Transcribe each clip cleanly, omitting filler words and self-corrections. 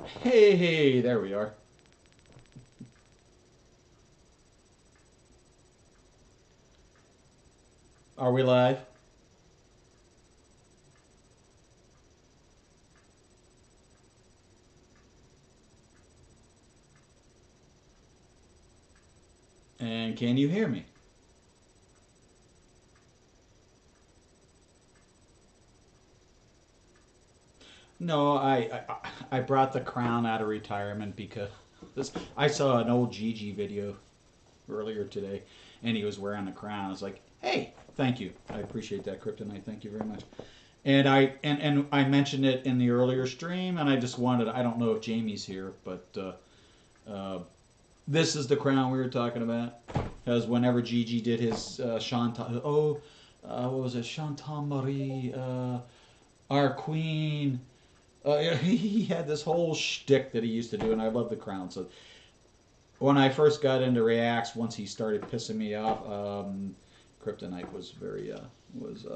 Hey, there we are. Are we live? And can you hear me? No, I brought the crown out of retirement because I saw an old Gigi video earlier today, and he was wearing the crown. I was like, hey, thank you. I appreciate that, Kryptonite. Thank you very much. And I mentioned it in the earlier stream, and I just wanted. I don't know if Jamie's here, but this is the crown we were talking about. Because whenever Gigi did his Chantal, what was it, Chantal Marie, our queen. He had this whole shtick that he used to do, and I love the crown. So when I first got into reacts, once he started pissing me off, Kryptonite was very was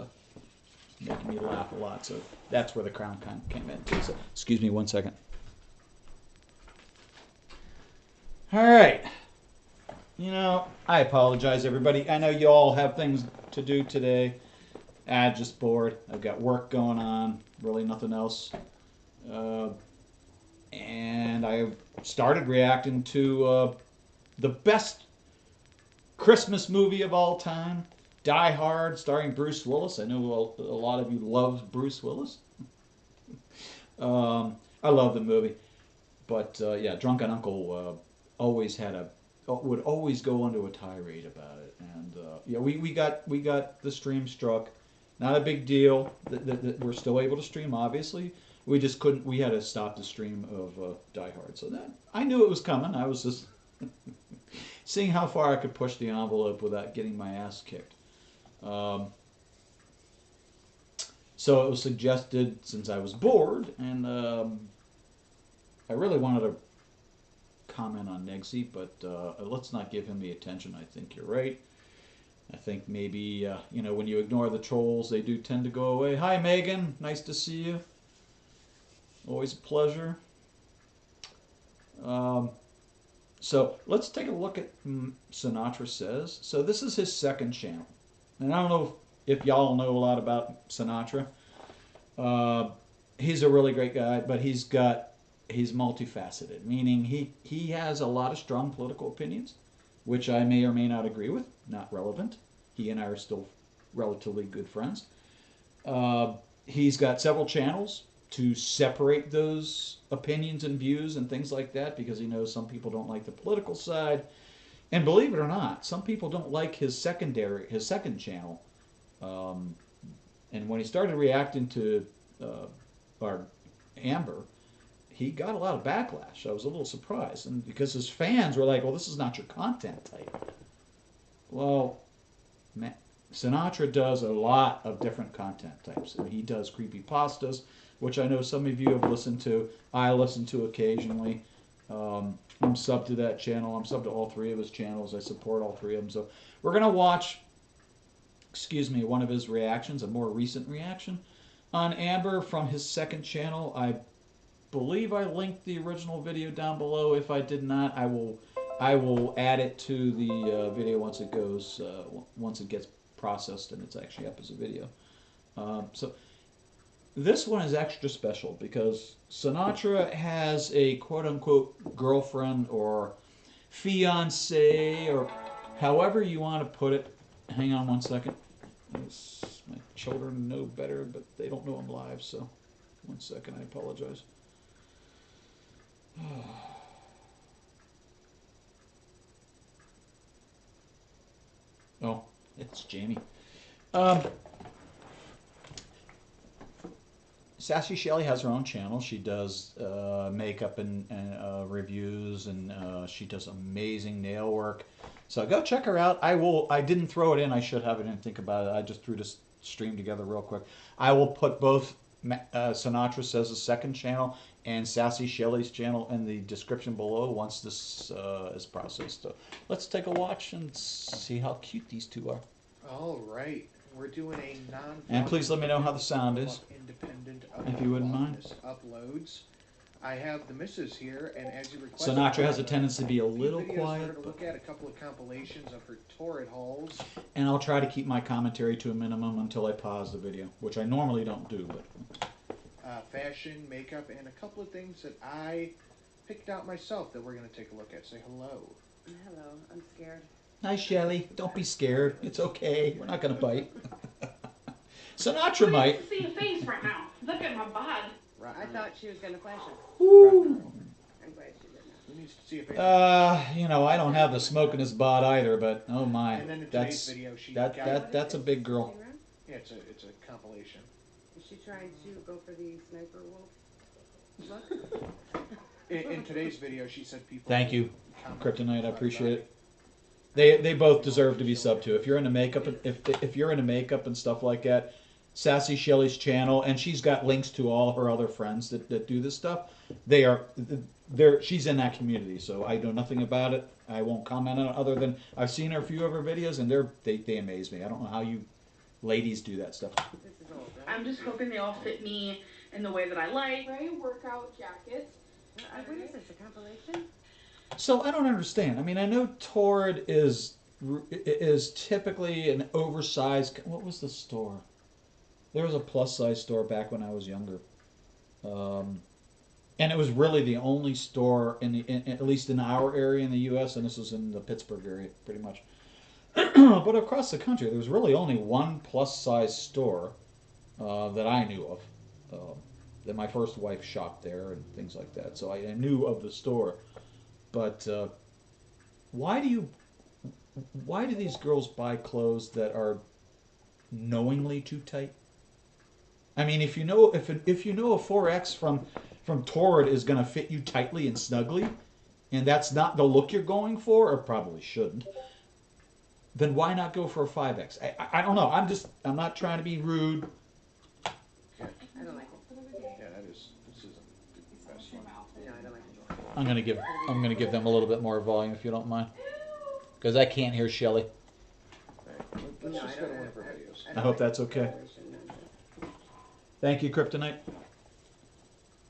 making me laugh a lot. So that's where the crown kind of came in. So excuse me 1 second. All right. You know, I apologize, everybody. I know you all have things to do today. I'm just bored. I've got work going on. Really nothing else. And I started reacting to the best Christmas movie of all time, Die Hard, starring Bruce Willis. I know a lot of you love Bruce Willis. I love the movie, but yeah, Drunken Uncle always had a would always go into a tirade about it, and yeah, we got the stream struck. Not a big deal. We're still able to stream, obviously. We just couldn't. We had to stop the stream of Die Hard. So that I knew it was coming. I was just seeing how far I could push the envelope without getting my ass kicked. So it was suggested since I was bored, and I really wanted to comment on Negsy, but let's not give him the attention. I think you're right. I think maybe you know, when you ignore the trolls, they do tend to go away. Hi, Megan. Nice to see you. Always a pleasure. So let's take a look at Sinatra Says. So this is his second channel. And I don't know if y'all know a lot about Sinatra. He's a really great guy, but he's multifaceted, meaning he has a lot of strong political opinions, which I may or may not agree with. Not relevant. He and I are still relatively good friends. He's got several channels to separate those opinions and views and things like that, because he knows some people don't like the political side. And believe it or not, some people don't like his second channel. And when he started reacting to our Amber, he got a lot of backlash. I was a little surprised, and because his fans were like, "Well, this is not your content type." Well, Sinatra does a lot of different content types. I mean, he does creepypastas, which I know some of you have listened to. I listen to occasionally. I'm subbed to that channel. I'm subbed to all three of his channels. I support all three of them. So we're going to watch, one of his reactions, a more recent reaction on Amber from his second channel. I believe I linked the original video down below. If I did not, I will add it to the video once it gets processed and it's actually up as a video. So this one is extra special because Sinatra has a quote-unquote girlfriend or fiance, or however you want to put it. Hang on 1 second. My children know better, but they don't know I'm live, so 1 second, I apologize. Oh, it's Jamie. Sassy Shelly has her own channel. She does makeup and reviews, and she does amazing nail work. So go check her out. I didn't throw it in. I should have. I didn't think about it. I just threw this stream together real quick. I will put both Sinatra Says' second channel and Sassy Shelly's channel in the description below once this is processed. So let's take a watch and see how cute these two are. All right. We're doing a non. And please let me know how the sound is, independent if you wouldn't mind. uploads. I have the missus here, and as you requested, Sinatra has a tendency to be a few little videos quiet, for her to but, look at, a couple of compilations of her torrid hauls. and I'll try to keep my commentary to a minimum until I pause the video, which I normally don't do. But Fashion, makeup, and a couple of things that I picked out myself that we're going to take a look at. Say hello. Hello, I'm scared. hi, Shelly. Don't be scared. It's okay. We're not gonna bite. Sinatra might. I see your face right now. Look at my bod. Right. I thought she was gonna flash us. Woo. I'm glad she did not. Who needs to see a face? You know, I don't have the smoke in this bod either, but oh my, And then in today's that's video, she that got that that's a big girl. Yeah, it's a compilation. Is she trying to go for the sniper wolf look? In today's video, she said people. Thank you, commented Kryptonite. I about appreciate it. They both deserve to be subbed to. If you're into makeup, if you're into makeup and stuff like that, Sassy Shelly's channel, and she's got links to all her other friends that do this stuff. She's in that community, so I know nothing about it. I won't comment on it other than I've seen a few of her videos, and they amaze me. I don't know how you ladies do that stuff. This is old, right? I'm just hoping they all fit me in the way that I like. Gray workout jackets. What is this, a compilation? So I don't understand. I mean, I know Torrid is typically an oversized. What was the store? There was a plus size store back when I was younger, and it was really the only store at least in our area in the U.S. And this was in the Pittsburgh area, pretty much. But across the country, there was really only one plus size store that I knew of. That my first wife shopped there and things like that, so I knew of the store. But why do these girls buy clothes that are knowingly too tight? I mean, if you know a 4X from Torrid is going to fit you tightly and snugly, and that's not the look you're going for, or probably shouldn't, then why not go for a 5X? I don't know. I'm not trying to be rude. I don't like it. Yeah, this isn't the best one. No, I don't like it. I'm gonna give them a little bit more volume if you don't mind, because I can't hear Shelly. Right. Let's No, just I go to don't one of her have- videos. don't I hope like that's okay. compilation nonsense. Thank you, Kryptonite.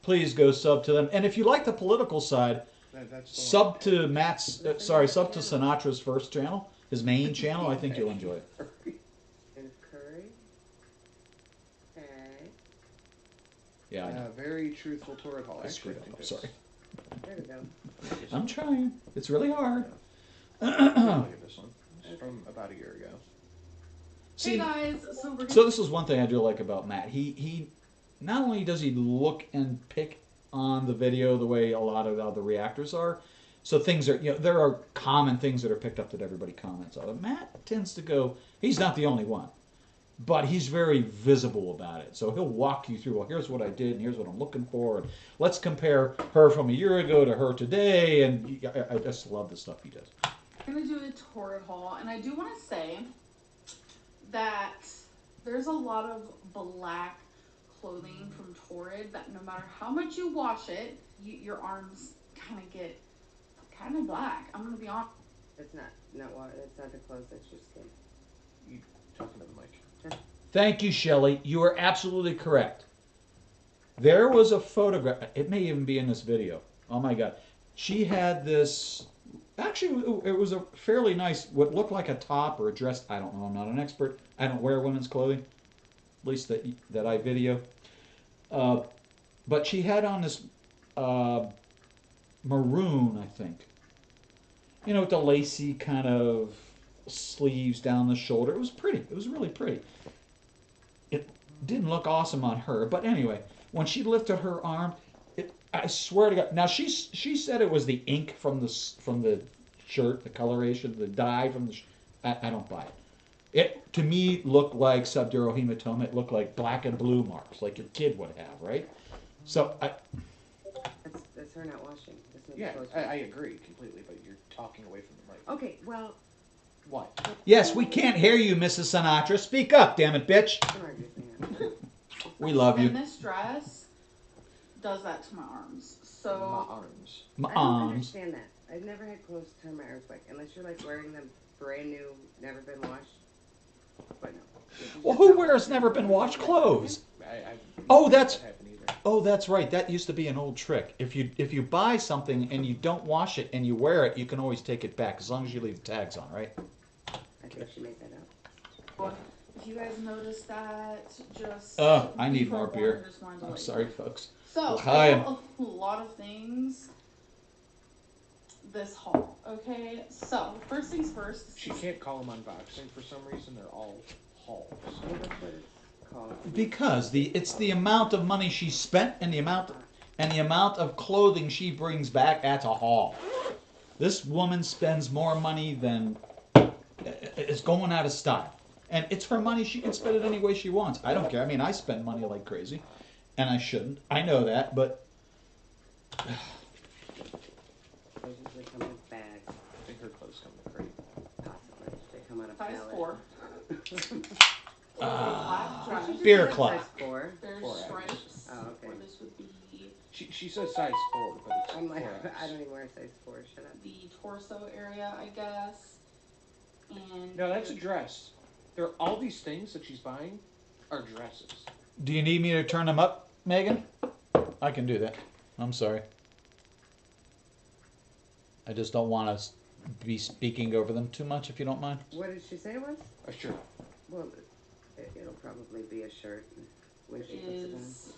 Please go sub to them, and if you like the political side, That's the sub to sub to Sinatra's first channel, his main channel. I think you'll enjoy it. And curry. Okay. Yeah, I know. Very truthful torrid haul. I Actually, screwed I up. think I'm that's- sorry. There we go. I'm trying. It's really hard. Look at this one. It's from about a year ago. See, Hey guys, so we're so this is one thing I do like about Matt. He not only does he look and pick on the video the way a lot of the other reactors are, so things are, there are common things that are picked up that everybody comments on. Matt tends to go, he's not the only one, but he's very visible about it. So he'll walk you through, well, here's what I did, and here's what I'm looking for, and let's compare her from a year ago to her today, and I just love the stuff he does. I'm gonna do a torrid haul, and I do want to say that there's a lot of black clothing from Torrid that no matter how much you wash it, your arms kind of get kind of black. I'm gonna be honest. That's not water. That's not the clothes. That's your skin. You talking to the mic? Thank you, Shelley. You are absolutely correct. There was a photograph. It may even be in this video. Oh my God. She had this. Actually, it was a fairly nice, what looked like a top or a dress. I don't know. I'm not an expert. I don't wear women's clothing, at least that I video. But she had on this maroon, I think. With the lacy kind of sleeves down the shoulder. It was pretty. It was really pretty. It didn't look awesome on her, but anyway, when she lifted her arm, I swear to God. Now she said it was the ink from the shirt, the coloration, the dye from the. I don't buy it. It to me looked like subdural hematoma. It looked like black and blue marks, like your kid would have, right? So That's her not washing. That's not the Yeah, clothes. I agree completely, but you're talking away from the mic. Okay, well, What? Yes, we can't hear you, Mrs. Sinatra. Speak up, damn it, bitch. don't argue with me. We love And you. this dress does that to my arms. My So arms. My I don't arms. understand that. I've never had clothes turn my arms black unless you're like wearing them brand new, never been washed. But no. Well, who wears never been washed clothes? I've Oh, never that's- had that happen either. Oh, that's right. That used to be an old trick. If you buy something and you don't wash it and you wear it, you can always take it back as long as you leave the tags on, right? I think she made that up. If you guys noticed that, just I be need more forewarned, beer. I just wanted to I'm let you sorry, know. folks. So, Hi. I have a lot of things this haul, okay? So, first things first. She can't call them unboxing for some reason. They're all hauls. Well, that's what it's called. Because it's the amount of money she spent and the amount of clothing she brings back. That's a haul. This woman spends more money than it's going out of style, and it's her money. She can spend it any way she wants. I don't care. I mean, I spend money like crazy, and I shouldn't. I know that, but They usually come in bags, I think her clothes come in crate. possibly. They come on a Size pallet. 4. Black dress. Did you Beer say club. size 4? There's 4X. stripes. Oh, okay. Or this would be She says size 4, but it's I'm like, 4X. I don't even wear a size 4. Shut up. the torso area, I guess. And No, that's a dress. All these things that she's buying are dresses. do you need me to turn them up, Megan? I can do that. I'm sorry. I just don't want to be speaking over them too much, if you don't mind. What did she say it was? Sure. Well, it'll probably be a shirt when she puts it on. is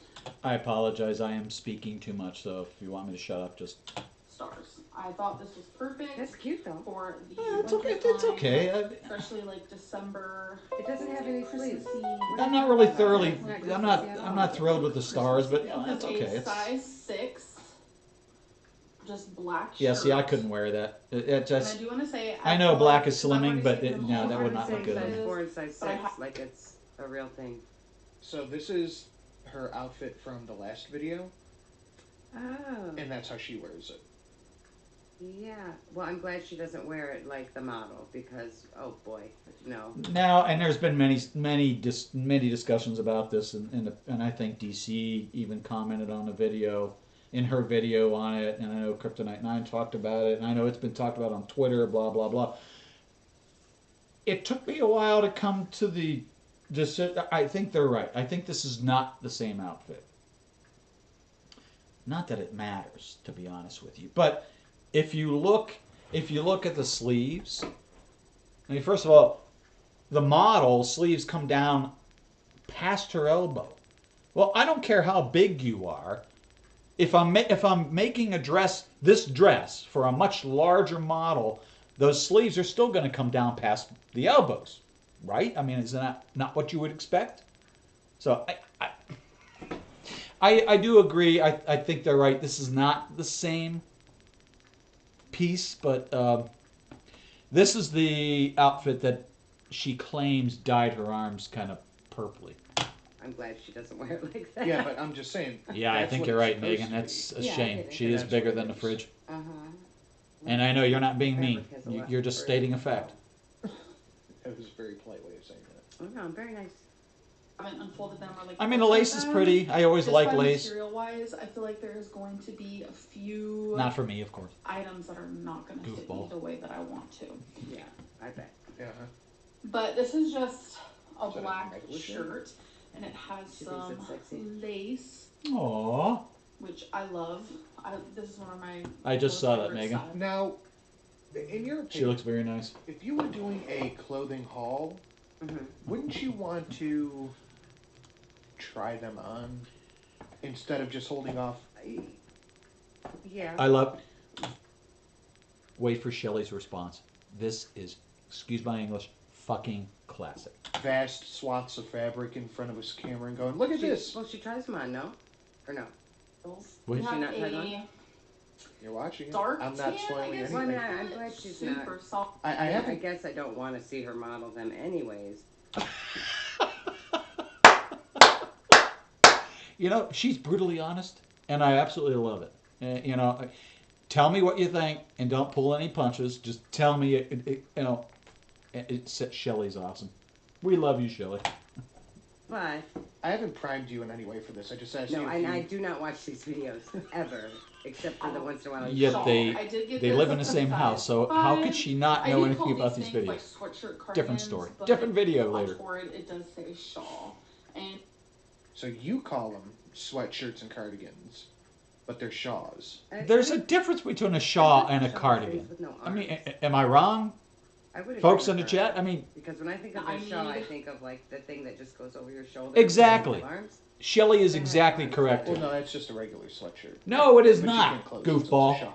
I apologize. I am speaking too much, so if you want me to shut up, just. stars. I thought this was perfect That's cute though. for the It's okay. winter It's time, okay. especially like December. It doesn't have any sleeves. Christmassy. I'm not really thoroughly. It's not I'm not. Christmassy at I'm all. not thrilled with the stars, but It that's is okay. a It's. size 6, just black. Yeah. See, I shirt. couldn't wear that. It And I just. do want to say, I know feel black like- is 'cause I've slimming, already but seen it- them no, all that I would would not say look good on size me. 4 and size But I 6, like it's a real thing. So this is her outfit from the last video, Oh. and that's how she wears it. Yeah. Well, I'm glad she doesn't wear it like the model because, oh boy, no. Now, and there's been many discussions about this, and I think DC even commented on a video, in her video on it, and I know Kryptonite 9 talked about it, and I know it's been talked about on Twitter, blah, blah, blah. It took me a while to come to the decision. I think they're right. I think this is not the same outfit. Not that it matters, to be honest with you, but if you look at the sleeves, I mean, first of all, the model sleeves come down past her elbow. Well, I don't care how big you are. If I'm making this dress for a much larger model, those sleeves are still going to come down past the elbows, right? I mean, is that not what you would expect? So I do agree. I think they're right. This is not the same piece, but this is the outfit that she claims dyed her arms kind of purpley. I'm glad she doesn't wear it like that. Yeah, but I'm just saying. Yeah, I that's think what you're it's right, supposed Megan. to That's be. a Yeah, I shame. get it. She And is that's bigger what than it the is. fridge. Uh-huh. And I know you're not being mean. Fabric has a lot You're just for- stating a fact. That was a very polite way of saying that. Oh no, very nice. I haven't unfolded them or like. I mean, the lace is pretty. I always Just like by lace. Material wise, I feel like there's going to be a few Not for me, of course. items that are not going to fit me Goofball. the way that I want to. Yeah, I bet. Yeah. But this is just a Is that a black necklace? shirt, and it has She thinks some it's sexy. lace, Aww. which I love. This is one of my. I just most saw that, favorite Megan. styles. Now, in your opinion, She looks very nice. if you were doing a clothing haul, Mm-hmm. wouldn't you want to try them on instead of just holding off? Yeah. I love. Wait for Shelley's response. This is, excuse my English, fucking classic. Vast swaths of fabric in front of a camera and going, look at She- this. Well, she tries them on, no? Or no? Wait. We She have not tried a one? You're watching it. dark I'm not tan, spoiling I guess. Well, I mean, anything. I'm glad she's super not. soft. I I haven't. guess I don't want to see her model them anyways. You know, she's brutally honest, and I absolutely love it. You know, tell me what you think, and don't pull any punches. Just tell me, you know, Shelley's awesome. We love you, Shelley. But, I haven't primed you in any way for this. I just asked no, you. If and you I do not watch these videos, ever. Except for the once in a while. Yet Shawl. they- I did get They this live in the at same size house, so how could 5. she not I know did call anything about these things, videos? like sweatshirt cardigans, Different story. but Different video on later. Torrid, it does say shawl, and so you call them sweatshirts and cardigans, but they're shawls. There's a difference between a shawl and a cardigan. With no I mean, arms. am I wrong, I would agree folks with in the her. chat? I mean, Because when I think of I a shawl, I need- think of like the thing that just goes over your shoulder. Exactly. with arms. Shelley is exactly correct. Well, no, that's just a regular sweatshirt. No, it is But you not, can't close it, so it's a goofball. shawl.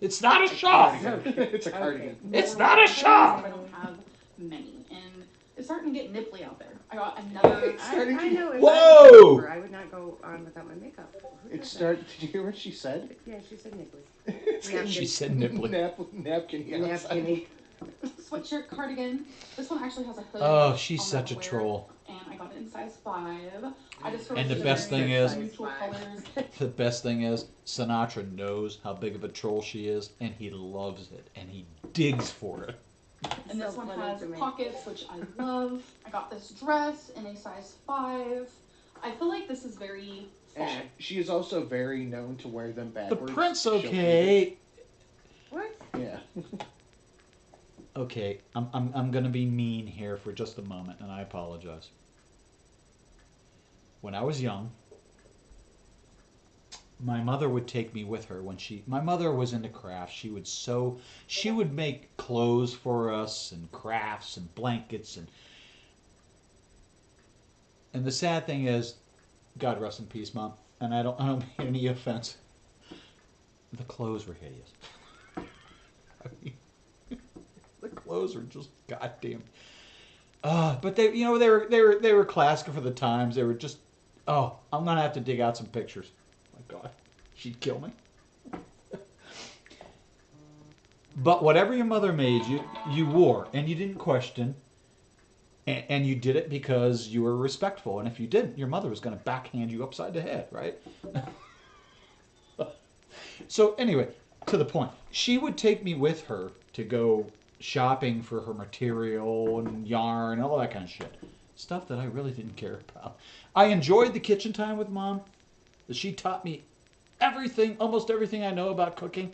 It's not a shawl. It's a cardigan. It's not a shawl. I don't have many, and it's starting to get nipply out there. I got another. I know. If Whoa! I was over, I would not go on without my makeup. Who It does started. Did you hear what she said? that? Yeah, she said nipply. She said nipply. Napkin. Yes. Napkin-y. Sweatshirt, cardigan. This one actually has a hood. Oh, she's I'll such a never wear, troll. And I got it in size 5. I just feel And like the these are best very thing is- neutral colors. The best thing is, Sinatra knows how big of a troll she is, and he loves it, and he digs for it. And this So one funny has to me. pockets, which I love. I got this dress in a size 5. I feel like this is very fall. Eh. She is also very known to wear them The backwards. print's She'll okay. What? keep it. Yeah. Okay, I'm gonna be mean here for just a moment, and I apologize. When I was young, my mother would take me with her my mother was into crafts. She would sew, she would make clothes for us and crafts and blankets and the sad thing is, God rest in peace, Mom, and I don't mean any offense. The clothes were hideous. I mean, the clothes were just goddamn. But they were classic for the times. They were just. Oh, I'm gonna have to dig out some pictures. My God, she'd kill me. But whatever your mother made you wore, and you didn't question. And you did it because you were respectful. And if you didn't, your mother was going to backhand you upside the head, right? So anyway, to the point. She would take me with her to go shopping for her material and yarn and all that kind of shit. Stuff that I really didn't care about. I enjoyed the kitchen time with Mom. She taught me everything, almost everything I know about cooking.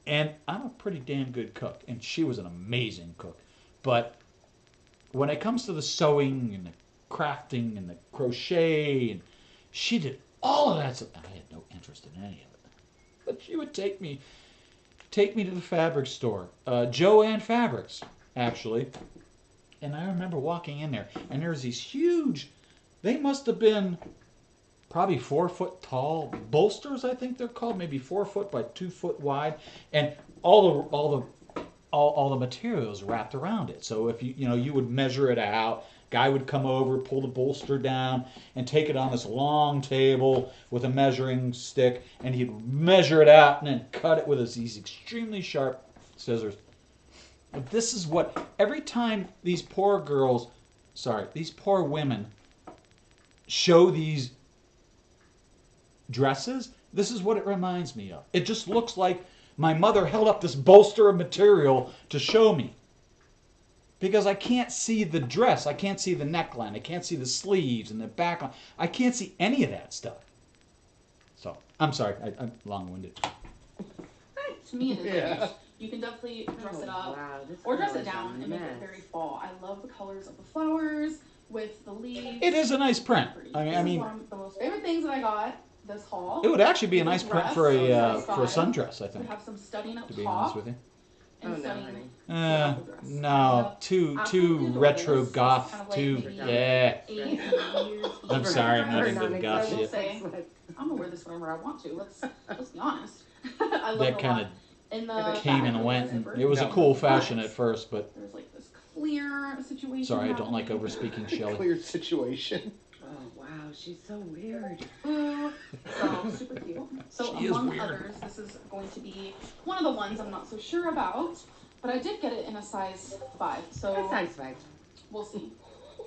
And I'm a pretty damn good cook. And she was an amazing cook. But when it comes to the sewing and the crafting and the crochet, and she did all of that stuff. I had no interest in any of it. But she would take me to the fabric store, Joann Fabrics, actually. And I remember walking in there, and there was these huge, they must have been probably 4 foot tall bolsters, I think they're called, maybe 4 foot by 2 foot wide, and all the materials wrapped around it. So if you would measure it out, guy would come over, pull the bolster down, and take it on this long table with a measuring stick, and he'd measure it out and then cut it with these extremely sharp scissors. But this is what every time these poor women show these dresses, this is what it reminds me of. It just looks like my mother held up this bolster of material to show me. Because I can't see the dress. I can't see the neckline. I can't see the sleeves and the backline. I can't see any of that stuff. So, I'm sorry. I'm long-winded. To me, it is. Yeah. You can definitely dress it up. Wow, this Or dress girl it is down a and make mess. it very fall. I love the colors of the flowers with the leaves. It is a nice print. Pretty. I This is mean, one of the most favorite things that I got this haul. it would actually be a nice This print dress, for a size sundress, I We think. have some studding up To be top honest with you. and Oh, no, studding. honey. No, too Absolutely retro adorable. goth. Kind of like Too maybe yeah. 80s. I'm sorry, I'm not I into the goth will shit. say, I'm gonna wear this whenever I want to. Let's be honest. I love That it a kind lot. In the of came back and of went. the And zipper, it was a No. cool fashion But at first, but there's like this clear situation. sorry, I don't like happening. over-speaking Shelley. Clear situation. Oh wow, she's so weird. Ooh, so super cute. So She is among weird. others, this is going to be one of the ones I'm not so sure about, but I did get it in a size 5, so That's nice, right? we'll see.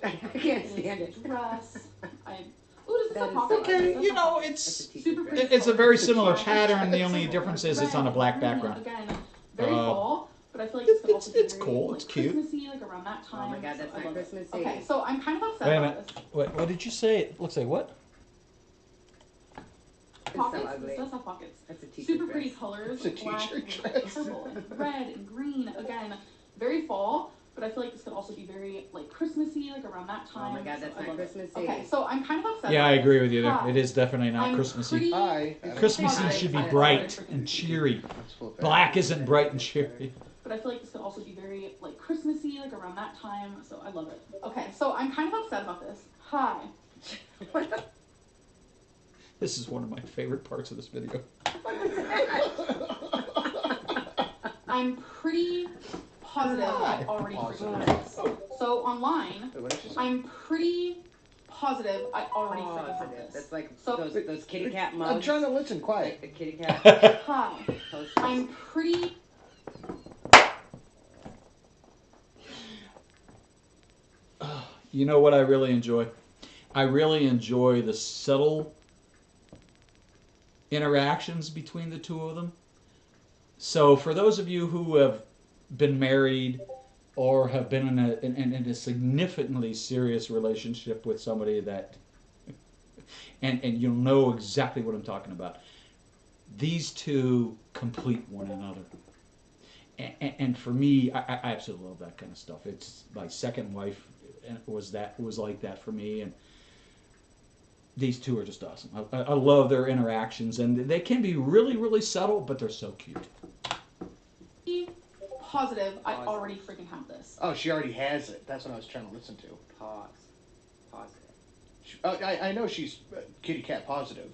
I can't stand It it. is a dress. Ooh, does this That have is pockets? so Okay, Does you this know, have it's That's a teacher Super dress. pretty. it's a very similar It's pattern. The like only red, difference is it's on a black green, background. Again, very Uh, fall, but I feel like this could also be it's very, cool, like, it's cute. Christmassy, like around that time. Oh my God, that's so I my love it. Christmassy. Okay, so I'm kind of upset Wait a about minute. this. What did you say? It looks like what? It's Pockets. so ugly. This does have pockets. That's a teacher Super dress. pretty colors, It's a black, teacher and dress. purple, and red, and green. Again, very fall, but but I feel like this could also be very like Christmassy, like around that Oh time. my god, so that's I not love it. Christmassy. Okay, so I'm kind of upset. Yeah, I about agree this. with you there. Hi. It is definitely not I'm Christmassy. pretty Hi. Christmassy positive should be I bright already and freaking cheery. Let's flip it. Black isn't bright and cheery. But I feel like this could also be very like Christmassy, like around that time. So I love it. Okay, so I'm kind of upset about this. Hi. This is one of my favorite parts of this video. I'm pretty positive I already freaking have this. So online, Wait, what did she say? I'm pretty positive I already freaking have Positive. this. That's like So- those kitty cat mugs. I'm trying to listen. Quiet. Like the kitty cat Hi. posters. I'm pretty. You know what I really enjoy? I really enjoy the subtle interactions between the two of them. So for those of you who have been married or have been in a significantly serious relationship with somebody that, and you'll know exactly what I'm talking about. These two complete one another. And for me, I absolutely love that kind of stuff. It's my second wife was like that for me, and these two are just awesome. I love their interactions, and they can be really, really subtle, but they're so cute. Positive I already freaking have this. Oh, she already has it. That's what I was trying to listen to. Pause. Positive. I know she's kitty cat positive,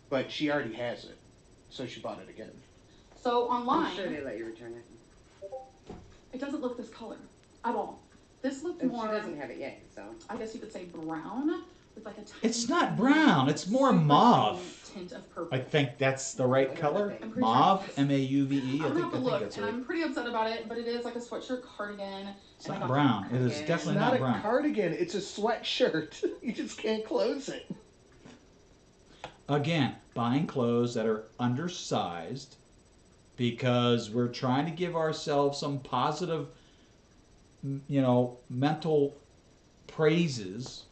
but she already has it, so she bought it again. So online, I'm sure they let you return it. it doesn't look this color at all. This looked And more, she doesn't have it yet, so. I guess you could say brown with like a tiny, It's not brown. It's more super mauve. tiny tint of purple. I think that's the right color. I'm pretty Mauve, sure. M-A-U-V-E. I'm gonna have I to think look, that's and right. I'm pretty upset about it, but it is like a sweatshirt cardigan. It's and I not got brown. It is It's It's definitely not not a brown. cardigan. It's a sweatshirt. You just can't close it. Again, buying clothes that are undersized because we're trying to give ourselves some positive, mental praises.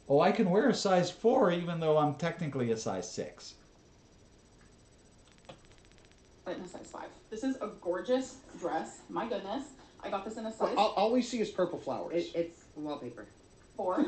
Oh, I can wear a size 4 even though I'm technically a size 6. it in a size 5. This is a gorgeous dress. My goodness. I got this in a size Well, all we see is purple flowers. It's wallpaper. 4.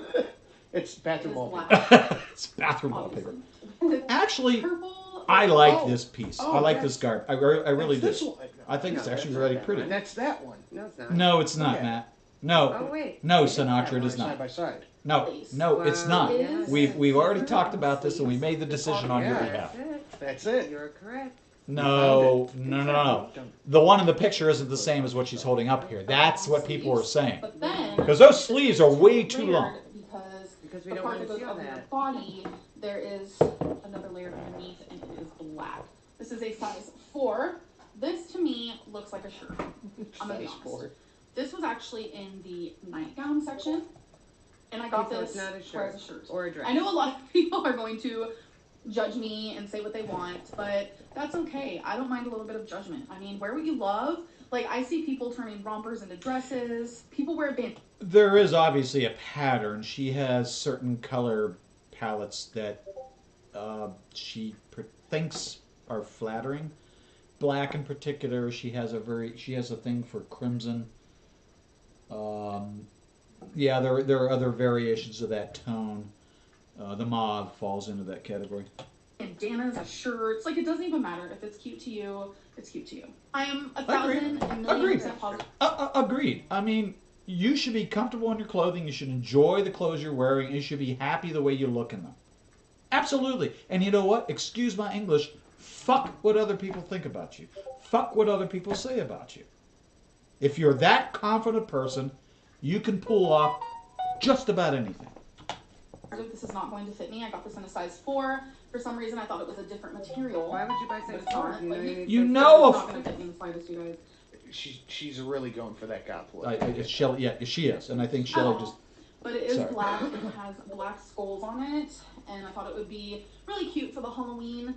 It's It bathroom is wallpaper. black, It's bathroom wallpaper. obviously. Actually, Purple. I like Oh. this piece. Oh, I like that's- this garb. I really do. That's this one. I think No, it's actually that's really not that pretty. one. That's that one. No, it's not. No, it's not, Okay. Matt. Oh, No, wait. no, It is that Sinatra, it one. is Side not. by side. No, no, it's Wow, not. yes. We've already talked about this and we made the decision on your Yeah. behalf. That's it. That's it. You're correct. No, no. Don't- The one in the picture isn't the same as what she's holding up here. That's what people are saying. But then, Because those sleeves are way too layered long. Because Because we the don't part want that to goes see all over your that. body, there is another layer underneath, and it is black. This is a size 4. This to me looks like a shirt. I'm gonna be Size honest. 4. This was actually in the nightgown section, and I got Okay, so this it's not a for as shirt. a shirt. Or a dress. I know a lot of people are going to judge me and say what they want, but that's okay. I don't mind a little bit of judgment. I mean, wear what you love. Like, I see people turning rompers into dresses. People wear bandanas. There is obviously a pattern. She has certain color palettes that she thinks are flattering. Black in particular, she has a thing for crimson. Yeah, there are other variations of that tone. The mauve falls into that category. Bandanas, shirts, like it doesn't even matter if it's cute to you. It's cute to you. I am Agreed. 1,000,000,000% positive. Agreed. I mean, you should be comfortable in your clothing. You should enjoy the clothes you're wearing. You should be happy the way you look in them. Absolutely. And you know what? Excuse my English. Fuck what other people think about you. Fuck what other people say about you. If you're that confident person, you can pull off just about anything. This is not going to fit me. I got this in a size 4. For some reason, I thought it was a different material. Why would you buy But size it's 4 not, if you know like- you need You size know It's a not going to fit me in the slightest, you guys. She's really going for that gap look. It's Shelley, yeah, she is, and I think Shelley just. But it is Sorry. black. It has black skulls on it, and I thought it would be really cute for the Halloween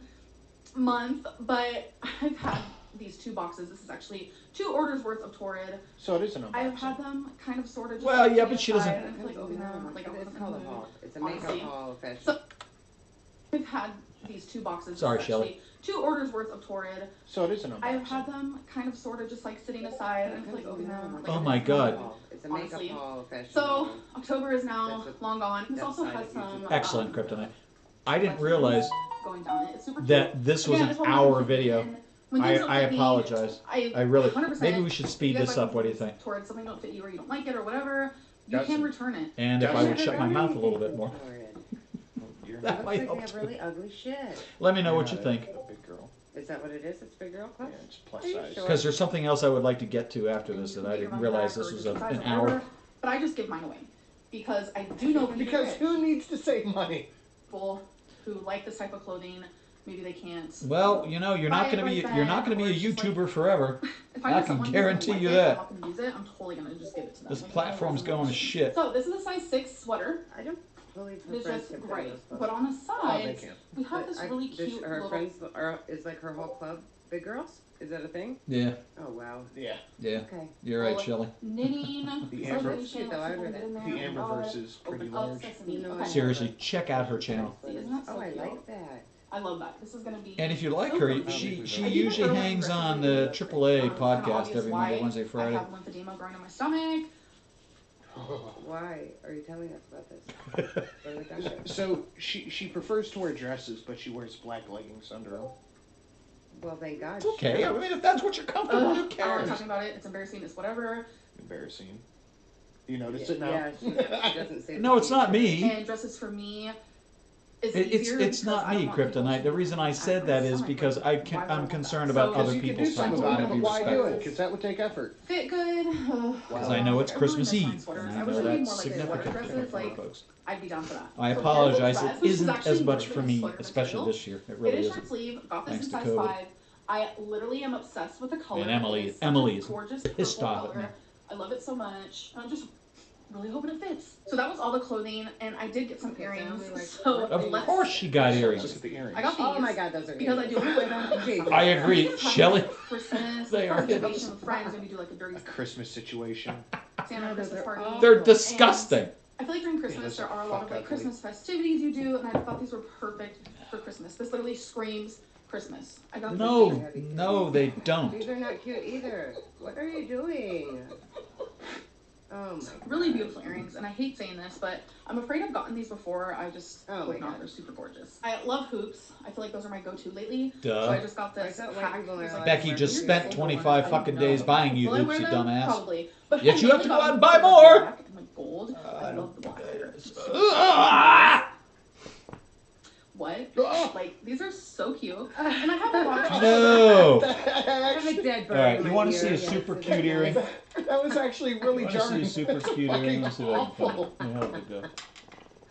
month. But I've had these 2 boxes. This is actually 2 orders worth of Torrid. So it is an unboxing. I've had them kind of sort of. Just Well, like, yeah, to but the she side. doesn't- I didn't feel like opening them. Like I It's wasn't called a in the mood. haul. It's a honestly. makeup haul of fashion. So- I've had these 2 boxes. Sorry, This is Shelley. actually 2 orders worth of Torrid. So it is an unboxing. I've had them kind of sort of just like sitting aside and I feel like opening them. Like, Oh my God. It's a makeup honestly. haul, fashion So haul. October is now That's what long gone. This that also side has of some YouTube- Excellent, Kryptonite. I didn't realize going down it. It's super cute. that this was Again, an it's what hour we're video. doing. When things don't I fit me, apologize. I really. 100%, Maybe we should speed if you guys this buy up. What do you something think? Towards something don't fit you or you don't like it or whatever, you Doesn't. can return it. And if I Doesn't would shut my mouth a little bit more, You're that Looks might like they help have too. really ugly shit. Let me know what not you a- think. A big girl. Is that what it is? It's big girl Yeah, club? it's plus Are you size. sure? Because there's something else I would like to get to after this that I You didn't can realize back this or was different size an or hour. whatever, but I just give mine away because I do know Because who needs to save money? people who like this type of clothing, maybe they can't. Well, you know, you're not Buy going to it be right you're not then, going to be a or it's just like- YouTuber forever. If I know can someone who guarantee like you it, that. I'm not gonna use it. I'm totally gonna just give it to them. This Like, platform's you know, going to shit. So this is a size 6 sweater. I don't believe her It's friends just can fit great. those clothes. But on the Oh, they sides, can. we have this really cute Her little. friends are, is like her whole club big girls? Is that a thing? Yeah, Oh wow. Yeah. yeah. Okay. You're right, Well, Shelley. Knitting, The celebration, amber- let's Cute though, I see if I read can get in there. The Oh my amber God. verse is pretty Open up large. sesame. You know, Okay. Seriously, check out her channel. See, isn't that so Oh, I cute? like that. I love that. This is gonna be. And if you like so her, comfy. she I do usually prefer hangs wearing on dresses. the AAA It's kinda podcast obvious every why Monday, Wednesday, I Friday. have lymphedema growing in my stomach. Why are you telling us about this? What are we talking about? So she prefers to wear dresses, but she wears black leggings under them. Well, thank God. It's okay. I mean, if that's what you're comfortable, Ugh, who I don't like cares? talking about it. It's embarrassing. It's whatever. Embarrassing. You notice it now? Yeah, she doesn't say. No, it's not me. And dresses for me is It's easier it's because not I don't me, want people Kryptonite. to The reason I said that is because I'm concerned about So- other You can do people's something times. I about want it, to be but why do it? respectful. Because that would take effort. fit good. Because I know it's I really Christmas miss my Eve, sweaters. and I I wish know it would be that's more like significant sweater for dresses, my like folks. I'd be down for that. I So apologize. dress, It which is isn't actually as much really for me, sweater especially material. this year. It It really is isn't. short sleeve. Got this Thanks in to size COVID. 5. I literally am obsessed with the color. And Emily- It is Emily such a is gorgeous pissed purple off at color. me. I love it so much. I'm just really hoping it fits. So that was all the clothing, and I did get some Okay, earrings. sound like- So Of let's- course she got Look earrings. at the earrings. I got these. Oh my God, those are Because I do want to wear them. in Jesus. summer. I agree. This is Shelley, Christmas. they are vacation hideous. with friends. Maybe do like a dirty A Christmas situation. Santa No, those Christmas are party. awful. They're disgusting. I feel like during Christmas those there are are a lot of fuck like ugly. Christmas festivities you do, and I thought these were perfect for Christmas. This literally screams Christmas. I got No, no, they don't. These are not cute either. What are you doing? Oh my God. really beautiful earrings, and I hate saying this, but I'm afraid I've gotten these before. I just Oh would my not. God. They're super gorgeous. I love hoops. I feel like those are my go-to lately. So Duh. I just got this I thought white pack. people It was are like allowed Becky to just wear spent hoops. 25 fucking days buying you Will I hoops, wear you them? dumbass. Probably. But Yet you have to go got out and them buy in more. black and like gold. I love the black. Ah! What? Oh! Like these are so cute, and I have a lot of. No. I have a dead bird. All right, in you my want to ear. see a Yes, super it's cute okay. earring? That was actually really I want to see jarring. a super cute earring. Let me see if I can find it. Awful. Yeah, how did it go?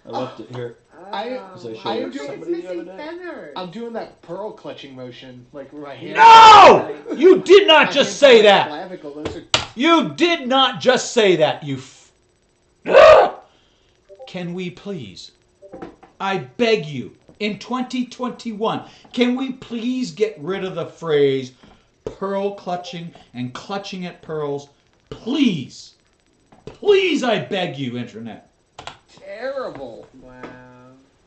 I left it here. I- As I Oh, showed I am looks like doing- it's somebody the other missing day. feathers. I'm doing that pearl clutching motion, like with my hand. No! You did My not just hands say on my that. clavicle, those are- You did not just say that, you Ah! Can we please? I beg you, in 2021, can we please get rid of the phrase pearl clutching and clutching at pearls? Please. Please, I beg you, Internet. terrible. Wow.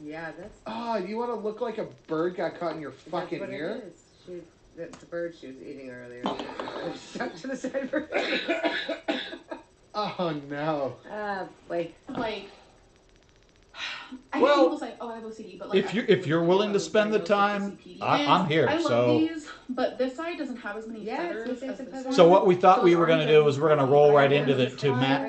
Yeah, that's. Oh, you want to look like a bird got caught in your That's fucking what ear? it is. The bird she was eating earlier. Stuck to the side of her face. Oh no. Wait. Like, I Well, hate people say, "Oh, I have OCD," but like, If you're willing to spend the time, I'm here. I love So these, but this side doesn't have as many Yeah, it's feathers missing as some this feathers. one. so what we thought we Those were aren't going to do was we're going to roll right into the Right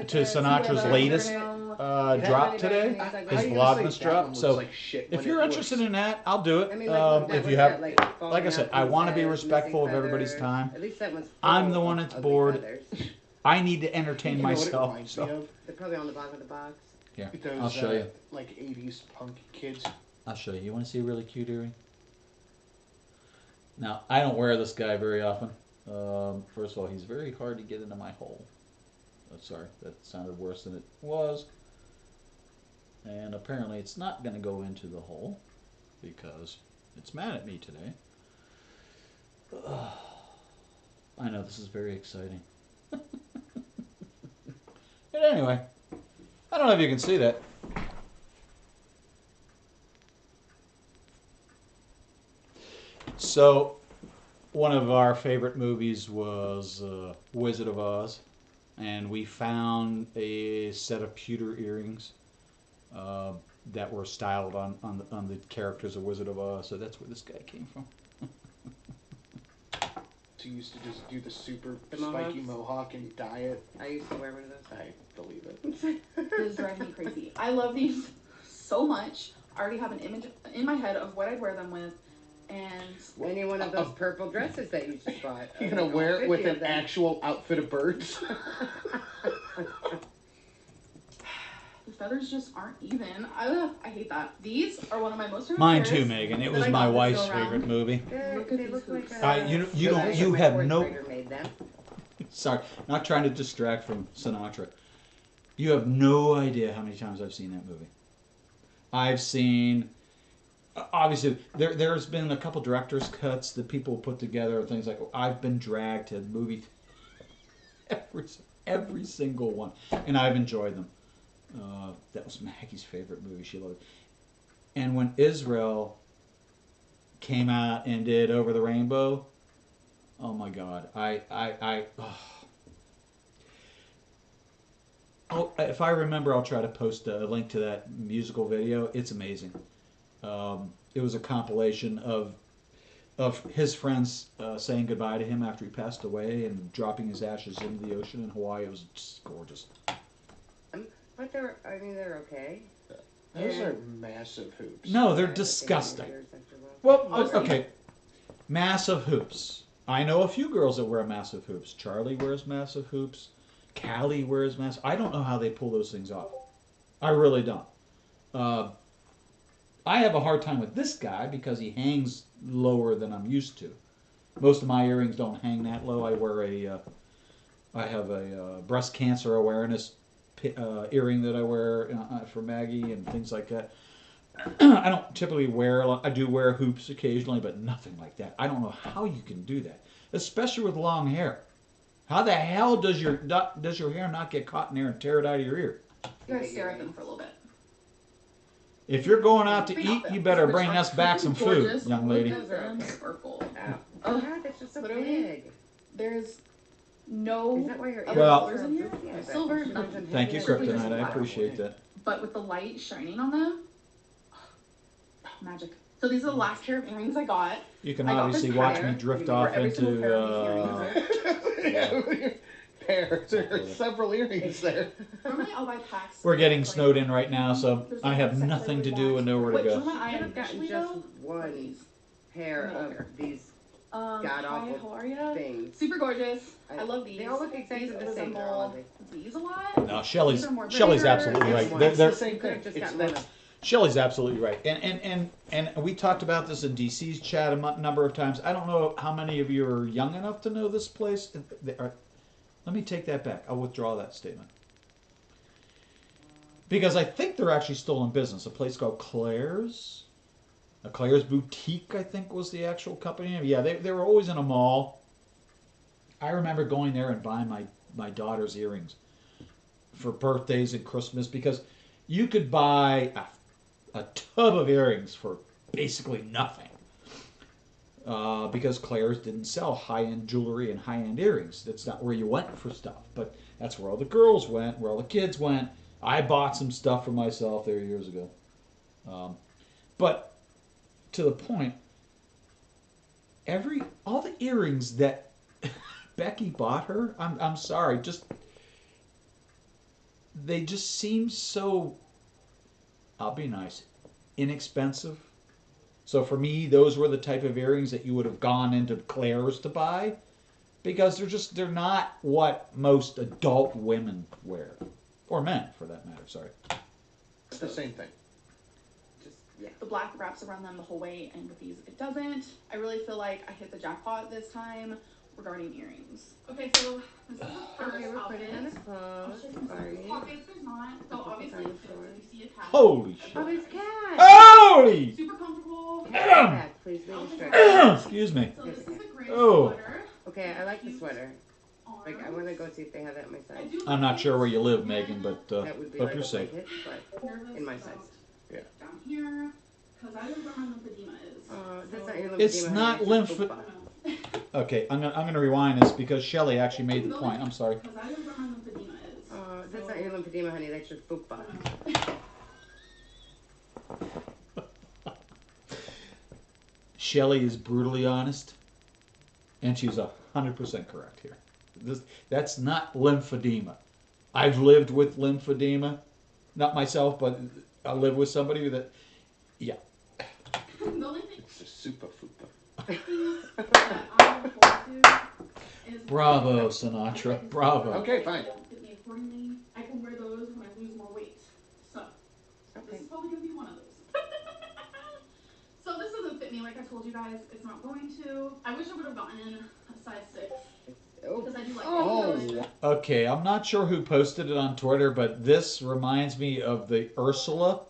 to there. Sinatra's See, latest fingernail. drop today. How His you Vlogmas gonna say that drop, one looks so like shit if when you're it interested looks- in that, I'll do it. I mean, like, that If was you that, have, like like I falling said, out I piece want to be heads, respectful of missing everybody's feathers. time. At least that one's I'm full the one of that's ugly bored. feathers. I need to entertain You know what it myself. reminds me So of? They're probably on the bottom of the box. yeah, Those, I'll show you. Like 80s punk kids. I'll show you. You want to see a really cute earring? Now, I don't wear this guy very often. First of all, he's very hard to get into my hole. Oh, sorry, that sounded worse than it was. And apparently it's not going to go into the hole because it's mad at me today. I know, this is very exciting. But anyway, I don't know if you can see that. So, one of our favorite movies was Wizard of Oz, and we found a set of pewter earrings uh, that were styled on the characters of Wizard of Oz. So that's where this guy came from. So you used to just do the super The spiky mohawks? mohawk and dye it. I used to wear one of those. I believe it. This drives me crazy. I love these so much. I already have an image in my head of what I'd wear them with, and Any one of those purple dresses that you just bought. You're gonna All wear it with 50 an of them. actual outfit of birds. the feathers just aren't even. I hate that. These are one of my most favorite Mine pairs too, Megan. It that was I my got this wife's go around. favorite movie. Look at They these look like hoops. You don't- I wish you my have fourth no- grader made them. Sorry, not trying to distract from Sinatra. You have no idea how many times I've seen that movie. I've seen, obviously, there's been a couple director's cuts that people put together, things like, I've been dragged to movie every single one, and I've enjoyed them. That was Maggie's favorite movie. She loved it. And when Israel came out and did Over the Rainbow, oh my God, oh, if I remember, I'll try to post a link to that musical video. It's amazing. It was a compilation of his friends saying goodbye to him after he passed away and dropping his ashes into the ocean in Hawaii. It was just gorgeous. But they're okay. Those are massive hoops. No, they're Yeah, but disgusting. they have after a while. Well, okay. Massive hoops. I know a few girls that wear massive hoops. Charlie wears massive hoops. Callie wears massive. I don't know how they pull those things off. I really don't. I have a hard time with this guy because he hangs lower than I'm used to. Most of my earrings don't hang that low. I have a breast cancer awareness earring that I wear for Maggie and things like that. I don't typically I do wear hoops occasionally, but nothing like that. I don't know how you can do that, especially with long hair. How the hell does your hair not get caught in there and tear it out of your ear? You gotta stare at them for a little bit. If you're going out to Green eat, outfits, you better which bring are us back some food, gorgeous. young lady. Look at them sparkle. Ow. Oh, God, that's just so literally? big. There's no Is that why your other Well- colors in here. Yeah, I bet. Silver, You should nothing. have them Thank you, hanging Kryptonite. out. Kryptonite. I appreciate that. But with the light shining on them, magic. So these are the last pair of earrings I got. You can I got obviously this watch pair me drift for off every single into. pair of these earrings. Yeah. Pairs. There are several earrings there. Normally I'll buy packs. We're getting like, snowed in right now, so there's I like have one set nothing to that do really and nowhere to What go. German I I have gotten initially just though, one these. pair No, of here. these Hi, god-awful how are ya? things. Super gorgeous. I love these. They all look exactly These the same. They're all resemble ugly. these a lot. No, These Shelley's are more Shelley's bigger. absolutely right. It's They're, It's they're, the same You could thing. have just It's gotten that one of Shelley's absolutely right. And we talked about this in DC's chat a number of times. I don't know how many of you are young enough to know this place. Let me take that back. I'll withdraw that statement. Because I think they're actually still in business. A place called Claire's. A Claire's Boutique, I think, was the actual company name. Yeah, they were always in a mall. I remember going there and buying my daughter's earrings for birthdays and Christmas because you could buy a tub of earrings for basically nothing. Because Claire's didn't sell high-end jewelry and high-end earrings. That's not where you went for stuff. But that's where all the girls went, where all the kids went. I bought some stuff for myself there years ago. But to the point, all the earrings that Becky bought her, I'm sorry, they just seem so, I'll be nice, inexpensive. So for me, those were the type of earrings that you would have gone into Claire's to buy because they're not what most adult women wear. Or men, for that matter, sorry. It's the same thing. Just, yeah. The black wraps around them the whole way, and with these it doesn't. I really feel like I hit the jackpot this time regarding earrings. Okay, so this is the first Okay, we're outfit. putting on the I'll clothes. show you some Sorry. pockets. There's not. So obviously, Sorry. you see a cat. Holy shit. Oh, it's cat. Holy! Super comfortable. Cat, please leave the stretch. Excuse me. So this is a gray Oh. sweater. Okay, I like the sweater. Like, I want to Arms. go see if they have that in my I size. do I'm not like sure it. where you live, Megan, but That would be hope like you're a safe. blanket, but Nervous in my about size. Yeah. Down here, because I don't know where my lymphedema is. That's not your lymphedema. It's honey, not that's your lymph. fupa. Okay, I'm gonna rewind this because Shelley actually made the point. I'm sorry. Because I know where my lymphedema is. That's not your lymphedema, honey. That's your fupa. Shelley is brutally honest, and she's 100% correct here. That's not lymphedema. I've lived with lymphedema, not myself, but I live with somebody that, yeah. The only thing It's a super fupa. that I'm looking forward to is Bravo, Sinatra. Bravo. Okay, fine. Don't fit me accordingly. I can wear those when I lose more weight. So this Okay. is probably gonna be one of those. So this doesn't fit me like I told you guys. It's not going to. I wish I would have gotten a size 6 Oh. because I do like Oh, Okay, I'm not sure who posted it on Twitter, but this reminds me of the Ursula.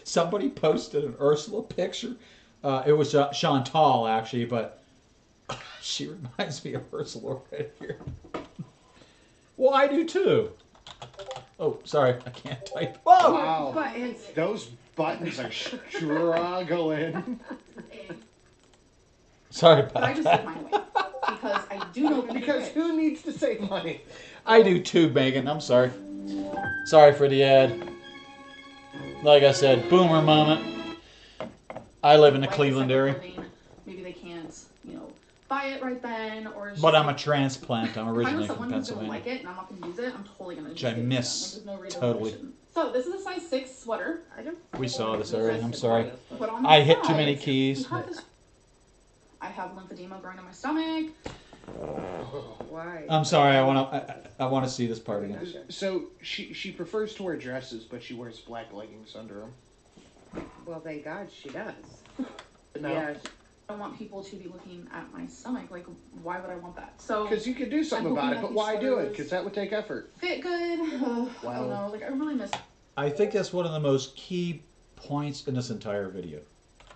Somebody posted an Ursula picture. It was Chantal, actually, but she reminds me of Ursula right here. Well, I do too. Oh, sorry, I can't type. Whoa! wow. Buttons. Those buttons are struggling. Sorry But I about just took that. mine away because I do know that Because who needs to save money? I do too, Megan. I'm sorry. Sorry for the ad. Like I said, boomer moment. I live in the like Cleveland I said, area, clothing, maybe they can't, buy it right then, or it's but just I'm a transplant. I'm if I know originally from someone who's gonna Pennsylvania. like it and I'm not gonna use it, I'm totally gonna Which I just give it to them. miss Like, there's no reason totally. why I shouldn't. So this is a size 6 sweater. I don't. We saw this already. I'm sorry. Put on the I hit too many sides. keys. You have this- I have lymphedema growing in my stomach. Why? I'm sorry. I want to see this part again. So she prefers to wear dresses, but she wears black leggings under them. Well, thank God she does. No. Yeah. I don't want people to be looking at my stomach. Like, why would I want that? So Because you could do something I'm about hoping it, that but why these do it? sweaters- Because that would take effort. fit good. I Wow. don't know. Like, I really miss. I think that's one of the most key points in this entire video.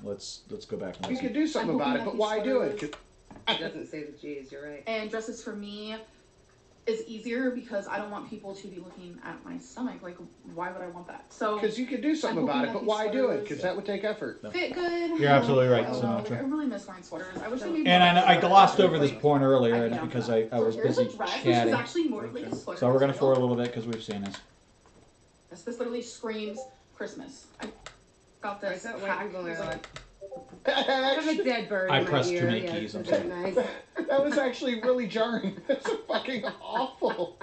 Let's go back and You listen. could do something I'm about hoping it, that but why these do it? sweaters- 'Cause- It doesn't say the G's. You're right. And dresses for me is easier because I don't want people to be looking at my stomach. Like, why would I want that? So Because you could do something I'm about hoping it, but that why these do it? sweaters- Because that would take effort. fit good. You're absolutely right, I don't know. Like, I Sinatra. really miss wearing sweaters. I wish they made. And more I glossed over sweaters. this point earlier I and love because that. I was So here's busy a dress, which is chatting. actually more like a sweater. So we're gonna material. forward a little bit because we've seen this. This literally screams Christmas. I got I this. thought white pack. people It was are like, I have a Actually, dead bird I in my pressed too ear. many Yes, keys, I'm isn't sorry. that nice? that was actually really jarring. That's fucking awful.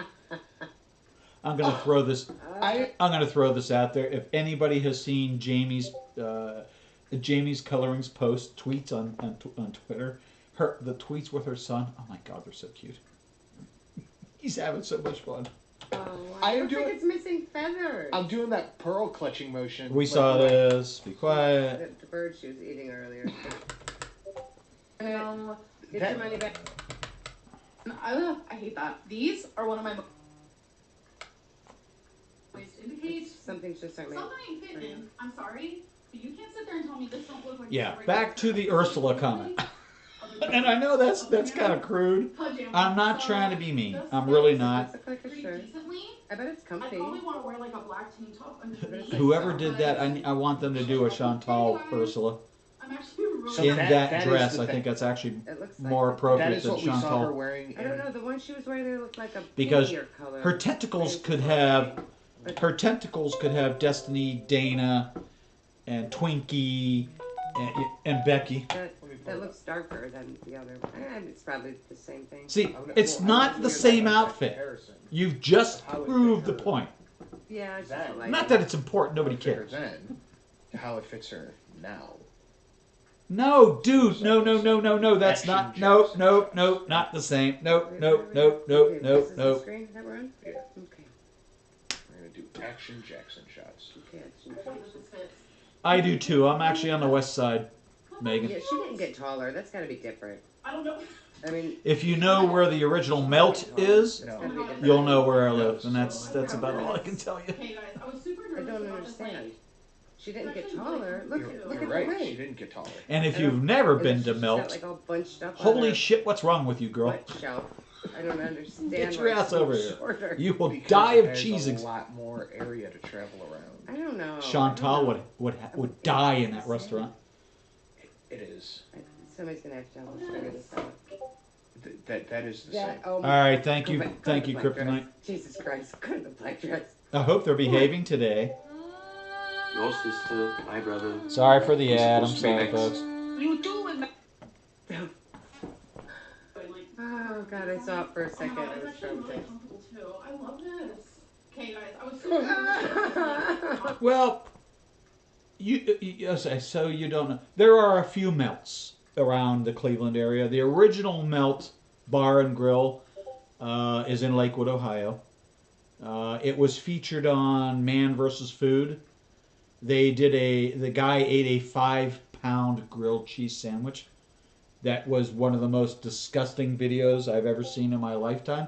I'm gonna throw this. I I'm gonna throw this out there. If anybody has seen Jamie's Colorings post tweets on Twitter, the tweets with her son. Oh my God, they're so cute. He's having so much fun. Oh, I I am don't think doing- it's missing feathers. I'm doing that pearl clutching motion. We like- saw this. Be quiet. The bird she was eating earlier. no, Get That- your money back. I hate that. These are one of my. Ways to indicate Something's just not made. something ain't fitting. I'm sorry, but you can't sit there and tell me this don't look like. Yeah, a regular back to the dress. Ursula comment. And I know that's kind of crude. Pajamas. I'm not So, trying to be mean. this I'm fits really not. Looks like a pretty shirt. decently. I bet it's I comfy. probably want to wear like a black tank top underneath. Whoever did that, I want them to do a Chantal Ursula I'm actually really. So in that that is dress. the I thing. think that's actually It looks like more it. That appropriate is than what we saw her Chantal. wearing. I don't know. The one she was wearing there looked like a Because pinkier color. Her tentacles could have Destiny, Dana, and Twinkie, and Becky. That looks darker than the other one. It's probably the same thing. See, it's not the same outfit. You've just proved the point. Yeah, it's just That- a light. Not that it's important. Nobody cares. Then, to how it fits her now. No, dude. No. That's Action not. Jackson. No. Not the same. No. Okay, this is the screen that we're on? Yeah. Okay. We're gonna do action Jackson shots. Okay. I hope that this fits. I do too. I'm actually on the west side, Megan. Yeah, she didn't get taller. That's got to be different. I don't know. I mean, If you know where the original melt is, it's gotta be different. you'll know where I live, and that's about all I can tell you. Hey guys, I was super I nervous don't about this, understand. like, She didn't get Actually, taller. Look, You're, look you're at right. the She leg. didn't get taller. And if I don't- you've never Or been she's to just melt, got, like, all bunched up on holy her shit, what's wrong with you, girl? butt shelf. I don't understand. Get why your it's ass so over here. shorter. You will Because die it of has cheese. a lot more area to travel around. I don't know. Chantal would die in that restaurant. It is. Somebody's gonna have to help us figure this out. That is the same. Oh All right, thank go you, back- go thank to you, the black Kryptonite. dress. Jesus Christ, go to the black dress. I hope they're behaving today. Your sister, my brother. Sorry for the We're ad. I'm supposed to be sorry, next. folks. You do it. Oh God, I saw it for a second. I It's was actually really traumatized. comfortable too. I love this. Okay, guys, I was so Well, so you don't know. There are a few melts around the Cleveland area. The original Melt Bar and Grill is in Lakewood, Ohio. It was featured on Man vs. Food. The guy ate a 5-pound grilled cheese sandwich. That was one of the most disgusting videos I've ever seen in my lifetime.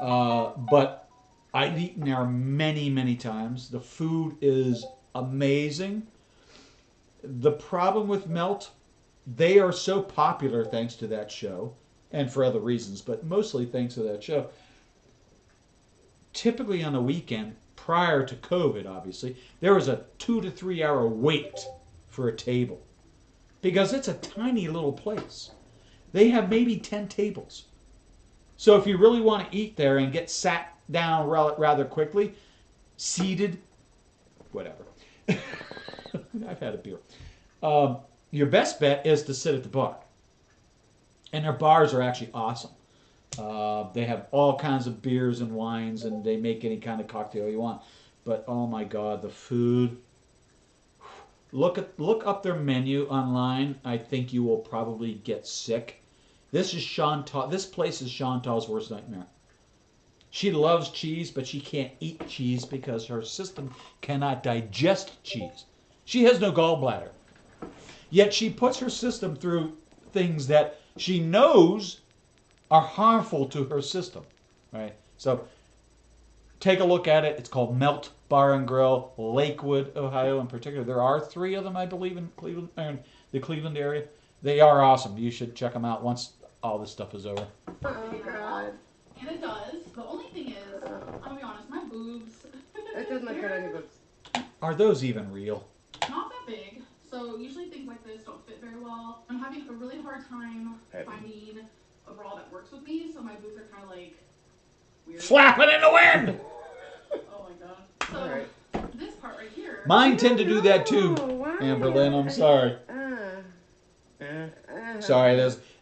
But I've eaten there many, many times. The food is amazing. The problem with Melt, they are so popular thanks to that show, and for other reasons, but mostly thanks to that show. Typically on a weekend, prior to COVID, obviously, there was a 2 to 3 hour wait for a table. Because it's a tiny little place. They have maybe 10 tables. So if you really want to eat there and get sat down rather quickly, seated, whatever. I've had a beer. Your best bet is to sit at the bar. And their bars are actually awesome. They have all kinds of beers and wines, and they make any kind of cocktail you want. But oh my God, the food. Look up their menu online. I think you will probably get sick. This place is Chantal's worst nightmare. She loves cheese, but she can't eat cheese because her system cannot digest cheese. She has no gallbladder. Yet she puts her system through things that she knows are harmful to her system. Right? So take a look at it. It's called Melt Bar and Grill, Lakewood, Ohio in particular. There are 3 of them, I believe, in Cleveland, the Cleveland area. They are awesome. You should check them out once all this stuff is over. Oh God. And it does. The only thing is, I'm gonna be honest, my boobs. That doesn't look good on your boobs. Are those even real? Not that big. So usually things like this don't fit very well. I'm having a really hard time finding a bra that works with me, so my boobs are kind of like weird. Flapping in the wind! Oh my God. So Alright. this part right here. Mine tend to do that too, Why? Amberlynn. I'm sorry. Sorry,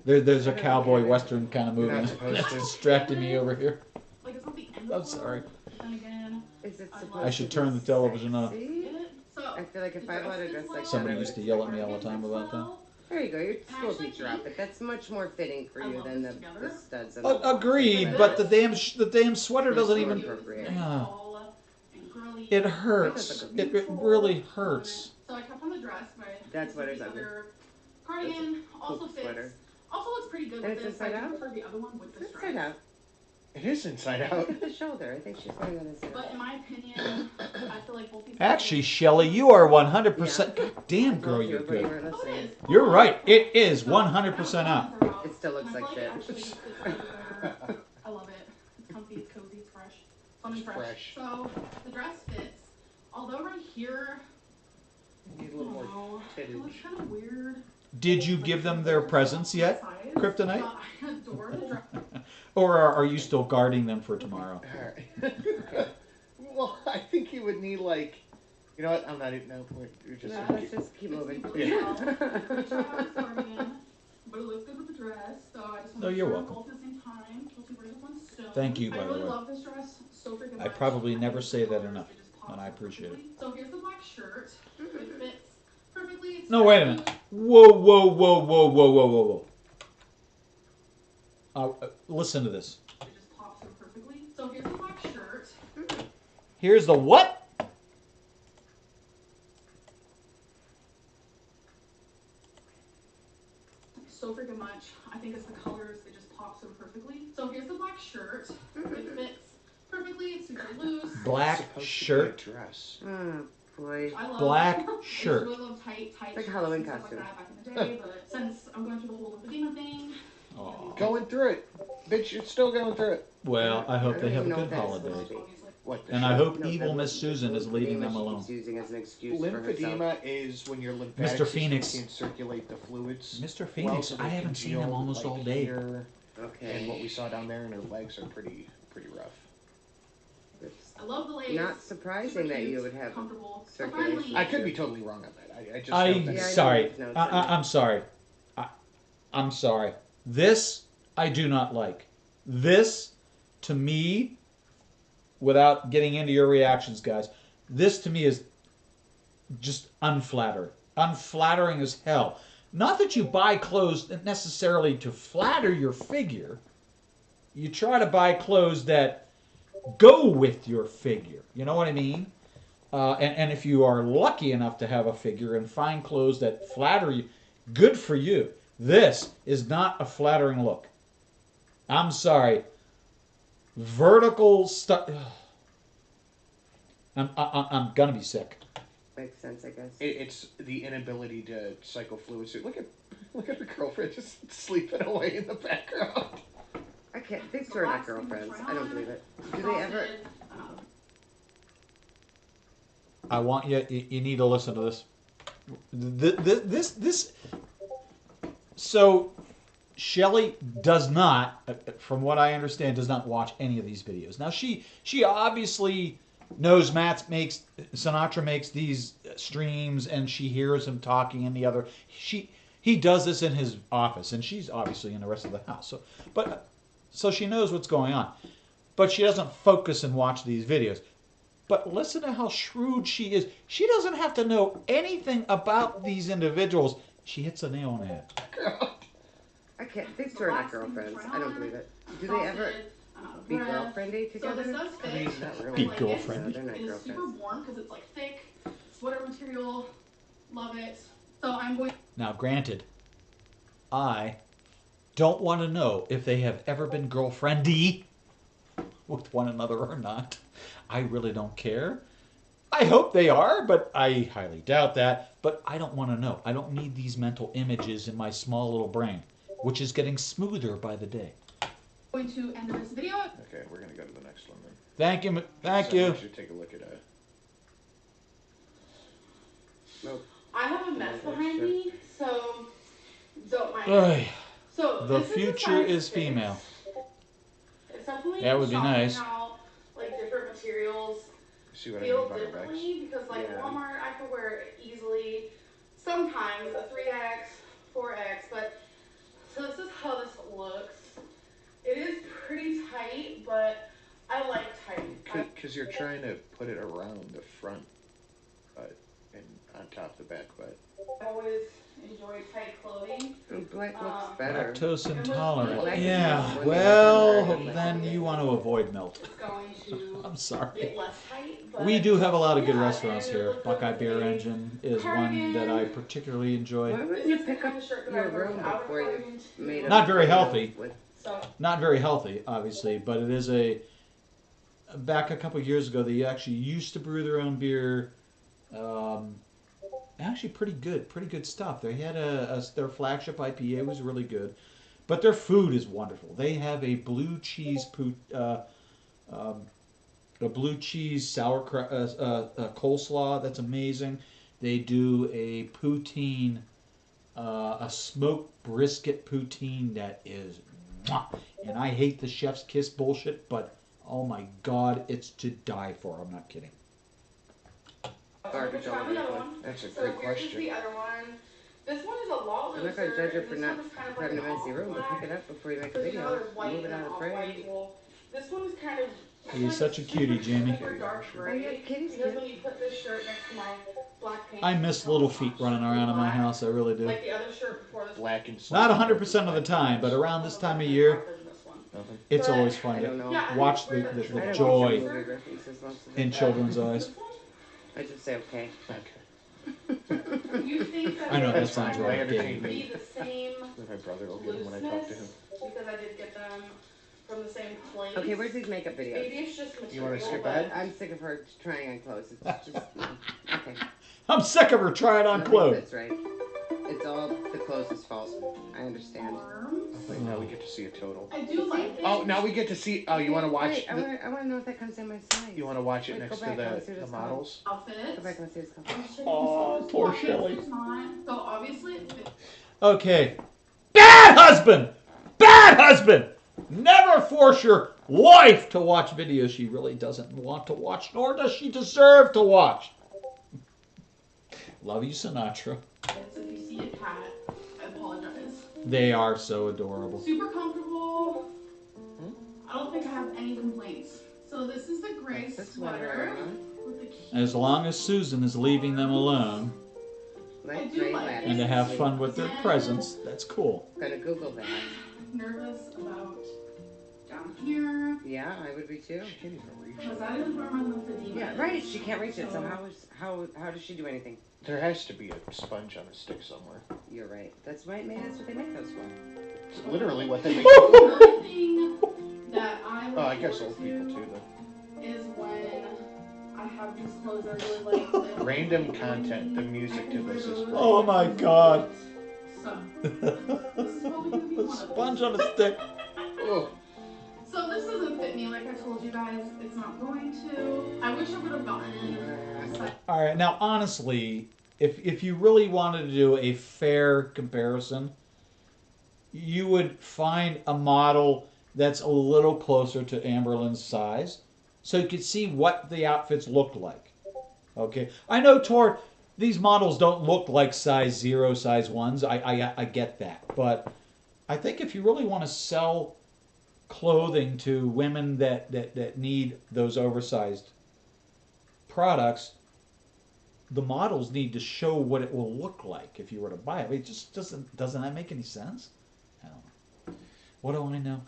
there's a cowboy western kind of movie Not supposed that's to. distracting me over here. Like it's not the end I'm of the sorry. world, but then again, Is it I supposed I should to turn be the television off. sexy? get it? So I feel like if the I bought a dress dress fits like well, Somebody that, I used to would- yell at me all the time fits about that. well. There you go. Your school Actually, teacher outfit. That's much more fitting for I you love than this the together. studs. And the Agreed, but the damn sweater doesn't even. Appropriate. Yeah. Tall and girly. It hurts. It really hurts. So I kept on the dress, but That sweater's the ugly. other cardigan also Cool fits. sweater. Also looks pretty good And with it's this. I inside do out? prefer the other one with the It's stripes. inside out. It is inside Look out. at the shoulder. I think she's wearing that inside But out. in my opinion, I feel like both these. Actually, Shelly, you are 100%. God damn, girl, Told you, you're but you good. weren't Oh, it listening. is. You're right. It is 100% out. It still looks like shit. I love it. It's comfy, it's cozy, it's fresh. Fun and It's fresh. So the dress fits. Although right here, Need a I little don't more know, it looks fittage. kind of weird. Did you give them their presents yet, Kryptonite? I adore the dress. Or are you still guarding them for tomorrow? Alright. Well, I think you would need like, you know what? I'm not even. No, you're just. No, let's just keep moving. Really well. Make sure I have this cardigan, but it looks good with the dress. So I just want No, to you're share welcome. both at the same time. Kill two birds with one stone. Thank you, I by the really way. love this dress so freaking I much. probably never think say the that colors, enough, it just pops and I so appreciate it. perfectly. So here's the black shirt. It fits perfectly. It's No, wait a minute. Whoa, whoa, whoa, whoa, whoa, whoa, whoa, whoa. Listen to this. It just pops so perfectly. So here's the black shirt. Here's the what? So freaking much. I think it's the colors. It just pops so perfectly. So here's the black shirt. It fits perfectly. It's super loose. Black Supposed to be a shirt. dress. Oh boy. I love Black I shirt. used to really love tight It's like shirts Halloween and stuff costume. like that back in the day, but since I'm going through the whole lymphedema thing, Aw. Going through it. Bitch, you're still going through it. Well, I hope I they don't have a even know good what that's supposed holiday. to be. What? The And I shit? hope No, evil that Miss was Susan is leading them lymphedema she alone. keeps using as an excuse for herself. Lymphedema is when your lymphatic Mr. system Phoenix. can't circulate the fluids. Mr. Phoenix, so I they haven't seen him congeal, almost like, all day. here, Okay. and what we saw down there in her legs are pretty rough. It's I love the lace. not surprising that you would have comfortable, circulation. friendly. I could be totally wrong on that. I just know I'm that Yeah, I sorry. know it's not I'm sorry. I'm sorry. This I do not like. This, to me, without getting into your reactions, guys, this to me is just unflattering. Unflattering as hell. Not that you buy clothes necessarily to flatter your figure. You try to buy clothes that go with your figure. You know what I mean? And if you are lucky enough to have a figure and find clothes that flatter you, good for you. This is not a flattering look. I'm sorry. Vertical stuff. I'm gonna be sick. Makes sense, I guess. It's the inability to cycle fluids. Look at her girlfriend just sleeping away in the background. I can't. These two are not girlfriends. I don't believe it. Do they ever? I want you. You need to listen to this. This. So, Shelley does not, from what I understand, does not watch any of these videos. Now she obviously knows Sinatra makes these streams, and she hears him talking in the other. He does this in his office, and she's obviously in the rest of the house. So she knows what's going on, but she doesn't focus and watch these videos. But listen to how shrewd she is. She doesn't have to know anything about these individuals. She hits the nail on the head. I can't. These two are not girlfriends. I don't believe it. Do they ever be girlfriendy So together? this does I fit. mean, not really. Be Like girlfriend. No, they're not It is super girlfriends. warm because it's like thick sweater material. Love it. So I'm going. Now, granted, I don't want to know if they have ever been girlfriendy with one another or not. I really don't care. I hope they are, but I highly doubt that. But I don't want to know. I don't need these mental images in my small little brain, which is getting smoother by the day. Going to end this video. Okay, we're gonna go to the next one then. Thank you. Thank So you. We should take a look at it. Nope. I have a mess behind me, so don't mind. Ugh. So The this future a size is 6. female. It's definitely That would be shocking nice. How like different materials See what I feel mean about her legs? differently because like Yeah. Walmart I could wear it easily, sometimes a 3X, 4X, but so this is how this looks. It is pretty tight, but I like tight. Because you're trying to put it around the front butt and on top of the back butt. I've always enjoyed tight clothing. Black looks better. Lactose intolerant. Like Yeah. women Well, have very then good you want to avoid milk. It's going to I'm sorry. get less tight. But We do have a lot of good yeah, restaurants and it here. looks Buckeye like Beer a Engine is one that I particularly enjoy. Why wouldn't you pick up your room before you made a Not very video healthy. with- So Not very healthy, obviously, but it is back a couple years ago, they actually used to brew their own beer. Actually, pretty good stuff. They had their flagship IPA was really good, but their food is wonderful. They have a blue cheese sauerkraut, coleslaw that's amazing. They do a poutine, a smoked brisket poutine that is, mwah. And I hate the chef's kiss bullshit, but oh my god, it's to die for. I'm not kidding. Garbage all over the place. That's a So great here's question. the other one. This one is a lot I'm looser. not gonna judge her and for this not one is kind of having a like messy room, but black. pick it up before you make a Because you know video. there's white Move it and out of the off-white. frame. Well, this one is kind of. You're such a cutie, Jamie. Super dark Oh, gray. yeah, kitty's Because cute. when you put this shirt next to my black pants, I miss little feet running around in my house. I really do. Like the other shirt before this. Black and Not 100% of the time, but around this time of year, Nothing. it's But- always I fun don't to know. Yeah, watch I the don't joy watch movie references most of the in time. children's eyes. I just say okay. Okay. You think that I know they that sounds fine. really I entertain would gay. be the same My brother will get him when I talk to him. looseness because I did get them from the same place. Okay, where's these makeup Maybe videos? it's just material. You wanna skip but- ahead? I'm sick of her trying on clothes. It's just no. Okay. I'm sick of her trying on Nothing clothes. fits right. It's all the clothes' fault. I understand. Arms. Wait, now we get to see a total. I do like it. Oh, now we get to see. Oh, you want to watch? Wait, I want to know if that comes in my size. You want to watch it Wait, next go to back, I wanna see what the it's models? Outfit. Go back and see what's coming. Oh, poor Shelley. It's not. So obviously it fits. Okay. Bad husband! Bad husband! Never force your wife to watch videos she really doesn't want to watch, nor does she deserve to watch. Love you, Sinatra. If you see a cat, I apologize. They are so adorable. Super comfortable. I don't think I have any complaints. So this is the gray sweater with the cute. As long as Susan is leaving them alone Light I do gray like lattice. and to have fun with their presents, that's cool. Gonna Google that. Nervous about down here. Yeah, I would be too. She can't even reach Because it. that is where my lymphedema Yeah, is. right. She can't reach it. So how does she do anything? There has to be a sponge on a stick somewhere. You're right. That's what they make those for. It's literally what they make. Another thing that I look Oh, I guess forward old people to too, though. is when I have these clothes I really like. that- Random content. The music to this is. Oh my God. So, this is probably gonna be A one of sponge them. on a stick. Oh, So this doesn't fit me, like I told you guys. It's not going to. I wish I would have gotten a size. All right, now honestly, if you really wanted to do a fair comparison, you would find a model that's a little closer to Amberlynn's size, so you could see what the outfits looked like. Okay, I know these models don't look like size 0, size 1s. I get that, but I think if you really want to sell clothing to women that need those oversized products, the models need to show what it will look like if you were to buy it. It just doesn't that make any sense? I don't know. What do I know?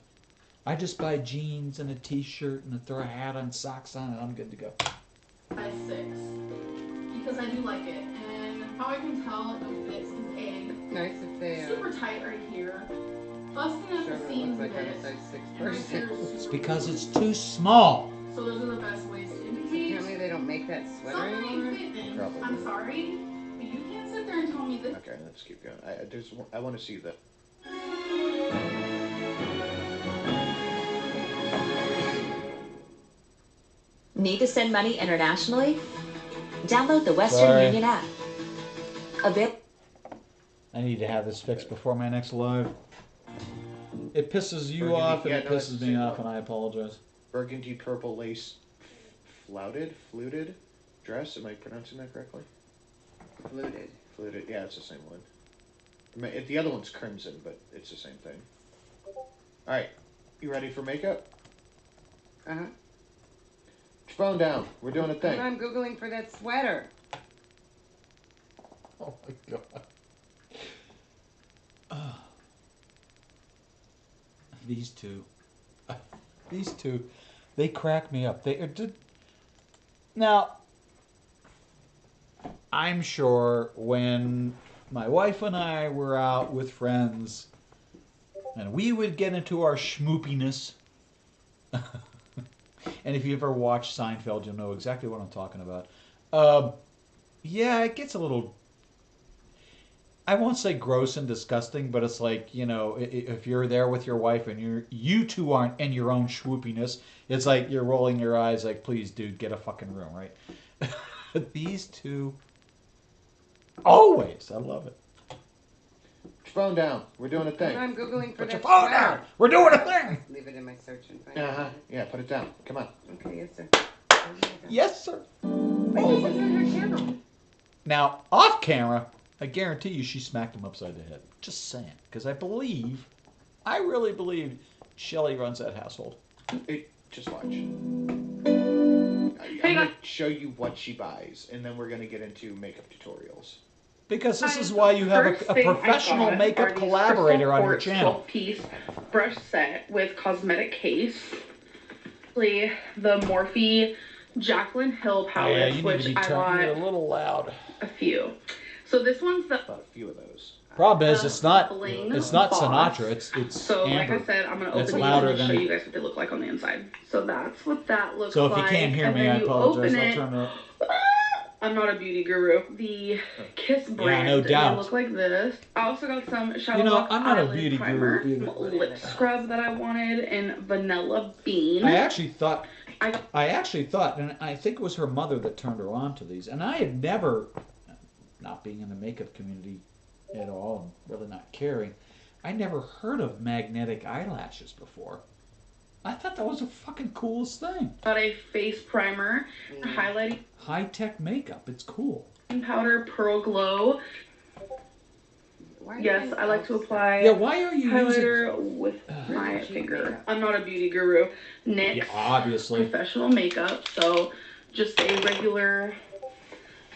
I just buy jeans and a t-shirt and throw a hat and socks on and I'm good to go. Size 6 because I do like it, and how I can tell it fits is egg. Nice if they. Super tight right here, busting at Sure, the it seams looks a like bit. I'm a size 6 And right person. here is It's super because tight. it's too small. So those are the best ways to indicate. Apparently they don't make that sweater Something anymore. ain't fitting. Probably. I'm sorry, but you can't sit there and tell me this. okay. Let's keep going. I want to see the. Need to send money internationally? Download the Western Sorry. Union app. I need to have this fixed before my next live. It pisses you Burgundy- off and yeah, it no, pisses it's the me same off one. and I apologize. Burgundy purple lace fluted dress. Am I pronouncing that correctly? Fluted. Fluted. Yeah, it's the same one. The other one's crimson, but it's the same thing. All right, you ready for makeup? Uh huh. Put your phone down. We're doing a thing. I'm googling for that sweater. Oh my god. These two, they crack me up. They did. Now, I'm sure when my wife and I were out with friends, and we would get into our schmoopiness. And if you ever watched Seinfeld, you'll know exactly what I'm talking about. Yeah, it gets a little, I won't say gross and disgusting, but it's like, you know, if you're there with your wife and you two aren't in your own swoopiness, it's like you're rolling your eyes like, please, dude, get a fucking room, right? These two, always, I love it. Put your phone down. We're doing a thing. I'm googling for Put your that phone sweater. down. We're doing a thing. Leave it in my search and find Uh huh. it. Yeah, put it down. Come on. Okay, yes sir. Yes, sir. Wait, this isn't her channel. Now, off camera, I guarantee you she smacked him upside the head. Just saying. Because I really believe Shelley runs that household. Just watch. I'm gonna show you what she buys, and then we're gonna get into makeup tutorials. Because this is why you have a professional makeup collaborator on your channel. 12-piece brush set with cosmetic case. The Morphe Jaclyn Hill palettes, Yeah, you need which to be I turning it a bought little loud. a few. So this one's the Bought a few of those. Problem is, it's not Bling Sinatra. Boss. It's So Amber. like I said, I'm gonna It's open these louder and than show it- you guys what they look like on the inside. So that's what that looks So if like. you can't hear And me, then I you apologize. open I'll it. turn it up. I'm not a beauty guru. The Kiss brand. no doubt. They look like this. I also got some Shadow You know, Lock I'm not a eyelid beauty primer, guru either. lip scrub that I wanted in Vanilla Bean. I actually thought, I got and I think it was her mother that turned her on to these, and I had never, not being in the makeup community at all, and really not caring, I never heard of magnetic eyelashes before. I thought that was the fucking coolest thing. got a face primer, highlighting High-tech makeup, it's cool. powder, Pearl Glow. Why are you Yes, guys I like to all apply Yeah, why are you highlighter using... with my cheap finger. makeup. I'm not a beauty guru. NYX Yeah, obviously. professional makeup, so just a regular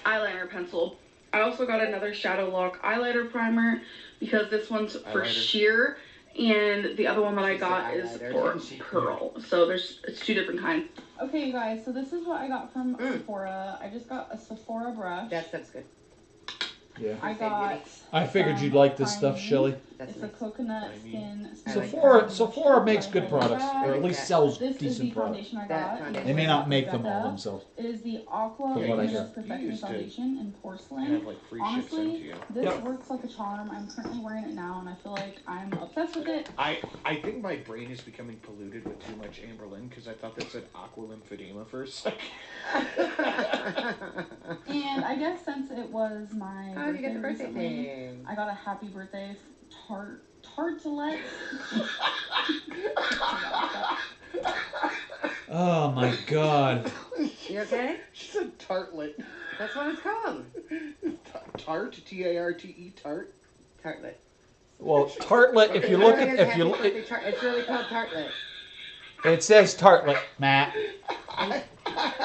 eyeliner pencil. I also got another Shadow Lock eyeliner primer because this one's for Eyeliner. sheer, and the other one that I She got said is eyeliner, for didn't she? pearl. So it's two different kinds. Okay, you guys, so this is what I got from Sephora. I just got a Sephora brush. That stuff's good. Yeah. I got. I figured some you'd like this stuff, primer. Shelly. That's It's nice. a coconut Primer. skin. I like Sephora, Sephora makes good products, or at least sells This is the decent products. foundation I That got. foundation. They may not make them all Becca. themselves. It is the Aqua From what I Luminous hear. You Perfecting used to Foundation in I porcelain. have like free shit sent to Honestly, you. this Yep. works like a charm. I'm currently wearing it now, and I feel like I'm obsessed with it. I think my brain is becoming polluted with too much Amberlin because I thought that said aqua lymphedema for a second. And I guess since it was my Oh, you get the birthday recently, thing. I got a happy birthday tartlet. Oh my god. You okay? She said tartlet. That's what it's called. Tart, T-A-R-T-E, tart. Tartlet. Well, tartlet, if you look Everyone at, has if you happy look, birthday it's really called tartlet. it says tartlet, Matt.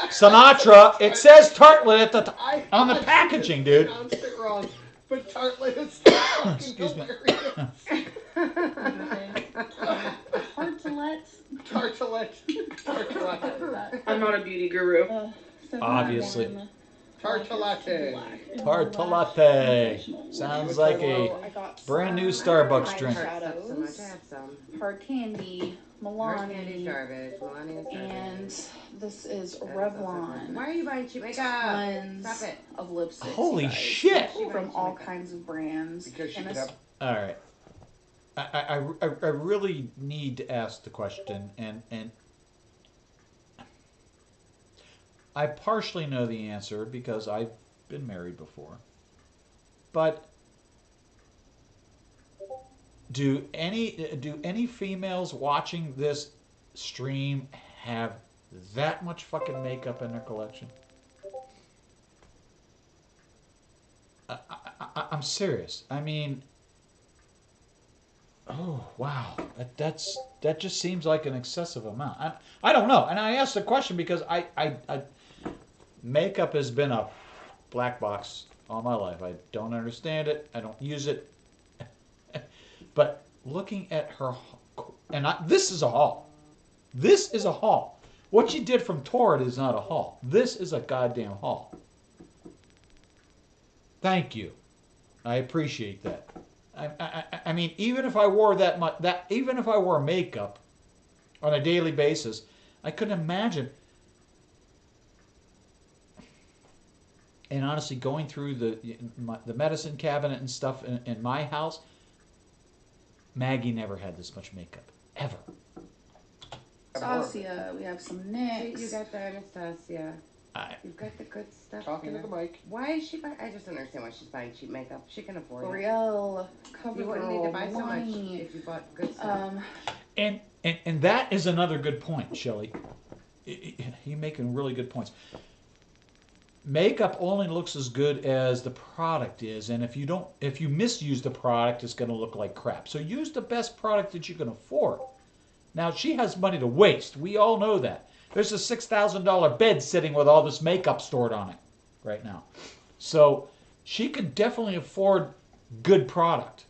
Sinatra, it says tartlet at the on the packaging, dude. pronounced it wrong, but tartlet is fucking Excuse me. hilarious. Tartlet. Tartlet. I'm not a beauty guru. Obviously. Tartalatte. Tartalatte. Sounds like a I got brand new some Starbucks I drink. heart stuff so much. I have some. hard candy, Hard candy Milani, garbage. Milani is garbage. and this is That is also Revlon. good. Why are you buying cheap makeup? Tons Stop it. of lipsticks. Holy you guys, shit. From all kinds of brands. Because she And could this- have. All right. I really need to ask the question, and I partially know the answer because I've been married before. But do any females watching this stream have that much fucking makeup in their collection? I'm serious. I mean, oh wow, that just seems like an excessive amount. I don't know, and I asked the question because I makeup has been a black box all my life. I don't understand it. I don't use it. But looking at her, and this is a haul. This is a haul. What she did from Torrid is not a haul. This is a goddamn haul. Thank you. I appreciate that. I mean, even if I wore even if I wore makeup on a daily basis, I couldn't imagine. And honestly, going through the medicine cabinet and stuff in my house, Maggie never had this much makeup ever. Anastasia, we have some NYX. You got the Anastasia. You've got the good stuff. Talking there. to the mic. Why is she buying? I just don't understand why she's buying cheap makeup. She can afford it. L'Oreal, You wouldn't CoverGirl, need to buy so much Milani. if you bought good stuff. And that is another good point, Shelley. You're making really good points. Makeup only looks as good as the product is, and if you misuse the product, it's going to look like crap. So use the best product that you can afford. Now, she has money to waste. We all know that. There's a $6,000 bed sitting with all this makeup stored on it right now. So she could definitely afford good product.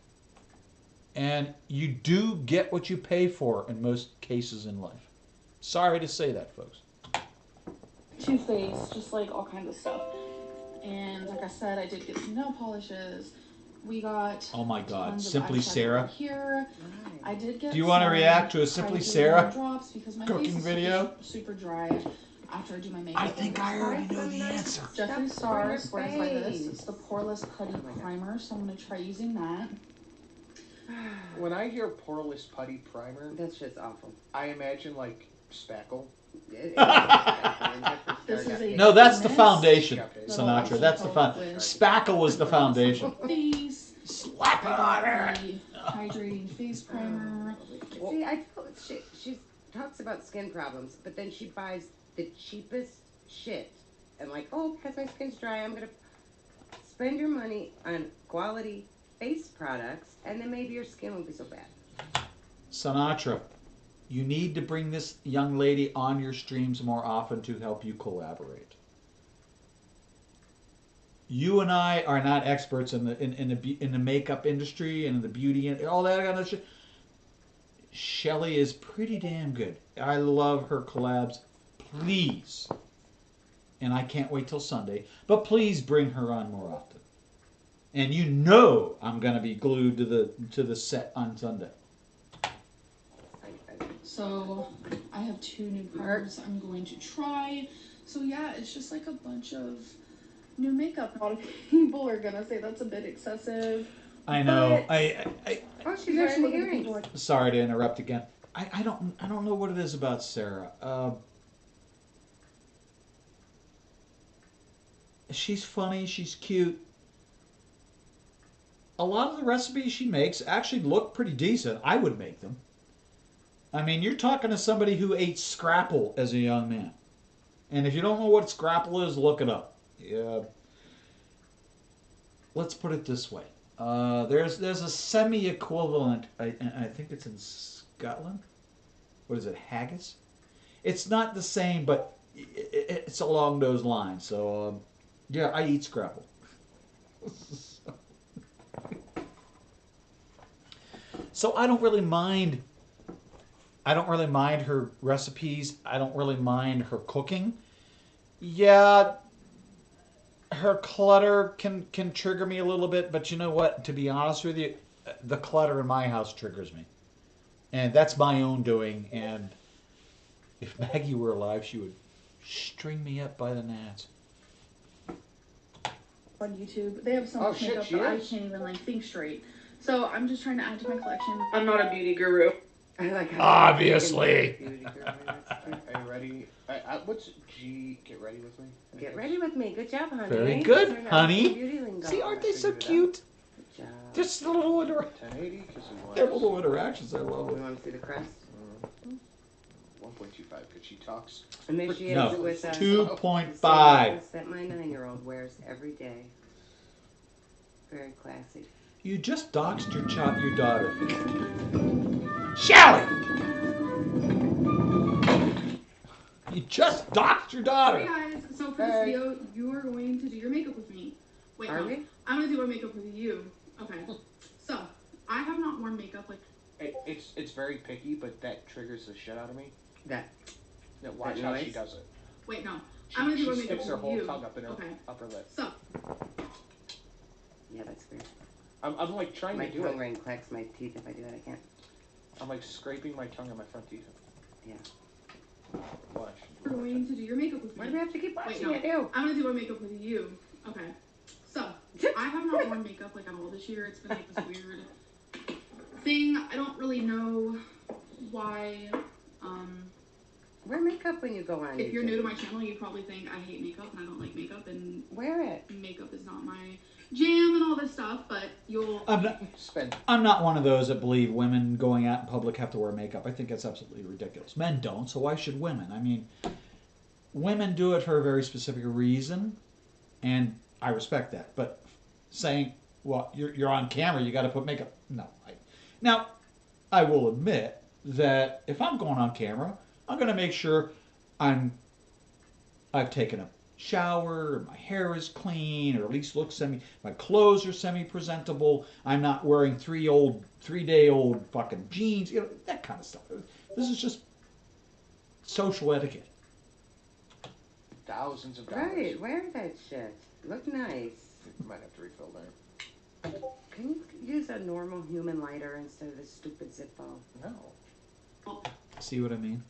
And you do get what you pay for in most cases in life. Sorry to say that, folks. Too Faced, just like all kinds of stuff. And like I said, I did get some nail polishes. We got. Oh my God, tons of Simply eyeshadow Sarah. Here, I did get. Do you want to some react to a Simply Hydrating Sarah drops because my cooking face is video? super dry. after I do my makeup. I think I already know the nice answer. Jeffree stuff for your Star swears by this. face. It's the Poreless Putty Oh my God. Primer, so I'm gonna try using that. When I hear poreless putty primer, That's just awful. I imagine like spackle. This is a No, that's the thickness. foundation, Little Sinatra. That's the isotope foundation. with Spackle was the foundation. Face. Slap it on her. The hydrating face primer. See, she talks about skin problems, but then she buys the cheapest shit. And like, oh, because my skin's dry, I'm going to spend your money on quality face products, and then maybe your skin won't be so bad. Sinatra, you need to bring this young lady on your streams more often to help you collaborate. You and I are not experts in the makeup industry and in the beauty and all that kind of shit. Shelly is pretty damn good. I love her collabs. Please, and I can't wait till Sunday. But please bring her on more often. And you know I'm gonna be glued to the set on Sunday. So I have 2 new primers I'm going to try. So yeah, it's just like a bunch of new makeup. A lot of people are gonna say that's a bit excessive. I know. But- Oh, she's wearing the earrings. Sorry to interrupt again. I don't know what it is about Sarah. She's funny. She's cute. A lot of the recipes she makes actually look pretty decent. I would make them. I mean, you're talking to somebody who ate scrapple as a young man. And if you don't know what scrapple is, look it up. Yeah. Let's put it this way. There's a semi-equivalent, I think it's in Scotland. What is it, haggis? It's not the same, but it's along those lines. So, yeah, I eat scrapple. So I don't really mind. I don't really mind her recipes. I don't really mind her cooking. Yeah, her clutter can trigger me a little bit, but you know what? To be honest with you, the clutter in my house triggers me. And that's my own doing. And if Maggie were alive, she would string me up by the gnats. On YouTube, they have so Oh, much shit, makeup she that I is. can't even like think straight. So I'm just trying to add to my collection. I'm not a beauty guru. I like how Obviously. Beauty girl, that's cute. Are you ready? What's G? Get ready with me. Get ready with me. Good job, honey. Very good, Learn how to honey. say beauty lingo. See, aren't they so Figured it out. cute? Good job. Just a little 1080 because we want. Their little interactions, I love We it. want to see the crest. 1.25 because she talks. Initiate No, it with 2.5. that my 9-year-old wears every day. Very classy. You just doxed your daughter. Shelly! You just doxed your Hey daughter. guys, so for this Hey. video, you are going to do your makeup with me. Wait, Are no, we? I'm gonna do my makeup with you. Okay. So I have not worn makeup like It's very picky, but that triggers the shit out of me. That. Yeah, watch That how she noise? does it. wait no. She, I'm gonna do she my makeup sticks her with whole you. tongue up in her Okay. upper lip. So Yeah, that's weird. I'm like trying My to do tongue it. ring cracks my teeth if I do that. I can't. I'm like scraping my tongue on my front teeth. Yeah. Watch. we're going to do your makeup with Why do me. we have to keep Wait, watching no. it do? I'm gonna do my makeup with you. Okay. So I have not worn makeup like at all this year. It's been like this weird thing. I don't really know why. Wear makeup when you go on. If you're YouTube. new to my channel, you probably think I hate makeup and I don't like makeup and Wear it. makeup is not my jam and all this stuff. But you'll. Spend. I'm not one of those that believe women going out in public have to wear makeup. I think that's absolutely ridiculous. Men don't, so why should women? I mean, women do it for a very specific reason, and I respect that. But saying, well, you're on camera, you got to put makeup. No. Now, I will admit that if I'm going on camera, I'm going to make sure I've taken a shower, my hair is clean, or at least looks my clothes are semi-presentable. I'm not wearing 3-day-old fucking jeans, that kind of stuff. This is just social etiquette. Thousands of dollars. Right. Wear that shit. Look nice. Might have to refill there. Can you use a normal human lighter instead of this stupid Zippo? No. See what I mean?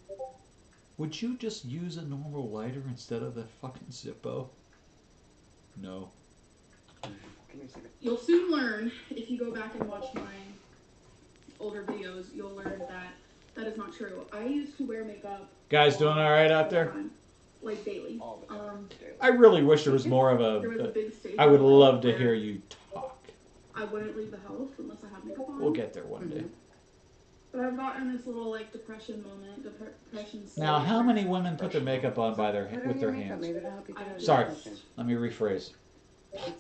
would you just use a normal lighter instead of the fucking Zippo? No. Come here, Stephen. You'll soon learn if you go back and watch my older videos. You'll learn that that is not true. I used to wear makeup. Guys doing all right out all the there? time, like daily. All the time. I really wish there was more of There was a a. big stage. I would in my life love to where hear you talk. I wouldn't leave the house unless I had makeup on. We'll get there one day. But I've gotten this little like depression moment, depression. Now, stage how where many women put their makeup on by their Put on with your their makeup, hands? maybe it'll help you get out of Sorry. depression. Let me rephrase.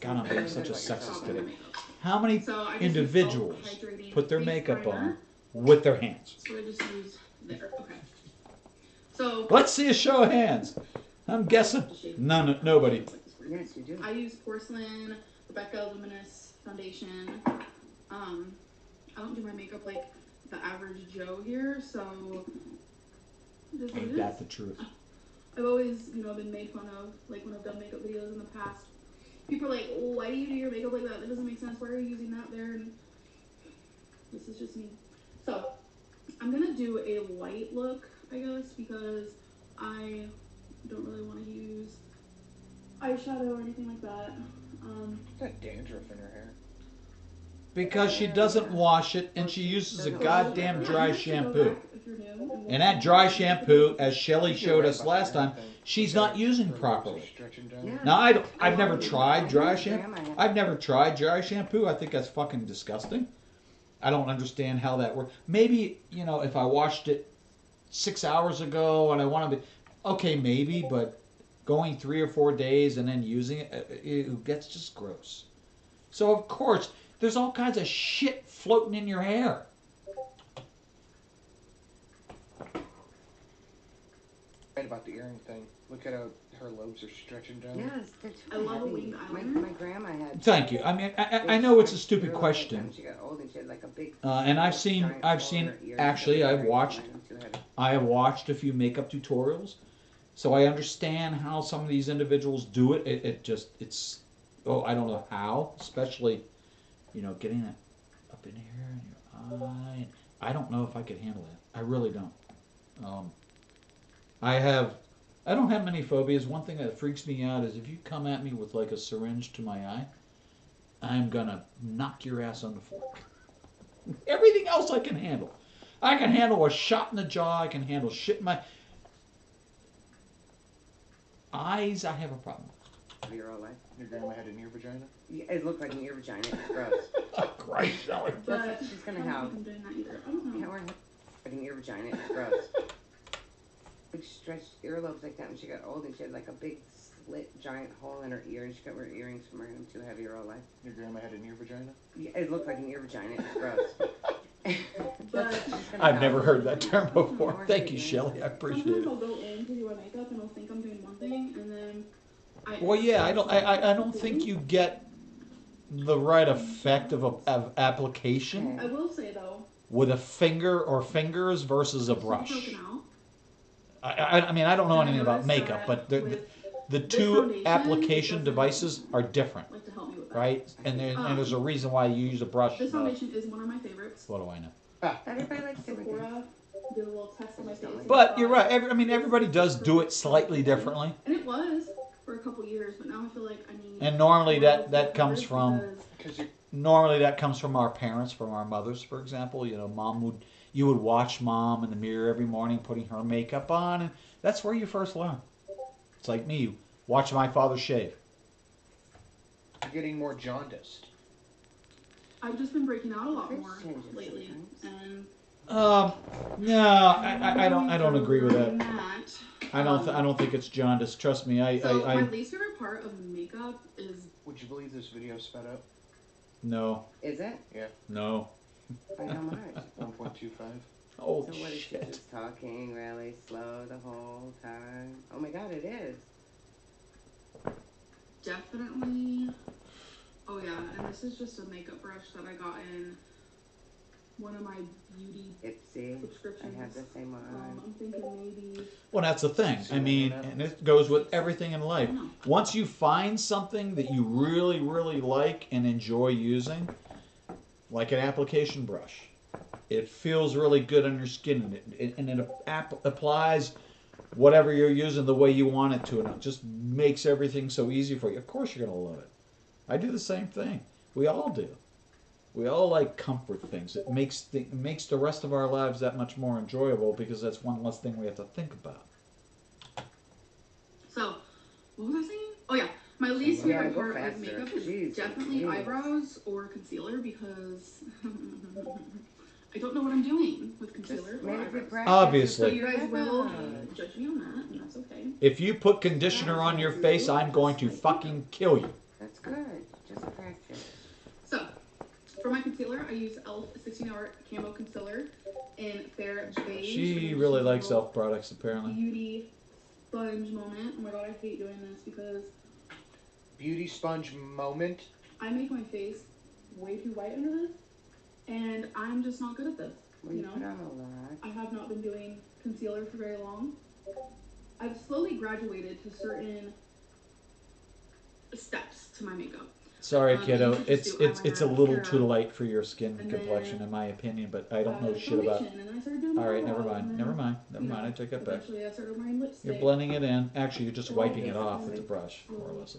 God, I'm being such a I sexist stop wearing today. makeup. How many So I just individuals use self-hydrating put their face makeup primer. on with their hands? So I just use there. Okay. So Let's see a show of hands. I'm guessing none, nobody. Yes, you do. I use porcelain Rebecca Luminous foundation. I don't do my makeup like the average Joe here, so just what it Ain't is. that the truth? I've always, been made fun of, like when I've done makeup videos in the past. People are like, oh, why do you do your makeup like that? That doesn't make sense. Why are you using that there? And this is just me. So, I'm gonna do a light look, I guess, because I don't really want to use eyeshadow or anything like that. That dandruff in her hair. Because she doesn't wash it and she uses a goddamn dry shampoo. And that dry shampoo, as Shelly showed us last time, she's not using properly. Yeah. Now I've never tried dry shampoo. I've never tried dry shampoo. I think that's fucking disgusting. I don't understand how that works. Maybe, if I washed it 6 hours ago and I want to be okay, maybe, but going 3 or 4 days and then using it gets just gross. So of course, there's all kinds of shit floating in your hair. Right about the earring thing. Look at how her lobes are stretching down. Yes, they're too I love a heavy. winged My eyeliner. grandma had. Thank you. I mean, I know it's a stupid question. She got old and she had like a big. And I've seen giant hole in her ear. actually, I've watched Too heavy. I have watched a few makeup tutorials, so I understand how some of these individuals do it. It's I don't know how, especially, getting it up in here in your eye. I don't know if I could handle that. I really don't. I don't have many phobias. One thing that freaks me out is if you come at me with like a syringe to my eye, I'm gonna knock your ass on the fork. Everything else I can handle. I can handle a shot in the jaw. I can handle shit in my eyes. I have a problem. Your whole life. Your grandma had an ear vagina? Yeah, it looked like an ear vagina. It's gross. Christ, Shelly. But That's what she's gonna I don't have. think I'm doing that either. I don't know. Can't wear like an ear vagina. It's gross. Like stretched earlobes like that when she got old and she had like a big slit giant hole in her ear and she couldn't wear earrings from wearing them too heavy her whole life. Your grandma had an ear vagina? Yeah, it looked like an ear vagina. It's gross. But That's what she's gonna I've have. never heard that term before. Thank you, Shelly. I appreciate sometimes it. I'll go in to do my makeup and I'll think I'm doing one thing and then Well, yeah, I don't think you get the right effect of application I will say though, with a finger or fingers versus a it's brush. broken out. I mean, I don't know And I anything about noticed makeup, that but the with two foundation, application it doesn't devices are different, like to help me with that. right? And there's a reason why you use a brush. This foundation is one of my favorites. What do I know? Everybody likes different things. Sephora did a little test on my face. But you're right. Everybody does do it slightly differently. And it was for a couple years, but now I feel like I need. And normally more of that these comes covers from because our parents, from our mothers, for example. You would watch mom in the mirror every morning putting her makeup on, and that's where you first learn. It's like me, watch my father shave. You're getting more jaundiced. I've just been breaking out a lot Face more changes lately, sometimes. and No, I don't agree with that. that. I don't think it's jaundice. Trust me, So my least favorite part of makeup is Would you believe this video sped up? no. Is it? No. By how much? 1.25. Oh So what is she shit. just talking really slow the whole time? Oh my god, it is. definitely. Oh yeah, and this is just a makeup brush that I got in one of my beauty Ipsy. subscriptions. I have the same one. I'm thinking maybe. Well, that's the thing. I mean, and it goes with everything in life. Once you find something that you really, really like and enjoy using, like an application brush, it feels really good on your skin, and it applies whatever you're using the way you want it to, and it just makes everything so easy for you. Of course you're going to love it. I do the same thing. We all do. We all like comfort things. It makes the rest of our lives that much more enjoyable because that's one less thing we have to think about. So, what was I saying? Oh yeah, my least Yeah, favorite go part of faster. makeup is Jeez, definitely jeez. eyebrows or concealer because I don't know what I'm doing with concealer Just or maybe eyebrows. practice Obviously. So you guys will eyebrows. judge me on that, and that's okay. If you put conditioner on your face, I'm going to fucking kill you. That's good. Just practice. So, for my concealer, I use e.l.f. 16-hour camo concealer in fair beige. She and really just likes a little elf products, apparently. beauty sponge moment. Oh my god, I hate doing this because Beauty sponge moment. I make my face way too white under this, and I'm just not good at this. Well, you put on a lot. I have not been doing concealer for very long. I've slowly graduated to certain steps to my makeup. Sorry, I kiddo. used to just It's do a eyeliner, little mascara, too light for your skin and complexion, then, in my opinion. But I don't know shit about. foundation, and then I started doing All right, never eyebrows, mind. and Never then, mind. Never mind. I take that back. Eventually, I started wearing lipstick. You're blending it in. Actually, you're just They're all wiping it off with the basically brush, more or less.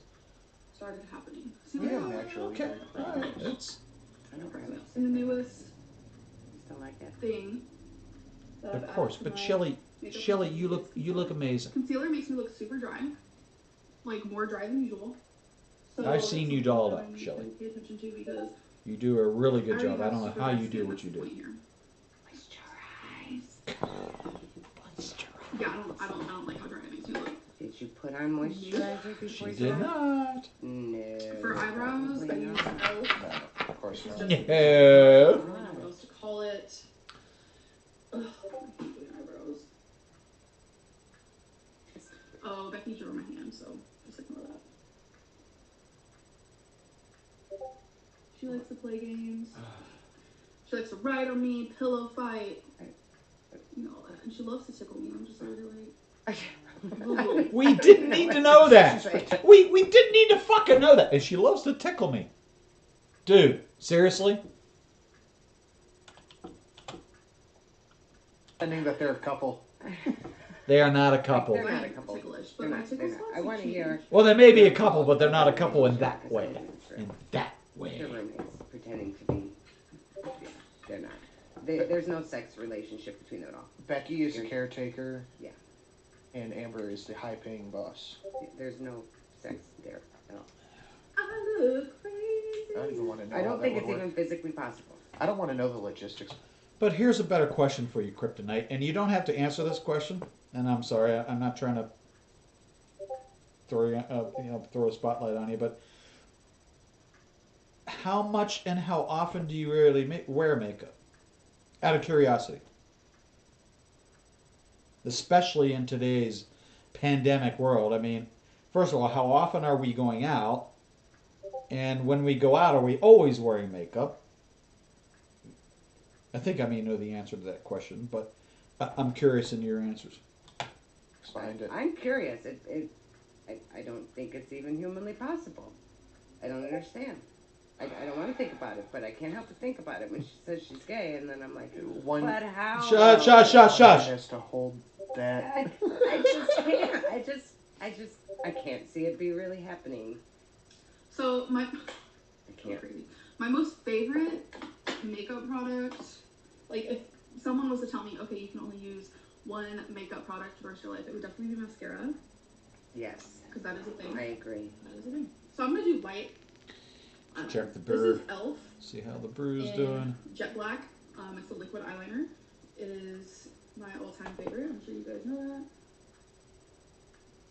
started happening. See, Yeah, like, naturally. Okay. All right. It's I don't really and the newest still like it. thing. That I've of course. added to But my Shelly, makeup Shelly, routine you is look concealer. amazing. Concealer makes me look super dry, like more dry than usual. So I've seen you it's dolled something up, that I Shelly. need to pay attention to because You do a really I good already job. I have don't know super how dry you do skin, what that's you the do. point here. Moisturize. Yeah, I don't like how dry it makes me look. Did you put on moisturizer before She you did put it on? not. No. For eyebrows, I probably use not. e.l.f. No, of course It's not. just No. I don't know what else to call it. Ugh, I hate doing eyebrows. Oh, Becky drew my hand, so just ignore that. She likes to play games. She likes to ride on me, pillow fight, you know, all that. And she loves to tickle me. I'm just really like, We didn't need to know that. We didn't need to fucking know that. And she loves to tickle me. Dude, seriously? Pretending that they're a couple. They are not a couple. They're not a I'm couple. ticklish, They're but my not. They're tickles not. lots I of want to change. hear. Well, they may be a couple, but they're not a couple in that way. In that They're way. roommates pretending to be. Yeah, they're not. There's no sex relationship between them at all. Becky is the caretaker. Yeah. And Amber is the high-paying boss. There's no sex there at all. I look crazy. I don't even want to know. I how don't that think would it's work. even physically possible. I don't want to know the logistics. But here's a better question for you, Kryptonite. And you don't have to answer this question. And I'm sorry, I'm not trying to throw a spotlight on you, but how much and how often do you really wear makeup? Out of curiosity. Especially in today's pandemic world. I mean, first of all, how often are we going out? And when we go out, are we always wearing makeup? I think I may know the answer to that question, but I'm curious in your answers. Behind it. I'm curious. I don't think it's even humanly possible. I don't understand. I don't want to think about it, but I can't help but think about it when she says she's gay, and then I'm like, One but how? Shush. has to hold that. I just can't. I can't see it be really happening. So I so can't. crazy. My most favorite makeup product, like if someone was to tell me, okay, you can only use one makeup product for the rest of your life, it would definitely be mascara, Yes, because that is a thing. I agree. That is a thing. So I'm gonna do white. Check the This burr. is e.l.f. See how the brew's in doing. Jet Black. It's a liquid eyeliner. It is my all-time favorite. I'm sure you guys know that.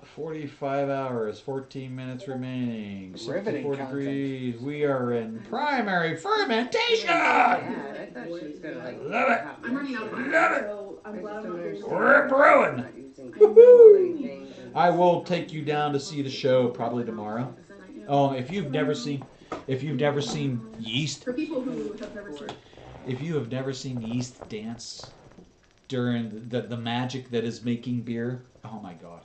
45 hours, 14 minutes remaining, Riveting 64 content. degrees. We are in primary fermentation! Yeah, I thought she was gonna like. Love it. pop I'm running out of me. time, so I'm I glad just I'm don't not doing understand. We're brewing. Not using Woohoo! things and- I will take you down to see the show probably tomorrow. Oh, if you've never seen yeast, For people who have never seen it. if you have never seen yeast dance during the magic that is making beer, oh my god.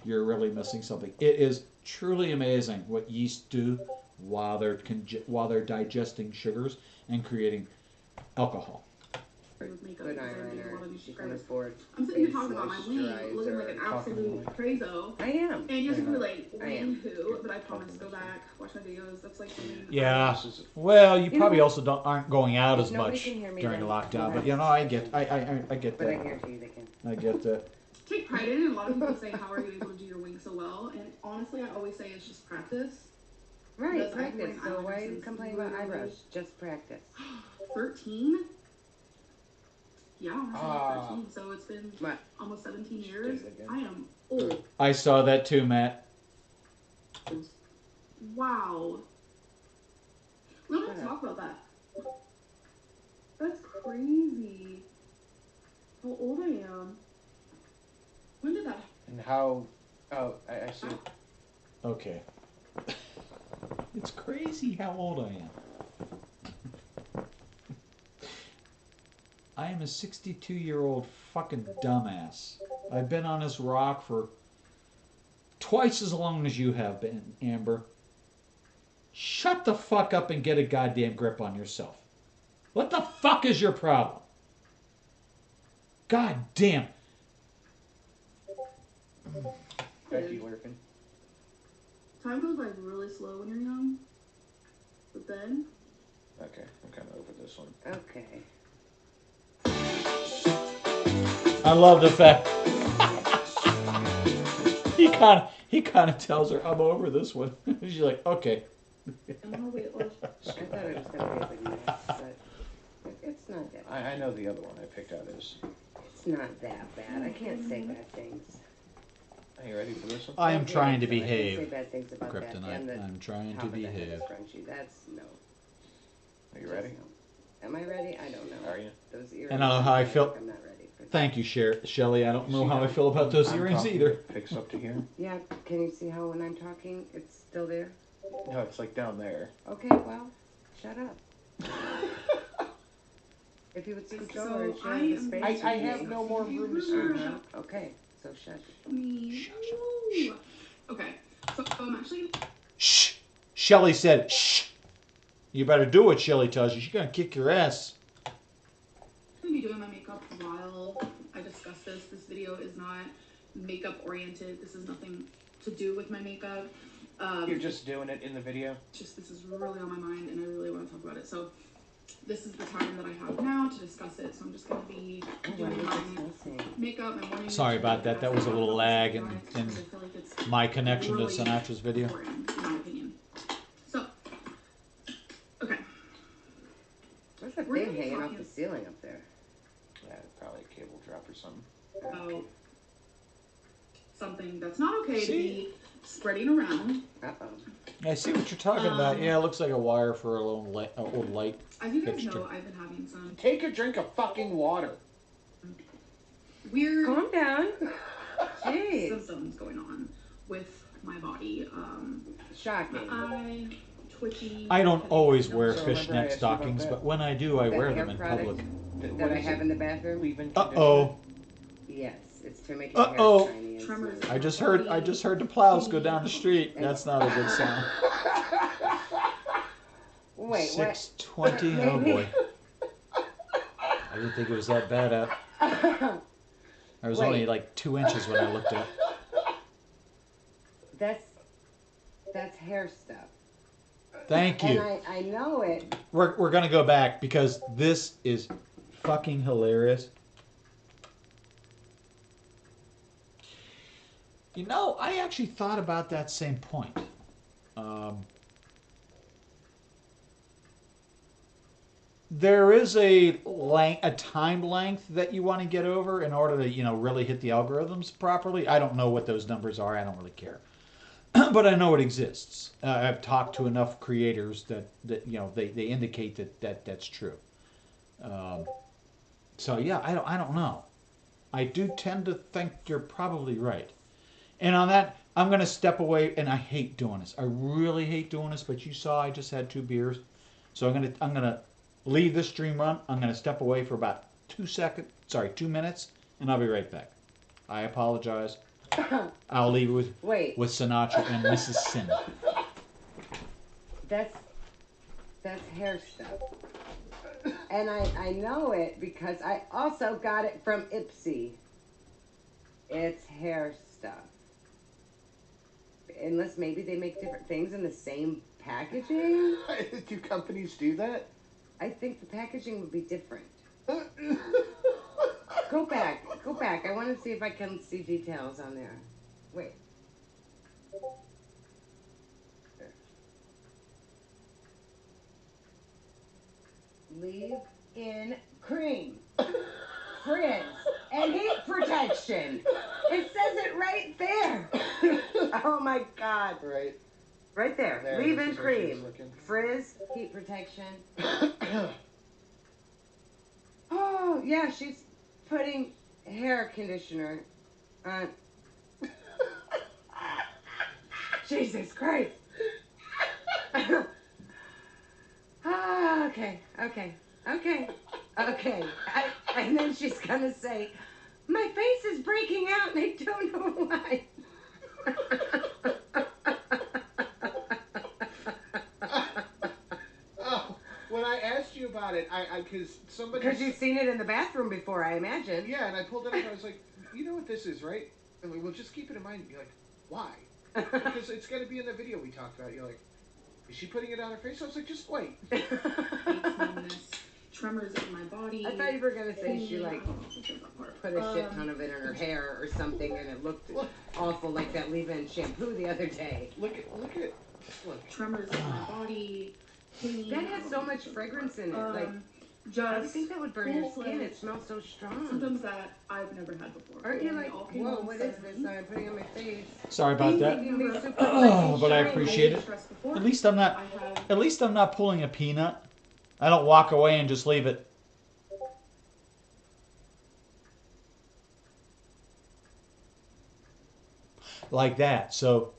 You're really missing something. It is truly amazing what yeast do while they're digesting sugars and creating alcohol. With makeup, Good because I do a lot eyeliner. of She can afford. I'm sitting here talking about my wing, looking like an moisturizer. absolute crazo. I am. And you're super like, I wing am. who? But I promise, go back, watch my videos. That's like something. Yeah. Well, you probably know, also aren't going out as nobody much can hear me during then. lockdown. But you know, I get But I that. guarantee you they can. I get that. Take pride in it. A lot of people say, how are you able to do your wing so well? And honestly, I always say it's just practice. Right, Because I've been practice. So wearing why eyeliner are you since complaining about literally eyebrows? Just practice. 13? Yeah, I was 13, so it's been What? almost 17 years. I am old. I saw that too, Matt. Wow. We don't have to talk about that. That's crazy. How old I am. When did that? And how? Oh, I see. Okay. It's crazy how old I am. I am a 62-year-old fucking dumbass. I've been on this rock for twice as long as you have been, Amber. Shut the fuck up and get a goddamn grip on yourself. What the fuck is your problem? God damn. Becky lurking. Time goes by really slow when you're young. But then. Okay, I'm kind of over this one. Okay. I love the fact he kind of tells her, "I'm over this one." She's like, "Okay." I'm gonna wait. I thought it was going to be a big mess, but it's not that bad. I know the other one I picked out is. It's not that bad. I can't say bad things. Are you ready for this one? I am trying to I can't say behave. bad things about that. Kryptonite. And the I'm trying top to of the head behave. scrunchie. That's no. Are you ready? No. Am I ready? I don't know. Are you? Those earrings. I don't know how I feel. I'm not ready for that. Thank you, Shelley. I don't know how I feel about those I'm earrings talking, either. it picks up to here. Yeah, can you see how when I'm talking, it's still there? No, it's like down there. Okay, well, shut up. If you would scooch So over and share I the am- space I with have me. no more room to scooch. Uh-huh. Okay, so shut. Me. Okay. So I'm actually. Shh. Shelley said, "Shh." You better do what Shelley tells you. She's gonna kick your ass. Going to be doing my makeup while I discuss this. This video is not makeup oriented. This is nothing to do with my makeup. You're just doing it in the video? Just this is really on my mind and I really want to talk about it. So this is the time that I have now to discuss it. So I'm just going to be doing my makeup and morning. Sorry about that. That was a little lag in my connection to Sinatra's video. Important, in my opinion. So, okay. There's a We're thing gonna be hanging off talking- the ceiling up there. Yeah, probably a cable drop or something. About something that's not okay to See? be spreading around. Uh-oh. I see what you're talking about. Yeah, it looks like a wire for a little old light. As you guys Fixture. know, I've been having some Take a drink of fucking water. weird Calm down. Jeez. symptoms going on with my body. Shocking. I twitchy. I don't always wear So remember I fishnet asked you about stockings, that? but when I do, I That wear hair them in product? public. That I have in the bathroom? Leave-in Uh-oh. Yes, it's to make your Uh-oh. hair shiny and Tremors. smooth. I just heard the plows go down the street. That's not a good sound. Wait, what? 6:20. Oh boy. I didn't think it was that bad out. I was only Wait. like 2 inches when I looked up. That's hair stuff. Thank And you. I know it. We're gonna go back because this is fucking hilarious. You know, I actually thought about that same point. There is a time length that you want to get over in order to, really hit the algorithms properly. I don't know what those numbers are. I don't really care. But I know it exists. I've talked to enough creators that they indicate that's true. So yeah, I don't know. I do tend to think you're probably right. And on that, I'm gonna step away. And I hate doing this. I really hate doing this. But you saw I just had 2 beers, so I'm gonna leave this stream run. I'm gonna step away for about 2 minutes, and I'll be right back. I apologize. I'll leave it with Sinatra and Mrs Sin. That's hair stuff. And I know it because I also got it from Ipsy. It's hair stuff. Unless maybe they make different things in the same packaging. Do companies do that? I think the packaging would be different. Go back. I want to see if I can see details on there. Wait. There. Leave-in cream, frizz, and heat protection. It says it right there. Oh my God. Right. Right there. There, Leave-in this is what she was cream, looking. frizz, heat protection. Oh, yeah, she's putting hair conditioner on. Jesus Christ. Okay. And then she's gonna say, my face is breaking out and I don't know why. When I asked you about it, Because you've seen it in the bathroom before, I imagine. Yeah, and I pulled it up and I was like, you know what this is, right? And we will just keep it in mind. You're like, why? Because it's going to be in the video we talked about. You're like, is she putting it on her face? I was like, just wait. Tremors in my body. I thought you were gonna say she put a shit ton of it in her hair or something, and it looked awful like that leave-in shampoo the other day. Look. Tremors in my body. Pain. That has so much fragrance in it. Like, just I would think that would burn your skin. It smells so strong. Symptoms that I've never had before. Aren't you like, whoa, what is this? I'm putting on my face. Sorry about that. But I appreciate it. At least I'm not pulling a peanut. I don't walk away and just leave it. Like that. So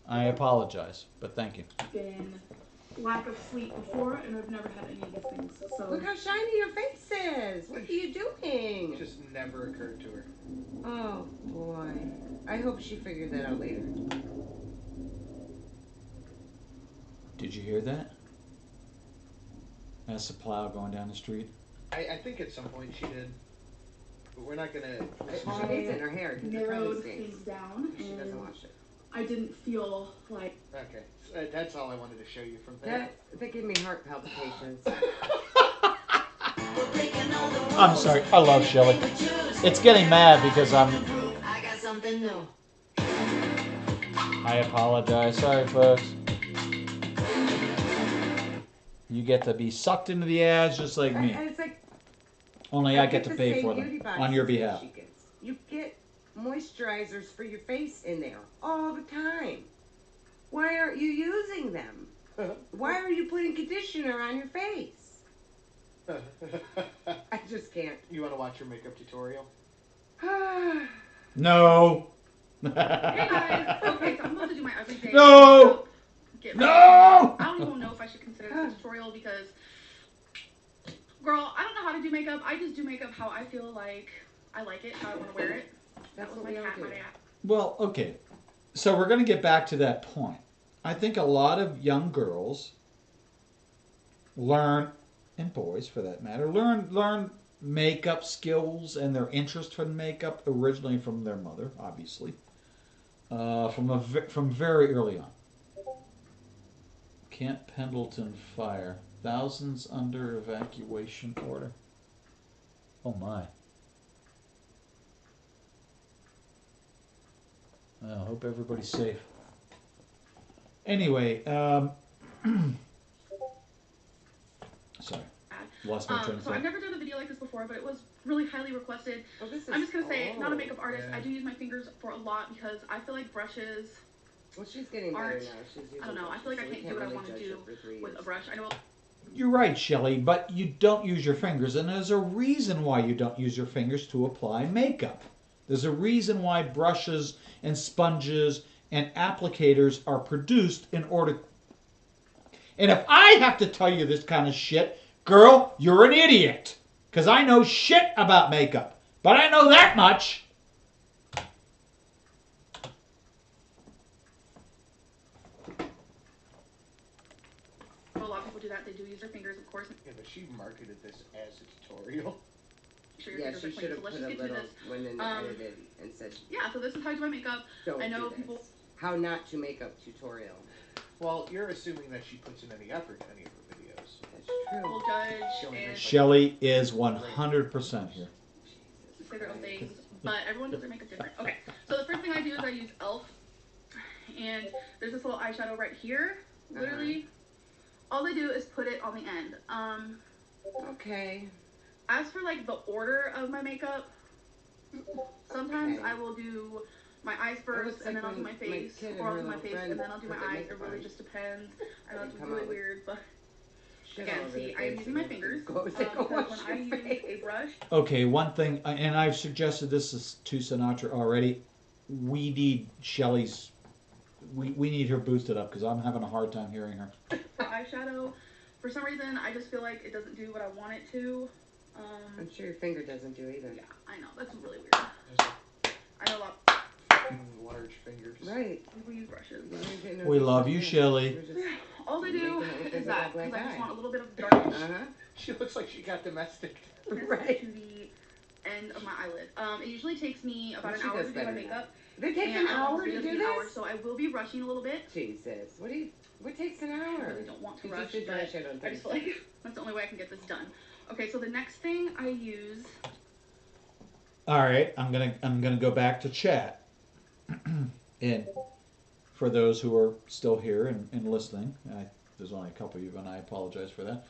I apologize, but thank you. Been lack of sleep before, and I've never had any of these things. So look how shiny your face is. What are you doing? It just never occurred to her. Oh boy. I hope she figured that out later. Did you hear that? That's the plow going down the street. I think at some point she did. But we're not going to... She needs it in her hair. Narrowed things down. She doesn't wash it. I didn't feel like... Okay. So that's all I wanted to show you from there. That gave me heart palpitations. I'm sorry. I love Shelly. It's getting mad because I got something new. I apologize. Sorry, folks. You get to be sucked into the ads just like me. And it's like, only I get to pay for them on your behalf. You get moisturizers for your face in there all the time. Why aren't you using them? Why are you putting conditioner on your face? I just can't. You want to watch your makeup tutorial? No. Hey guys, okay, so I'm about to do my everyday. No. No. I don't even know if I should consider this a tutorial because, girl, I don't know how to do makeup. I just do makeup how I feel like I like it, how I want to wear it. That's That was what my we all cat, do. my cat. Well, okay. So we're going to get back to that point. I think a lot of young girls learn, and boys for that matter, learn makeup skills and their interest for makeup originally from their mother, obviously, from very early on. Camp Pendleton fire. Thousands under evacuation order. Oh my. I hope everybody's safe. Anyway, sorry. Lost my train of So thought. I've never done a video like this before, but it was really highly requested. Oh, this is, I'm just going to say, not a makeup artist. yeah. I do use my fingers for a lot because I feel like brushes... Well, she's getting better Art. now. She's using I don't know. I feel like I brushes, can't do what I really want to judge do it for 3 with a years. brush. I know... You're right, Shelley, but you don't use your fingers, and there's a reason why you don't use your fingers to apply makeup. There's a reason why brushes and sponges and applicators are produced in order... And if I have to tell you this kind of shit, girl, you're an idiot. Because I know shit about makeup. But I know that much. A lot of people do that. They do use their fingers, of of course, Yeah, but she marketed this as a tutorial. make sure your Yeah, fingers she are should clean. have So let's put just a get through little this. when in edited and said, Yeah, so this is how I do my makeup. "Don't I know do people. this." How not to makeup tutorial. Well, you're assuming that she puts in any effort to any of her videos. That's true. Will judge Showing and makes Shelly is 100% here. Jesus say their own Christ. things, but everyone does their makeup different. Okay, so the first thing I do is I use e.l.f. And there's this little eyeshadow right here. Literally, all I do is put it on the end. Okay. As for like the order of my makeup, sometimes Okay. I will do my eyes first, looks and like then I'll do when my my face, kid and or I'll her do my little face, friend and then I'll do my put their eyes. It makeup really on. just depends. I know And it's come really out with weird, but Shit again, all over see, the I am face using and my then fingers goes because and when wash I your use face. a brush, Okay, one thing, and I've suggested this to Sinatra already. We need Shelly's. We need her boosted up because I'm having a hard time hearing her. for eyeshadow, for some reason, I just feel like it doesn't do what I want it to. I'm sure your finger doesn't do either. Yeah, I know that's really weird. I know a lot. Fucking large fingers. Right. We use brushes. Well, you're getting We no love you, different. Shelly. You're just- All I do Making it look is like a that black because I just eye. want a little bit of darkness Uh-huh. She looks like she got domestic. Right. to the end of my eyelid. It usually takes me about Well, an she hour does to do my better than makeup. It takes And an I want hour it to to do be an hour, this? so I will be rushing a little bit. Jesus. What takes an hour? I really don't want to You rush, just did but dry shadow in I just 30 feel like that's the only way I can get this done. Okay, so the next thing I use. All right, I'm gonna go back to chat, and for those who are still here and listening, there's only a couple of you, and I apologize for that.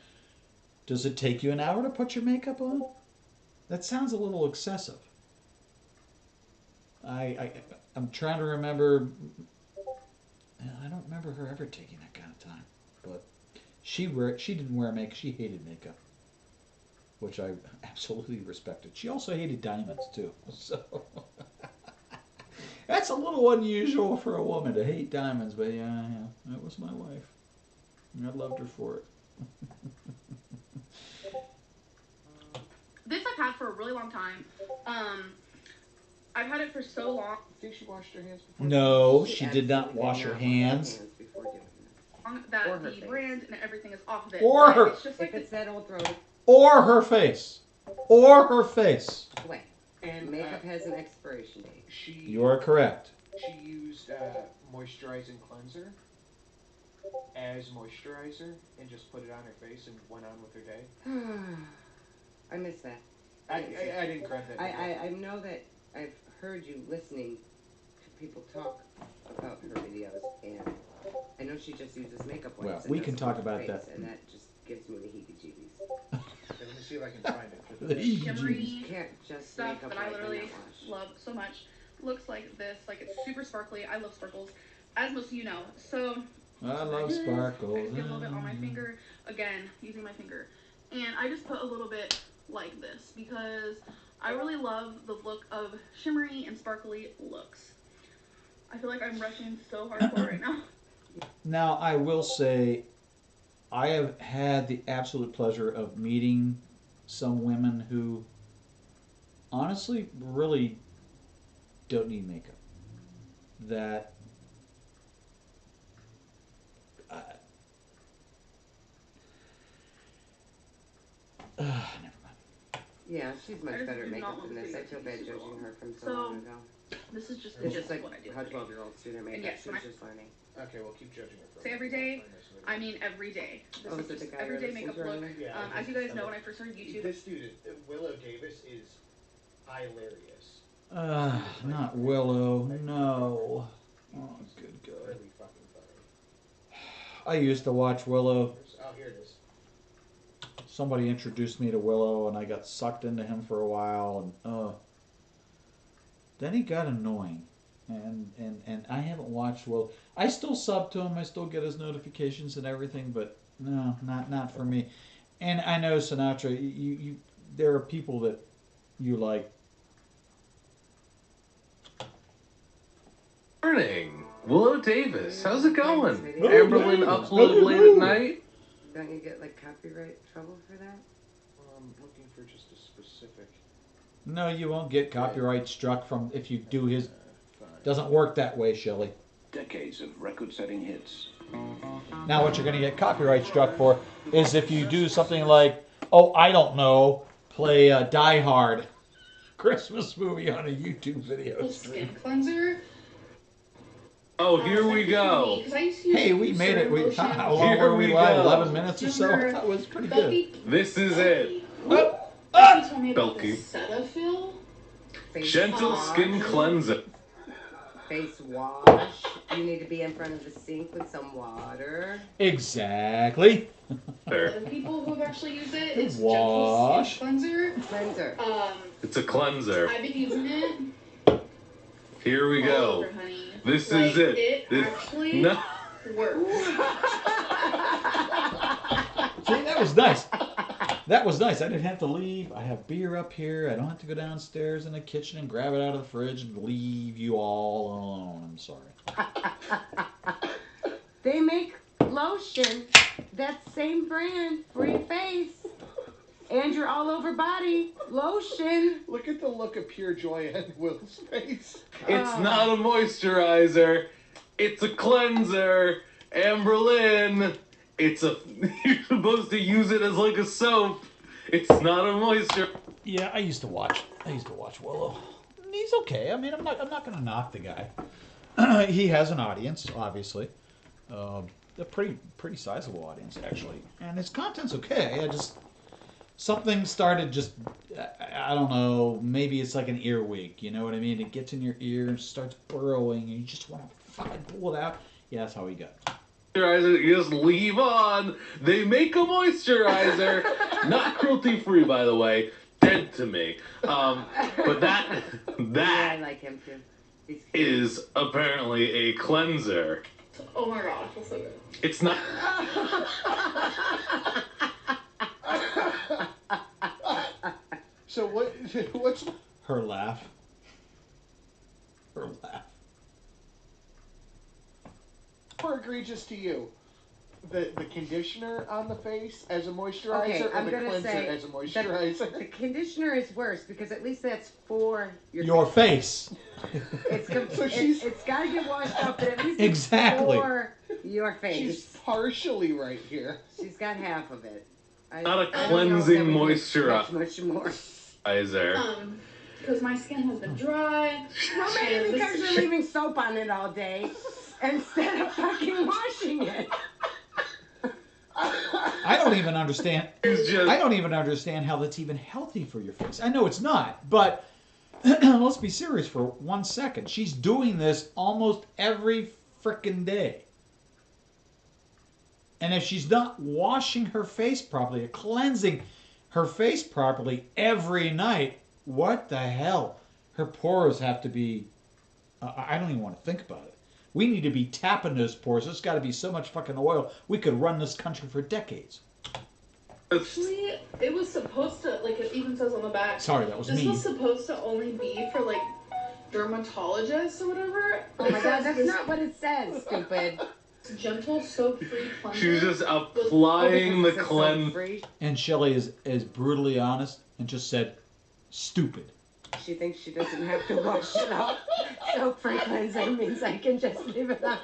Does it take you an hour to put your makeup on? That sounds a little excessive. I'm trying to remember. I don't remember her ever taking that kind of time, but she didn't wear makeup. She hated makeup, which I absolutely respected. She also hated diamonds too, so that's a little unusual for a woman to hate diamonds. But yeah, that was my wife. I loved her for it. This I've had for a really long time. I've had it for so long. You think she washed her hands before? No, she did not absolutely wash did her not hands. before doing this. That Or her the face. brand and everything is off of it. Or but her- It's just like If it's that old throat, Or her face. Or her face. away. And Makeup has an expiration date. You are correct. She used moisturizing cleanser as moisturizer and just put it on her face and went on with her day. I miss that. I didn't grant that. I know that I've heard you listening to people talk about her videos, and I know she just uses makeup wipes. Well, and we can doesn't talk wash her about that. face, and that just gives me the heebie-jeebies. Okay, let me see if I can find it. For The the shimmery You can't just stuff makeup that wipe I and literally not wash. love so much. Looks like this. Like it's super sparkly. I love sparkles, as most of you know. So I love I sparkles. just get a little bit on my finger. Again, using my finger. And I just put a little bit like this because I really love the look of shimmery and sparkly looks. I feel like I'm rushing so hardcore right now. Now, I will say, I have had the absolute pleasure of meeting some women who honestly really don't need makeup. That never mind. Yeah, she's much I just better at do not makeup want than this this. I video feel to be bad super judging long. her from so So, long ago. This is just the It's gist just like of what I do. how 12-year-olds do their makeup. yes, She's when I- just learning. Okay, well, keep judging her. For Say a every minute. day, I'll find this video. I mean every day. This Oh, is is it the just guy everyday that makeup listens look. earlier? Yeah, As you guys know, when I first started YouTube, This dude, Willow Davis, is hilarious. Not Willow. No. Oh, good God. Really fucking funny. I used to watch Willow. Oh, here it is. Somebody introduced me to Willow, and I got sucked into him for a while, and then he got annoying, and I haven't watched Willow. I still sub to him. I still get his notifications and everything, but no, not for me. And I know Sinatra. You there are people that you like. Morning, Willow Davis. How's it going? Hey, Amberlyn upload late at night? Don't you get like copyright trouble for that? I'm looking for just a specific. No, you won't get copyright struck from if you do his. Fine. Doesn't work that way, Shelley. Decades of record-setting hits, Now, what you're going to get copyright struck for is if you do something like, oh, I don't know, play Die Hard Christmas movie on a YouTube video Skin stream. cleanser. Oh, here we go. Because I used to use Hey, we made it. How long Here were we we live? go. 11 minutes or so? That was pretty good. This is it. Oh, Becky told me about Belky. the Cetaphil. Face Gentle wash. skin cleanser. Face wash. You need to be in front of the sink with some water. exactly. Other people who have actually used it, it's Wash. gentle skin cleanser. Cleanser. It's a cleanser. I've been using it. Here we all go. over, honey. This Like, is it. It This- actually No. works. See, that was nice. That was nice. I didn't have to leave. I have beer up here. I don't have to go downstairs in the kitchen and grab it out of the fridge and leave you all alone. I'm sorry. They make lotion, that same brand, for your face and your all over body lotion. Look at the look of pure joy on Will's face. It's not a moisturizer. It's a cleanser. Amberlynn. It's a. You're supposed to use it as like a soap. It's not a moisture. Yeah, I used to watch Willow. And he's okay. I mean, I'm not going to knock the guy. He has an audience, obviously. A pretty sizable audience, actually. And his content's okay. Something started just, I don't know, maybe it's like an earwig, you know what I mean? It gets in your ear and starts burrowing and you just want to fucking pull it out. Yeah, that's how he got. Moisturizer, you just leave on. They make a moisturizer, not cruelty free, by the way. Dead to me. But Yeah, I that like him too. He's cute. is apparently a cleanser. Oh my gosh, that's so good. It's not. So what's Her laugh. Her laugh. more egregious to you? The conditioner on the face as a moisturizer, Okay, or I'm the gonna cleanser say as a The moisturizer? conditioner is worse because at least that's for Your face. So she's- it's got to get washed up, but at least Exactly. it's for your She's face. partially right here. She's got half of it. Not a I don't know cleansing if that would be moisturizer. Much more. Because my skin has been dry. Well, maybe because you're leaving soap on it all day instead of fucking washing it. I don't even understand. It's just. I don't even understand how that's even healthy for your face. I know it's not, but let's be serious for 1 second. She's doing this almost every frickin' day. And if she's not washing her face properly, or cleansing her face properly every night, what the hell? Her pores have to be... I don't even want to think about it. We need to be tapping those pores. There's got to be so much fucking oil. We could run this country for decades. Actually, it was supposed to, like it even says on the back. Sorry, that was This mean. was supposed to only be for like dermatologists or whatever. Oh my god, that's not what it says, stupid. Gentle soap-free cleanser. She was just applying the It's a cleanse. soap-free. And Shelley is brutally honest and just said, stupid. She thinks she doesn't have to wash it off. Soap-free cleanser means I can just leave it on.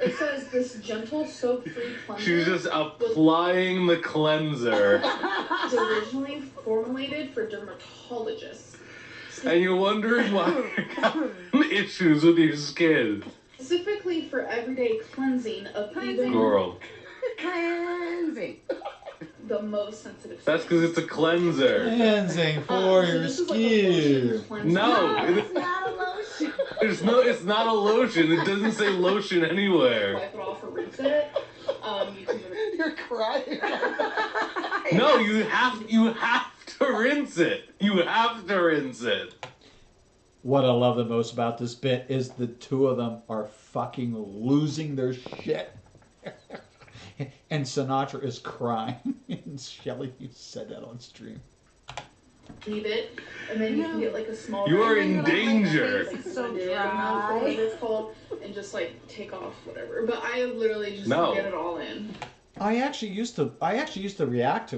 It says this gentle soap-free cleanser. She was just applying the cleanser. was originally formulated for dermatologists. And you're wondering why you're having issues with your skin. Specifically for everyday cleansing of even Girl. Cleansing. the most sensitive That's skin. because it's a cleanser. Cleansing for So your this is like a lotion skin. cleanser. No. It's not a lotion. It's not a lotion. It doesn't say lotion anywhere. Wipe it off or rinse it. You can You're crying. No, you have to rinse it. You have to rinse it. What I love the most about this bit is the two of them are fucking losing their shit. And Sinatra is crying. And Shelley, you said that on stream. leave it, and then you can get like a small. You are And in then you're like, my danger. face Like is so Sunday, I don't know dry. whatever it's called, and just like take off whatever. But I literally just No. get it all in. I actually used to react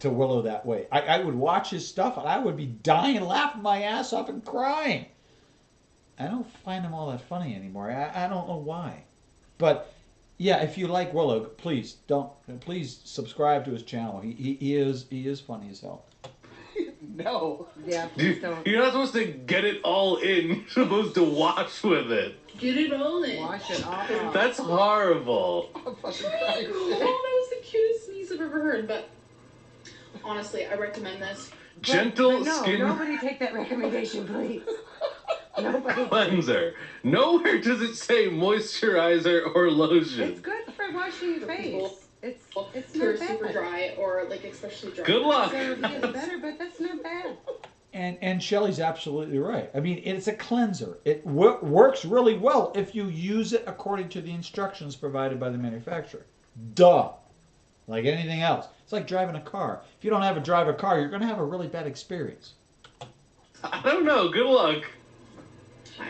to Willow that way. I would watch his stuff and I would be dying, laughing my ass off and crying. I don't find him all that funny anymore. I don't know why. But yeah, if you like Willow, please subscribe to his channel. He is funny as hell. No. Yeah, please don't. You're not supposed to get it all in. You're supposed to watch with it. Get it all in. Wash it all off. That's horrible. I'm fucking Oh, crying. that was the cutest sneeze I've ever heard. But honestly, I recommend this. Gentle no, skin nobody take that recommendation, please. Nobody. cleanser. Nowhere does it say moisturizer or lotion. It's good for washing your face. It's Who are not bad. super dry or like especially dry. Good luck. CeraVe is better, but that's not bad. And Shelley's absolutely right. I mean, it's a cleanser. It works really well if you use it according to the instructions provided by the manufacturer. Duh. Like anything else. It's like driving a car. If you don't have a drive a car, you're going to have a really bad experience. I don't know. Good luck. Hi.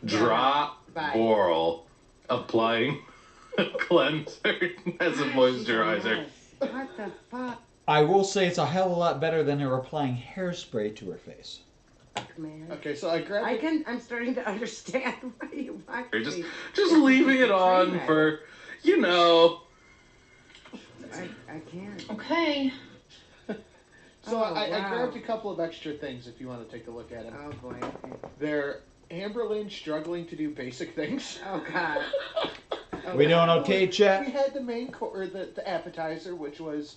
Drop Bye. gorl. Applying a cleanser as a moisturizer. What the fuck, I will say it's a hell of a lot better than her applying hairspray to her face. man? Okay, so I grabbed I'm starting to understand why you watch You're me. just leaving it on for, you know. I can't. Okay. So Oh, I wow. grabbed a couple of extra things if you want to take a look at them. Oh boy. Okay. They're Amberlynn struggling to do basic things. Oh god. Oh, We doing God. okay, We chat? had the main or the appetizer, which was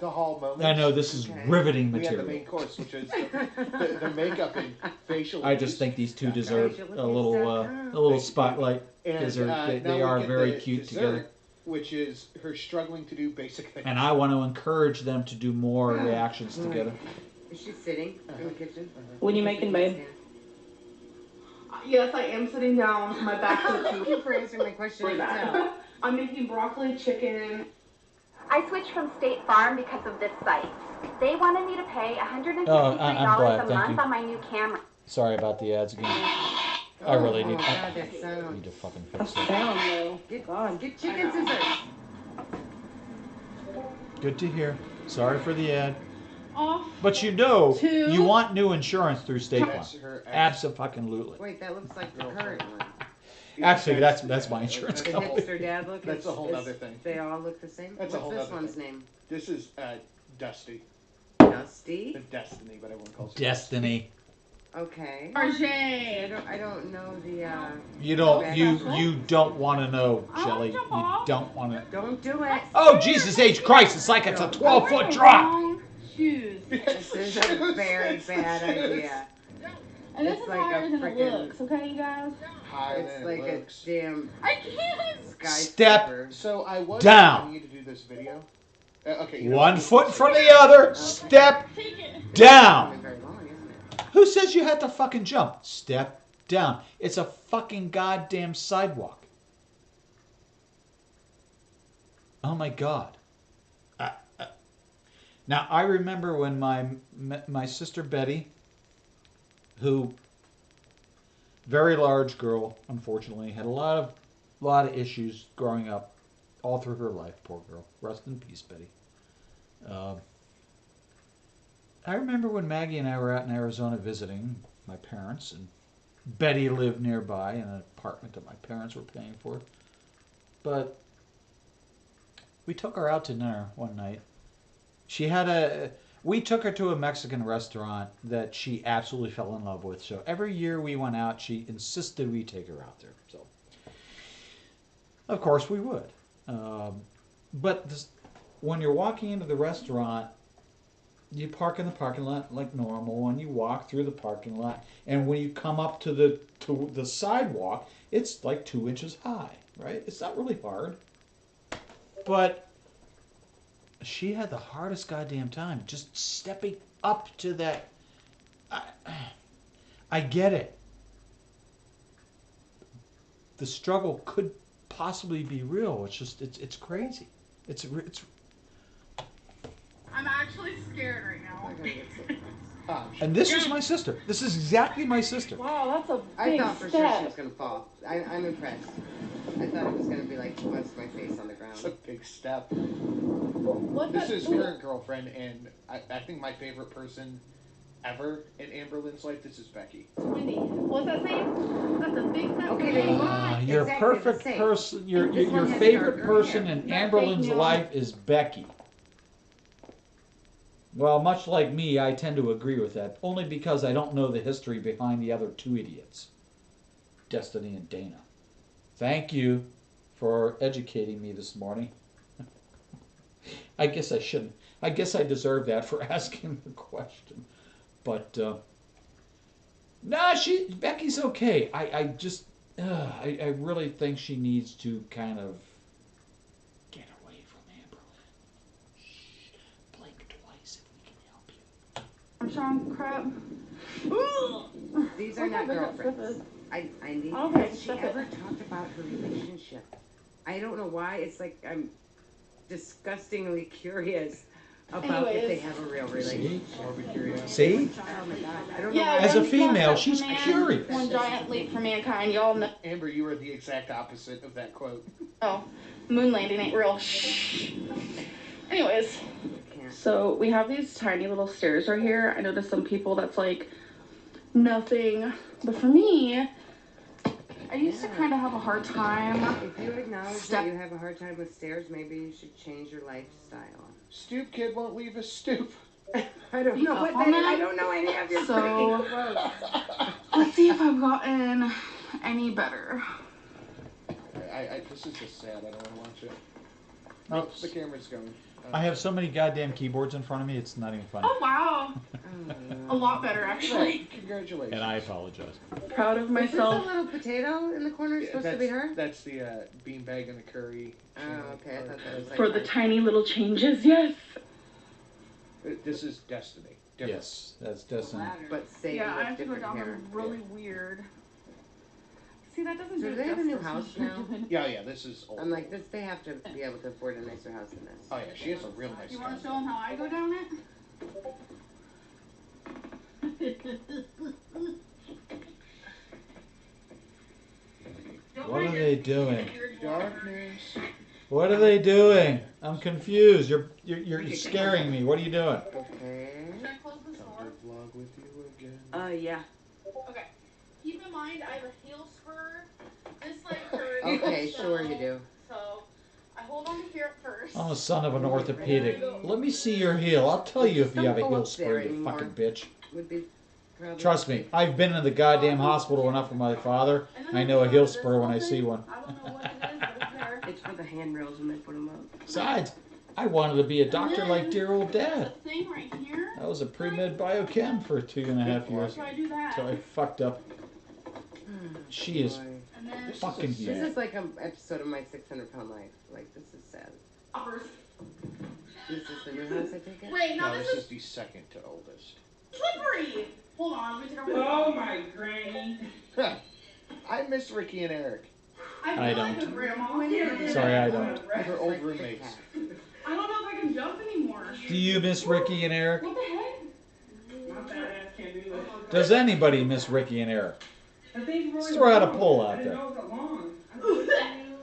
the hall moment. I know this is Okay. riveting We had the material. main course, which is the makeup and facial. I just abuse. think these two deserve Facial a little abuse.com. spotlight because And, they now we are get very the cute dessert, together. which is her struggling to do basic things. And I want to encourage them to do more reactions together. Is she sitting in the kitchen? What are you making, babe? Yes, I am sitting down. My back to Thank you for answering my question. for itself. that. I'm making broccoli chicken. I switched from State Farm because of this site. They wanted me to pay $153 Oh, I'm glad, a thank month you. on my new camera. Sorry about the ads again. I really Oh, need. God, that I sound. need to fucking That's fix it. down though. Get chicken scissors. Good to hear. Sorry for the ad. Off. But you know, Two. you want new insurance through State Farm. That's her Absolutely. Wait, that looks like the current one. Actually, that's my insurance The company. hipster dad look. That's a whole other thing. They all look the same. That's a What's whole this other one's thing. name? This is Dusty. Dusty. Destiny, but everyone calls it Destiny. Okay. RJ. I don't know the. You don't want to know, Shelley. You jump off. don't want to. Don't do it. Oh Jesus H Christ! It's like it's a 12-foot drop. Long shoes. This is a very bad idea. And this It's is like a higher than it frickin'- looks, okay, you guys? Higher It's than like it looks. a damn I can't. skyscraper. So I was Down. wanting you to do this video. Okay. You know One what? foot for the other. Step Take it. down. Not very long, isn't it? Who says you had to fucking jump? Step down. It's a fucking goddamn sidewalk. Oh my god. Now I remember when my sister Betty, who very large girl, unfortunately, had a lot of issues growing up, all through her life. Poor girl. Rest in peace, Betty. I remember when Maggie and I were out in Arizona visiting my parents, and Betty lived nearby in an apartment that my parents were paying for. But we took her out to dinner one night. We took her to a Mexican restaurant that she absolutely fell in love with. So every year we went out, she insisted we take her out there. So, of course we would. When you're walking into the restaurant, you park in the parking lot like normal, and you walk through the parking lot. And when you come up to the sidewalk, it's like 2 inches high, right? It's not really hard. But she had the hardest goddamn time just stepping up to that. I get it. The struggle could possibly be real. It's just it's crazy. It's I'm actually scared right now. I'm gonna get sick. and this is my sister. This is exactly my sister. Wow, that's a I big thought for sure she step. was gonna fall. I'm impressed. I thought it was gonna be like once my face on the It's a ground. big step. What This the- is current girlfriend, and I think my favorite person ever in Amberlynn's life. This is Becky. Wendy, what's that saying? That's a big fat Okay, woman. then Your exactly the perfect same. person, your This one has favorite darker person hair. in That Amberlynn's fake life is Becky. Well, much like me, I tend to agree with that, only because I don't know the history behind the other two idiots, Destiny and Dana. Thank you for educating me this morning. I guess I shouldn't. I guess I deserve that for asking the question. But, nah, Becky's okay. I really think she needs to kind of get away from Amberlynn. Shh. Blink twice if we can help you. I'm Sean crap. These are not girlfriends. I need. Okay, Has she stop it. ever talked about her relationship? I don't know why. It's like I'm disgustingly curious about if they Anyways. have a real relationship. See? Oh my god. I don't Yeah, know. As a one female, small step she's for man, curious. One giant leap for mankind. Y'all know. Amber, you were the exact opposite of that quote. Oh, moon landing ain't real. Shh. Anyways, Can't. so we have these tiny little stairs right here. I know to some people that's like nothing, but for me, I used to kind of have a hard time. If you acknowledge Step- that you have a hard time with stairs, maybe you should change your lifestyle. Stoop kid won't leave a stoop. I don't know what that is. I don't know any of your So- freaking quotes. Let's see if I've gotten any better. This is just sad. I don't want to watch it. Oh, the camera's going. I have so many goddamn keyboards in front of me, it's not even funny. Oh wow, a lot better actually. Congratulations. And I apologize. Proud of Is this a myself. little potato in the corner supposed to be her? That's the beanbag and the curry. Oh, okay. I thought that was like For the tiny little changes, yes. This is Destiny. Different. Yes, that's Destiny. But say Yeah, you I have have to go different down hair. a really weird. See, that doesn't So do do they have a new justice house what you're now? doing. Yeah, this is old. I'm like this. They have to be able to afford a nicer house than this. Oh yeah, she has a real nice You want house. to show them how I go down it? What are they doing? Darkness. What are they doing? I'm confused. You're scaring me. What are you doing? Okay. Should I close this Come door? to vlog with you again. Yeah. Okay. Keep in mind, I have a heel spur. This like hurts. Okay, so- sure you do. So, I hold on to here at first. I'm a son of an orthopedic. Let me see your heel. I'll tell you if you have a heel spur, you fucking bitch. Would be probably. Trust me, I've been in the goddamn hospital enough with my father. I know a heel spur when I see one. I don't know what it is, but it's there. It's for the handrails when they put them up. Besides, I wanted to be a doctor like dear old There's dad. a thing right here. I was a pre-med biochem for 2.5 years. So I do that. So I fucked up. She is Boy. And then fucking This huge. is like an episode of My 600-Pound Life. Like, this is sad. uppers. This is the new house, I take it? Wait, no, No, this this is is the second to oldest. slippery. Hold on, let me take off my Oh my granny. I miss Ricky and Eric. I feel like don't. a grandma. Sorry, I don't. They're old roommates. I don't know if I can jump anymore. Do you miss Ricky and Eric? What the heck? My fat ass can't do this. Does anybody miss Ricky and Eric? The thing's really Let's throw out a long. poll I out didn't there. know it was that long.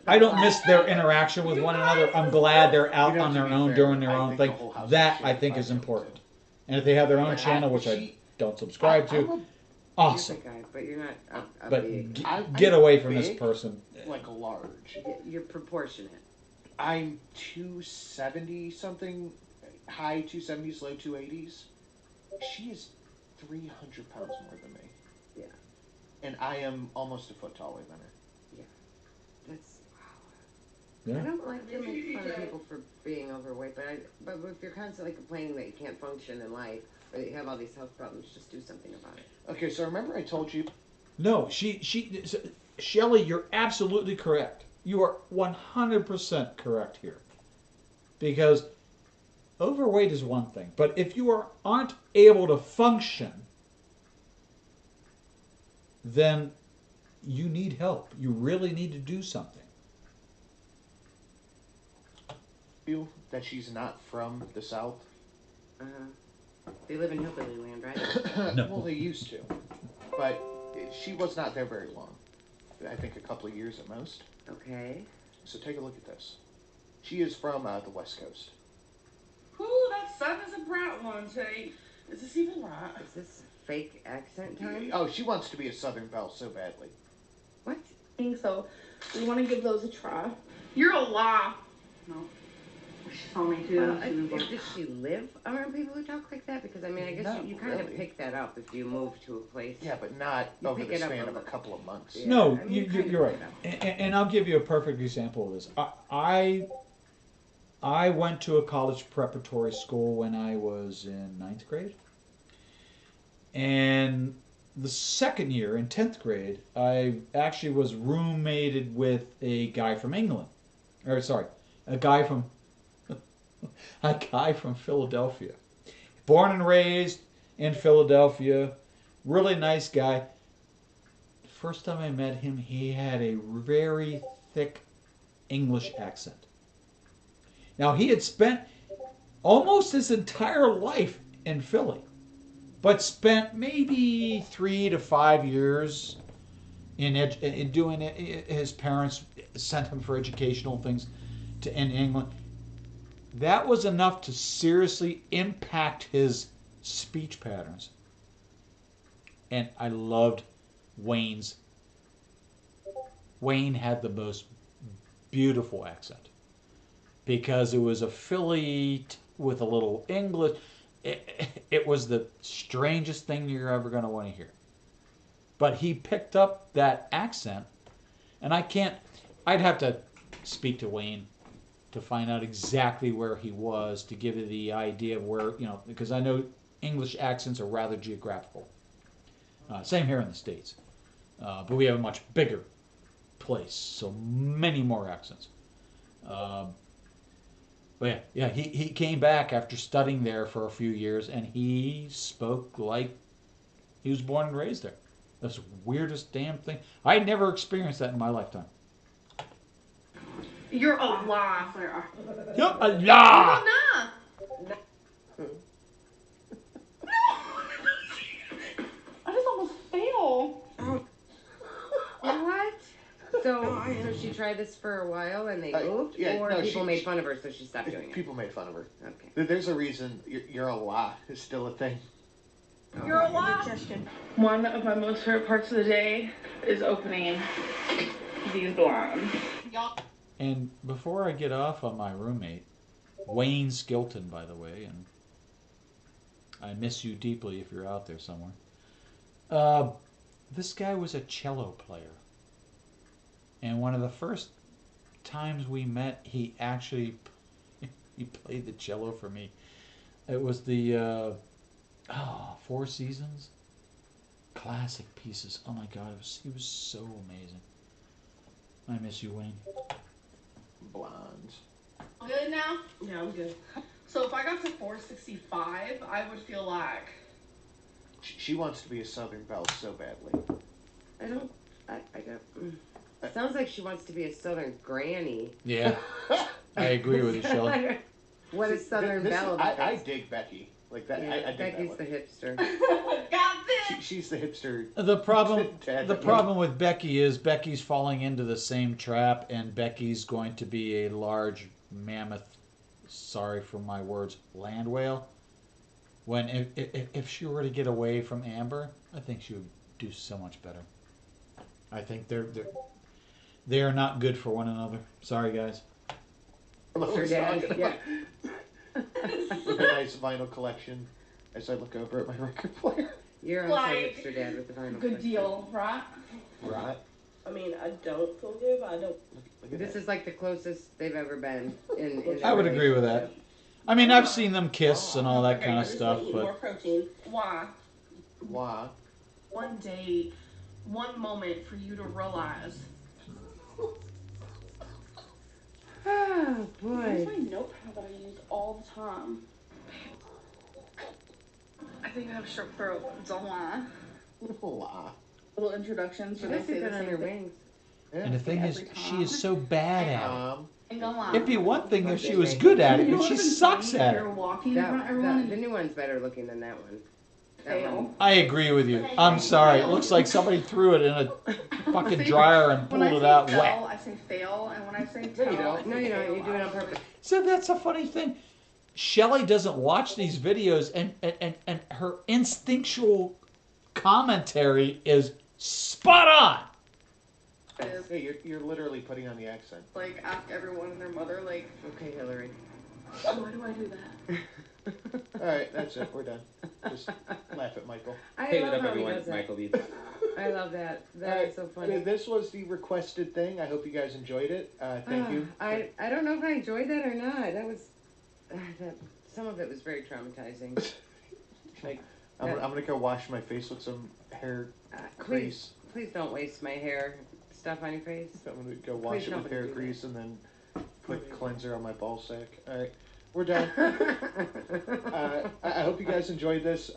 I don't miss their interaction with one another. I'm glad they're out on their own doing their own thing. That I think is important. And if they have their own channel, which I don't subscribe to, awesome. You're the guy, but you're not a But big. get away from this big, person. Like a large. You're proportionate. I'm 270 something, high 270s, low 280s. She is 300 pounds more than me. Yeah. And I am almost a foot taller than her. That's Yeah. I don't like to make fun of people for being overweight, but if you're constantly complaining that you can't function in life or that you have all these health problems, just do something about it. Okay, so remember I told you. No, Shelley, you're absolutely correct. You are 100% correct here. Because overweight is one thing, but if you aren't able to function, then you need help. You really need to do something. You that she's not from the South. They live in hillbilly land, right? No. Well, they used to, but she was not there very long. I think a couple of years at most. Okay. So take a look at this. She is from the West Coast. son is a brat one take. Is this even right? Is this fake accent time? Oh, she wants to be a Southern Belle so badly. What? So we want to give those a try. You're a lie. No. She saw me too. Well, She was like, does she live around people who talk like that? Because I mean, I guess Not you kind of really. pick that up if you move to a place. Yeah, but not You over pick the it up span a of a little. couple of months. Yeah, No, I mean, kind of you're right. pick it up. And I'll give you a perfect example of this. I went to a college preparatory school when I was in 9th grade. And the second year, in 10th grade, I actually was roommated with a guy from England. Or, sorry, a guy from Philadelphia. Born and raised in Philadelphia. Really nice guy. First time I met him, he had a very thick English accent. Now, he had spent almost his entire life in Philly, but spent maybe 3 to 5 years in doing it. His parents sent him for educational things in England. That was enough to seriously impact his speech patterns. And I loved Wayne's. Wayne had the most beautiful accent because it was a Philly with a little English. It was the strangest thing you're ever going to want to hear. But he picked up that accent, and I'd have to speak to Wayne to find out exactly where he was to give you the idea of where, because I know English accents are rather geographical. Same here in the States. But we have a much bigger place, so many more accents. But yeah, he came back after studying there for a few years, and he spoke like he was born and raised there. That's the weirdest damn thing. I had never experienced that in my lifetime. You're a lie. You're a lie! No. I just almost fell. What? So she tried this for a while and they moved, yeah, or no, people made fun of her, so she stopped doing it. People made fun of her. Okay. There's a reason you're a lie is still a thing. You're a lie. One of my most favorite parts of the day is opening these blinds. And before I get off on my roommate, Wayne Skilton, by the way, and I miss you deeply if you're out there somewhere. This guy was a cello player. And one of the first times we met, he actually he played the cello for me. It was the Four Seasons. Classic pieces. Oh my God, he was so amazing. I miss you, Wayne. Blondes. Good now? yeah, I'm good. So if I got to 465, I would feel like... She wants to be a Southern Belle so badly. I don't. Sounds like she wants to be a Southern granny. Yeah, I agree with you, Shelley. What is Southern Belle about? I dig Becky. Like that. Yeah, I dig Becky's that the one. hipster. Got this! She's the hipster. The problem with Becky is Becky's falling into the same trap, and Becky's going to be a large mammoth, sorry for my words, land whale. When if she were to get away from Amber, I think she would do so much better. I think they are not good for one another. Sorry, guys. Her dad, yeah. With a nice vinyl collection as I look over at my record player. You're also Like, hipster dad with the vinyl. Good deal, right? Right. I mean, I don't feel good, but I don't. Look at This that. is like the closest they've ever been in I would agree with that. I mean, I've seen them kiss and all that Okay, kind I of just stuff, wanna eat more but protein. Why? Why? One day, one moment for you to realize. Oh boy. Where's my notepad that I use all the time? I think I have strep throat. Don't lie. Why? Little introductions She where they does say sit the good on same her thing. wings. and the thing is, Every she time. is so bad at it. Ain't gonna lie. It'd be one thing if she was good at it, but she sucks at You're it. walking in front of The everyone. new one's better looking than that one. That Fail. one. I agree with you. I'm sorry. It looks like somebody threw it in a fucking dryer and When pulled I it say out fail, wet. I say fail, and when I say No, tell, you I don't. say No, you don't. fail. You do it on purpose. So that's a funny thing. Shelly doesn't watch these videos, and her instinctual commentary is spot on. Hey, you're literally putting on the accent. Like, ask everyone and their mother, like, Okay, Hillary. why do I do that? All right, that's it. We're done. Just laugh at Michael. I love how he does that. Beats. I love that. That All is so funny. This was the requested thing. I hope you guys enjoyed it. Thank you. I don't know if I enjoyed that or not. That was some of it was very traumatizing. Like, I'm gonna go wash my face with some hair grease. Please don't waste my hair stuff on your face. I'm gonna go wash Please it with nobody hair do grease and then put cleanser on my ball sack. All right, we're done. I hope you guys enjoyed this.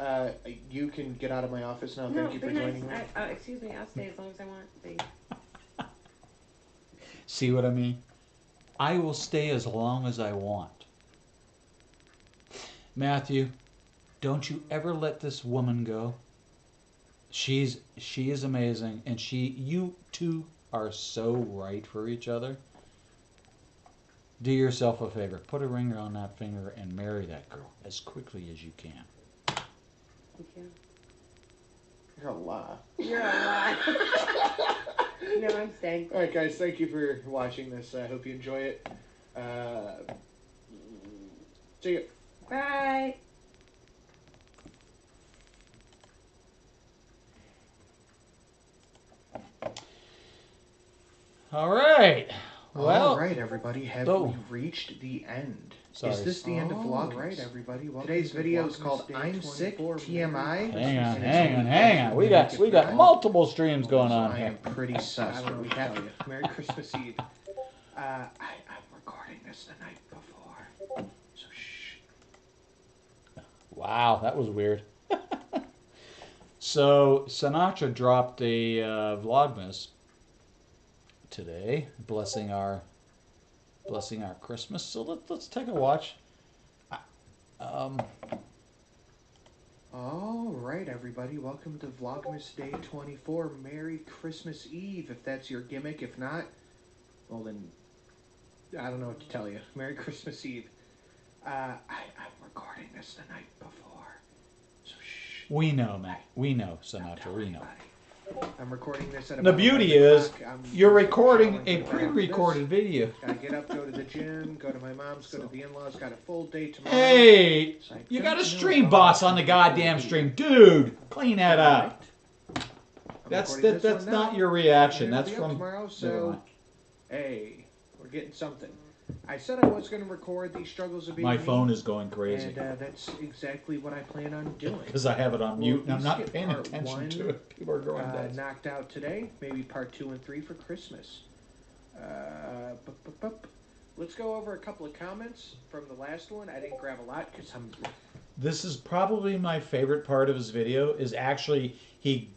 You can get out of my office now. Thank you for joining me. Excuse me, I'll stay as long as I want. Please. See what I mean? I will stay as long as I want. Matthew, don't you ever let this woman go. She is amazing, and you two are so right for each other. Do yourself a favor. Put a ring on that finger and marry that girl as quickly as you can. Thank you. You're a lie. You're a lie. No, I'm staying. All right, guys. Thank you for watching this. I hope you enjoy it. See you. Bye. All right. Well, all right, everybody. Have we reached the end? Sorry. Is this the end of Vlogmas? All right, everybody. Today's video is called "I'm Sick." TMI. Hang on. We got multiple streams going on I here. am pretty sus, but we have to. Merry Christmas Eve. I'm recording this the night before, so shh. Wow, that was weird. So Sinatra dropped a Vlogmas today, blessing our Christmas. So let's take a watch. All right, everybody. Welcome to Vlogmas Day 24. Merry Christmas Eve, if that's your gimmick. If not, well then, I don't know what to tell you. Merry Christmas Eve. I'm recording this the night before, so shh. We know, Matt. We know, Sinatra. We know. I'm recording this at The about beauty 11 is, o'clock. you're recording I'm a gonna get pre-recorded video. Gotta get up, go to the gym, go to my mom's, go to the in-laws. Got a full day tomorrow. Hey, So I you don't got a know stream if boss I'll on the be goddamn recording. stream, dude. Clean that All up. right. I'm That's recording this that's one not now. your reaction. It'll That's be up from. tomorrow. Never So, mind. hey, we're getting something. I said I was going to record the struggles of being My me, phone is going crazy and that's exactly what I plan on doing. because I have it on We'll mute and at I'm least not get paying part attention one, to it. People are going nuts. knocked out today. Maybe part 2 and 3 for Christmas. Let's go over a couple of comments from the last one. I didn't grab a lot because I'm. This is probably my favorite part of his video. Is actually he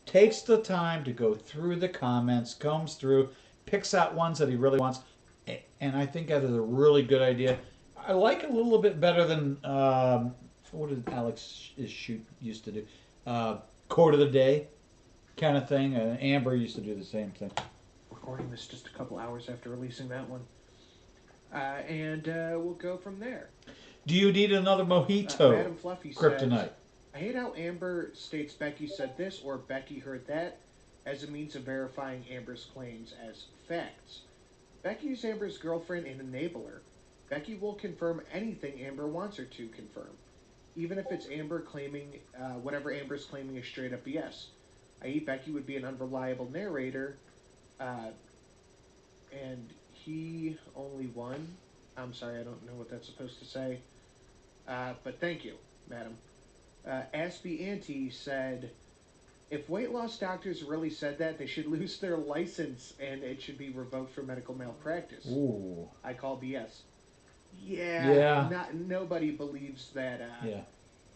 takes the time to go through the comments, combs through, picks out ones that he really wants, and I think that is a really good idea. I like it a little bit better than what did Alex used to do, quote of the day kind of thing. Amber used to do the same thing. Recording this just a couple hours after releasing that one, and we'll go from there. Do you need another mojito? Madam Fluffy Kryptonite. says, I hate how Amber states Becky said this or Becky heard that as a means of verifying Amber's claims as facts. Becky is Amber's girlfriend and enabler. Becky will confirm anything Amber wants her to confirm, even if it's Amber claiming whatever Amber's claiming is straight up BS. I.e., Becky would be an unreliable narrator, and he only won. I'm sorry, I don't know what that's supposed to say. But thank you, madam. Aspie Auntie said, if weight loss doctors really said that, they should lose their license and it should be revoked for medical malpractice. Ooh. I call BS. Yeah. Nobody believes that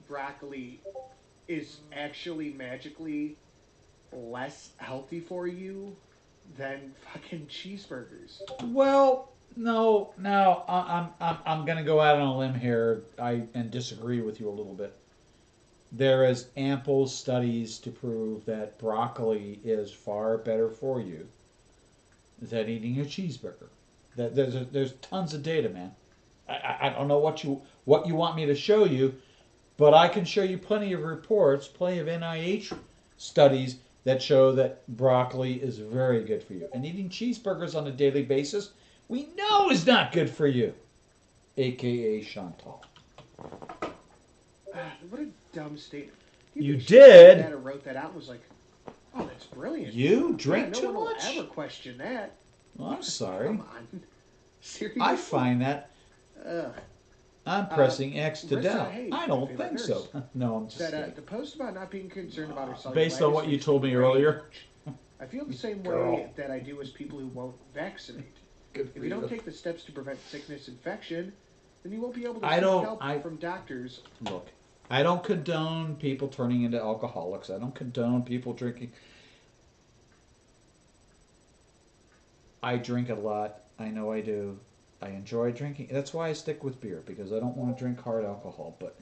broccoli is actually magically less healthy for you than fucking cheeseburgers. Well, no, I'm gonna go out on a limb here and disagree with you a little bit. There is ample studies to prove that broccoli is far better for you than eating a cheeseburger. There's tons of data, man. I don't know what you want me to show you, but I can show you plenty of reports, plenty of NIH studies that show that broccoli is very good for you. And eating cheeseburgers on a daily basis, we know is not good for you. AKA Chantal. What a dumb statement. You did? That wrote that out and was like, oh, that's brilliant. You drink no too one will much? ever question that. Well, I'm sorry. Come on. Seriously? I find that Ugh. I'm pressing X to Rissa, doubt. hey, I don't favorite think nurse, so. No, I'm just said kidding. the post about not being concerned about her cellulitis. Based on what you told me great. earlier. I feel the same way Girl. that I do as people who won't vaccinate. Good If you don't take the steps to prevent sickness infection, then you won't be able to I seek don't- help from doctors. Look, I don't condone people turning into alcoholics. I don't condone people drinking. I drink a lot. I know I do. I enjoy drinking. That's why I stick with beer, because I don't want to drink hard alcohol. But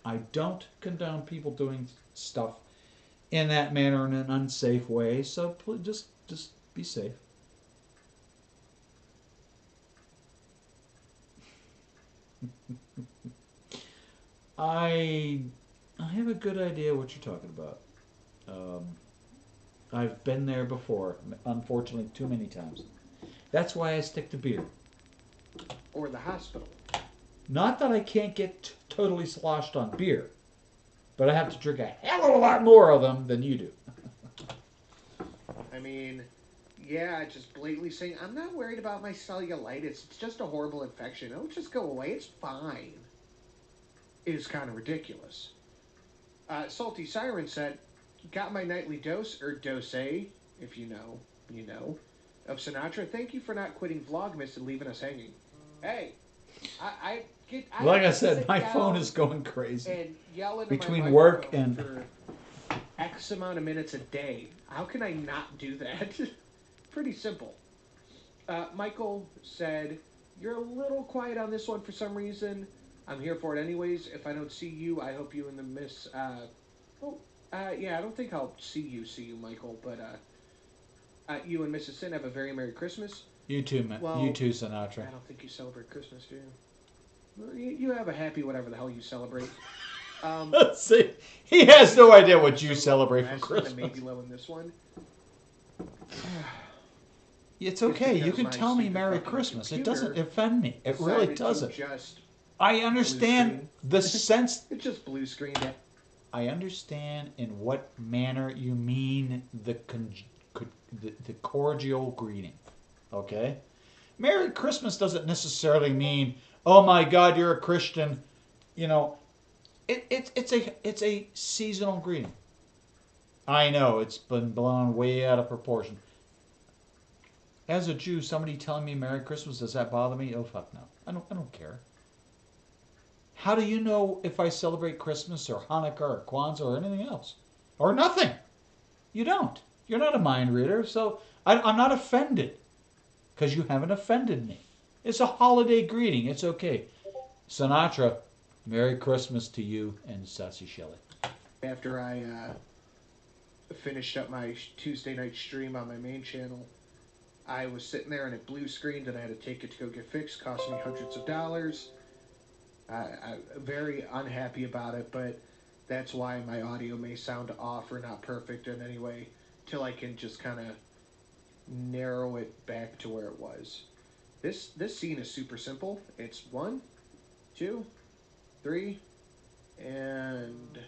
I don't condone people doing stuff in that manner in an unsafe way. So just be safe. I have a good idea what you're talking about. I've been there before, unfortunately, too many times. That's why I stick to beer. Or the hospital. Not that I can't get totally sloshed on beer, but I have to drink a hell of a lot more of them than you do. I mean, yeah, just blatantly saying, I'm not worried about my cellulitis. It's just a horrible infection. It'll just go away. It's fine. Is kind of ridiculous. Salty Siren said, got my nightly dose, or dose, if you know, you know, of Sinatra. Thank you for not quitting Vlogmas and leaving us hanging. Hey, I Like I have to said, sit my down phone is going crazy. and yell into Between my work microphone for X amount of minutes a day. How can I not do that? Pretty simple. Michael said, you're a little quiet on this one for some reason. I'm here for it anyways. If I don't see you, I hope you and the miss... yeah, I don't think I'll see you, Michael. But you and Mrs. Sin have a very Merry Christmas. You too, Well, you too, Sinatra. I don't think you celebrate Christmas, do you? Well, you have a happy whatever the hell you celebrate. See, he has no idea what you celebrate for Christmas. Maybe low in this one. It's okay. You because can my tell me stupid Merry fucking Christmas. It computer doesn't offend me. It really decided to doesn't. Just I understand screen. the sense. It just blue screened it. I understand in what manner you mean the cordial greeting. Okay? Merry Christmas doesn't necessarily mean, oh my God, you're a Christian. You know, it's a seasonal greeting. I know it's been blown way out of proportion. As a Jew, somebody telling me Merry Christmas, does that bother me? Oh fuck no. I don't care. How do you know if I celebrate Christmas or Hanukkah or Kwanzaa or anything else? Or nothing? You don't. You're not a mind reader, so I'm not offended. Because you haven't offended me. It's a holiday greeting. It's okay. Sinatra, Merry Christmas to you and Sassy Shelley. After I finished up my Tuesday night stream on my main channel, I was sitting there and it blue screened and I had to take it to go get fixed. Cost me hundreds of dollars. I'm very unhappy about it, but that's why my audio may sound off or not perfect in any way till I can just kind of narrow it back to where it was. This scene is super simple. It's 1, 2, 3, and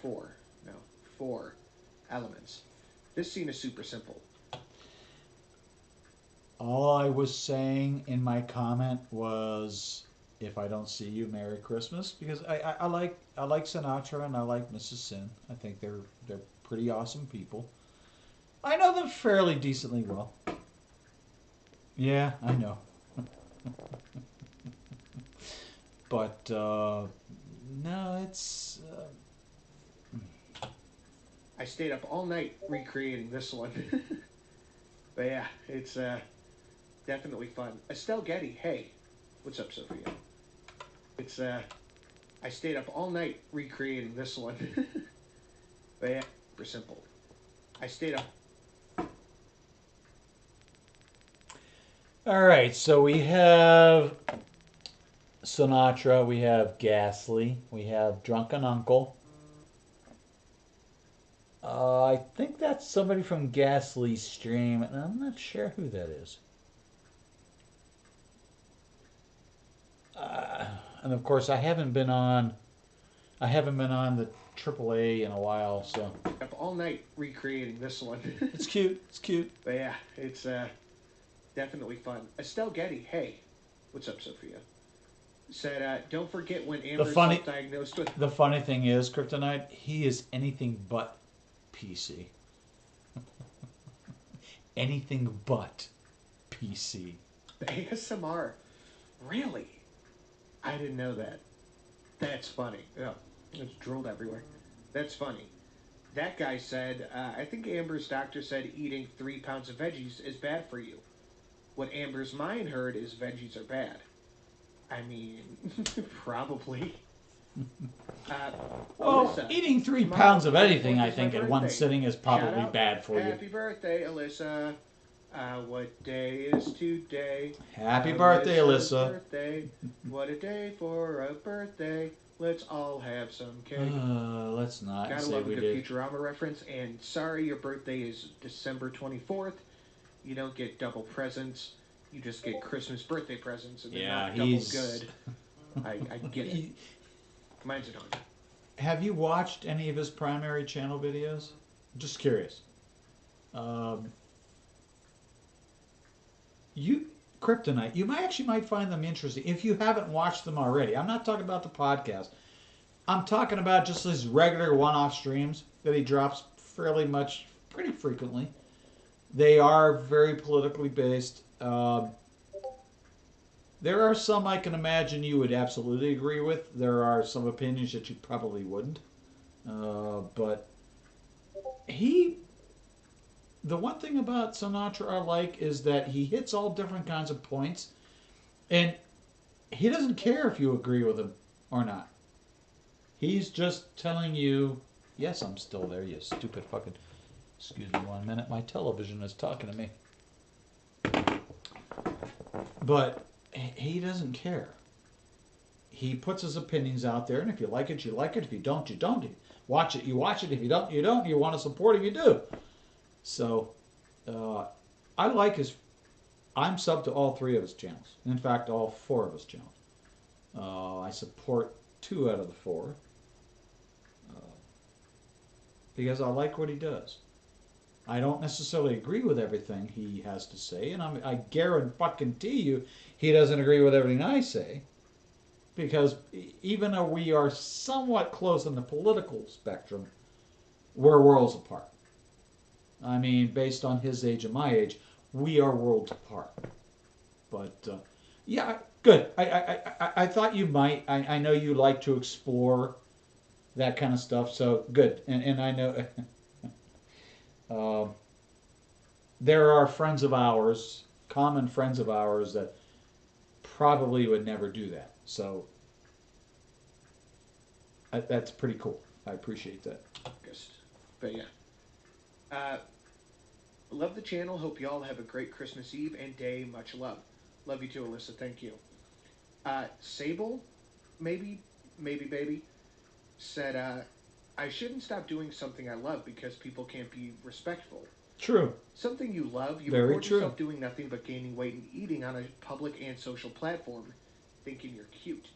4. No, 4 elements. This scene is super simple. All I was saying in my comment was, if I don't see you, Merry Christmas, because I like Sinatra and I like Mrs. Sin. I think they're pretty awesome people. I know them fairly decently well. Yeah, I know. But no, it's. I stayed up all night recreating this one. But yeah, it's definitely fun. Estelle Getty, hey, what's up, Sophia? It's I stayed up all night recreating this one. But yeah, super simple. I stayed up. All right, so we have Sinatra, we have Ghastly, we have Drunken Uncle. I think that's somebody from Ghastly's stream, and I'm not sure who that is. Uh, and of course, I haven't been on the AAA in a while, so Up all night recreating this one. it's cute. It's cute. But yeah, it's definitely fun. Estelle Getty, hey, what's up, Sophia? Said, don't forget when Amber's diagnosed with. The funny thing is, Kryptonite, he is anything but PC. Anything but PC. The ASMR, really? I didn't know that. That's funny. Yeah, it's drooled everywhere. That's funny. That guy said, I think Amber's doctor said eating 3 pounds of veggies is bad for you. What Amber's mind heard is veggies are bad. I mean, probably. Well, Alyssa, eating 3 tomorrow, pounds of anything, I is my think, in one birthday. sitting is Shout probably out, bad for you. Happy birthday, Alyssa. What day is today? Happy birthday, Alyssa's Alyssa. Birthday. What a day for a birthday. Let's all have some cake. Let's not Gotta say love a we good did. Futurama reference. And sorry, your birthday is December 24th. You don't get double presents. You just get Christmas birthday presents, and they're not double good. I get it. Mine's at home. Have you watched any of his primary channel videos? Just curious. You Kryptonite, you might find them interesting if you haven't watched them already. I'm not talking about the podcast. I'm talking about just his regular one-off streams that he drops pretty frequently. They are very politically based. There are some I can imagine you would absolutely agree with. There are some opinions that you probably wouldn't. But the one thing about Sinatra I like is that he hits all different kinds of points, and he doesn't care if you agree with him or not. He's just telling you, yes, I'm still there, you stupid fucking... Excuse me 1 minute, my television is talking to me. But he doesn't care. He puts his opinions out there, and if you like it, you like it. If you don't, you don't. You watch it, you watch it. If you don't, you don't. You want to support him, you do. So, I like his... I'm sub to all 3 of his channels. In fact, all 4 of his channels. I support 2 out of the 4. Because I like what he does. I don't necessarily agree with everything he has to say, and I guarantee you he doesn't agree with everything I say. Because even though we are somewhat close in the political spectrum, we're worlds apart. I mean, based on his age and my age, we are worlds apart. But, yeah, good. I thought you might. I know you like to explore that kind of stuff, so good. And I know there are friends of ours, common friends of ours, that probably would never do that. So that's pretty cool. I appreciate that. But yeah. Love the channel. Hope you all have a great Christmas Eve and day. Much love. Love you too, Alyssa. Thank you. Sable, maybe baby, said, I shouldn't stop doing something I love because people can't be respectful. True. Something you love, you Very record true. yourself doing nothing but gaining weight and eating on a public and social platform, thinking you're cute.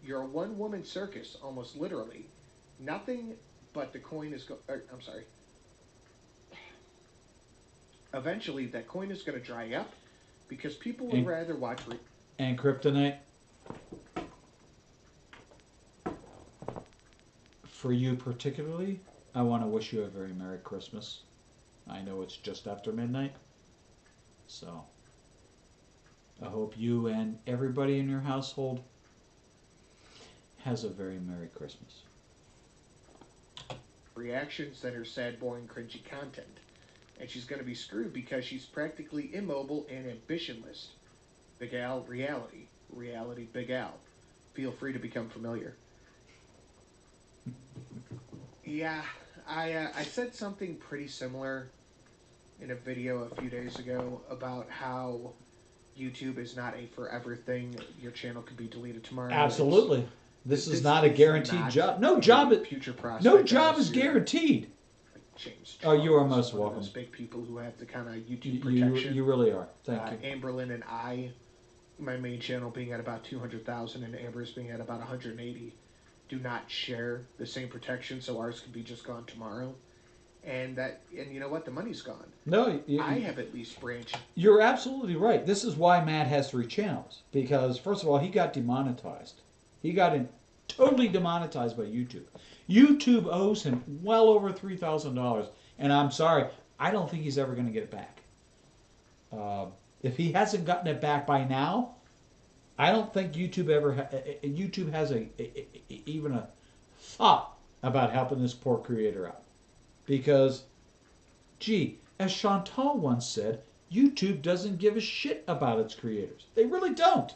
You're a one-woman circus, almost literally. Nothing but the coin is I'm sorry. Eventually, that coin is going to dry up because people would rather watch... And Kryptonite, for you particularly, I want to wish you a very Merry Christmas. I know it's just after midnight, so I hope you and everybody in your household has a very Merry Christmas. Reactions that are sad, boring, cringy content. And she's going to be screwed because she's practically immobile and ambitionless. Big Al, reality. Reality, Big Al. Feel free to become familiar. Yeah, I said something pretty similar in a video a few days ago about how YouTube is not a forever thing. Your channel could be deleted tomorrow. Absolutely. This is not a is guaranteed not job. No a job. Future prospect. No job is unless you're guaranteed. like James Oh, you are Charles, most one of welcome. those big people who have the kind of YouTube You, protection. you really are. Thank you. Amberlyn and I, my main channel being at about 200,000 and Amber's being at about 180, do not share the same protection, so ours could be just gone tomorrow. And you know what? The money's gone. No, I have at least branched. You're absolutely right. This is why Matt has 3 channels. Because, first of all, he got demonetized. He got totally demonetized by YouTube. YouTube owes him well over $3,000. And I'm sorry, I don't think he's ever going to get it back. If he hasn't gotten it back by now, I don't think YouTube YouTube has even a thought about helping this poor creator out. Because, gee, as Chantal once said, YouTube doesn't give a shit about its creators. They really don't.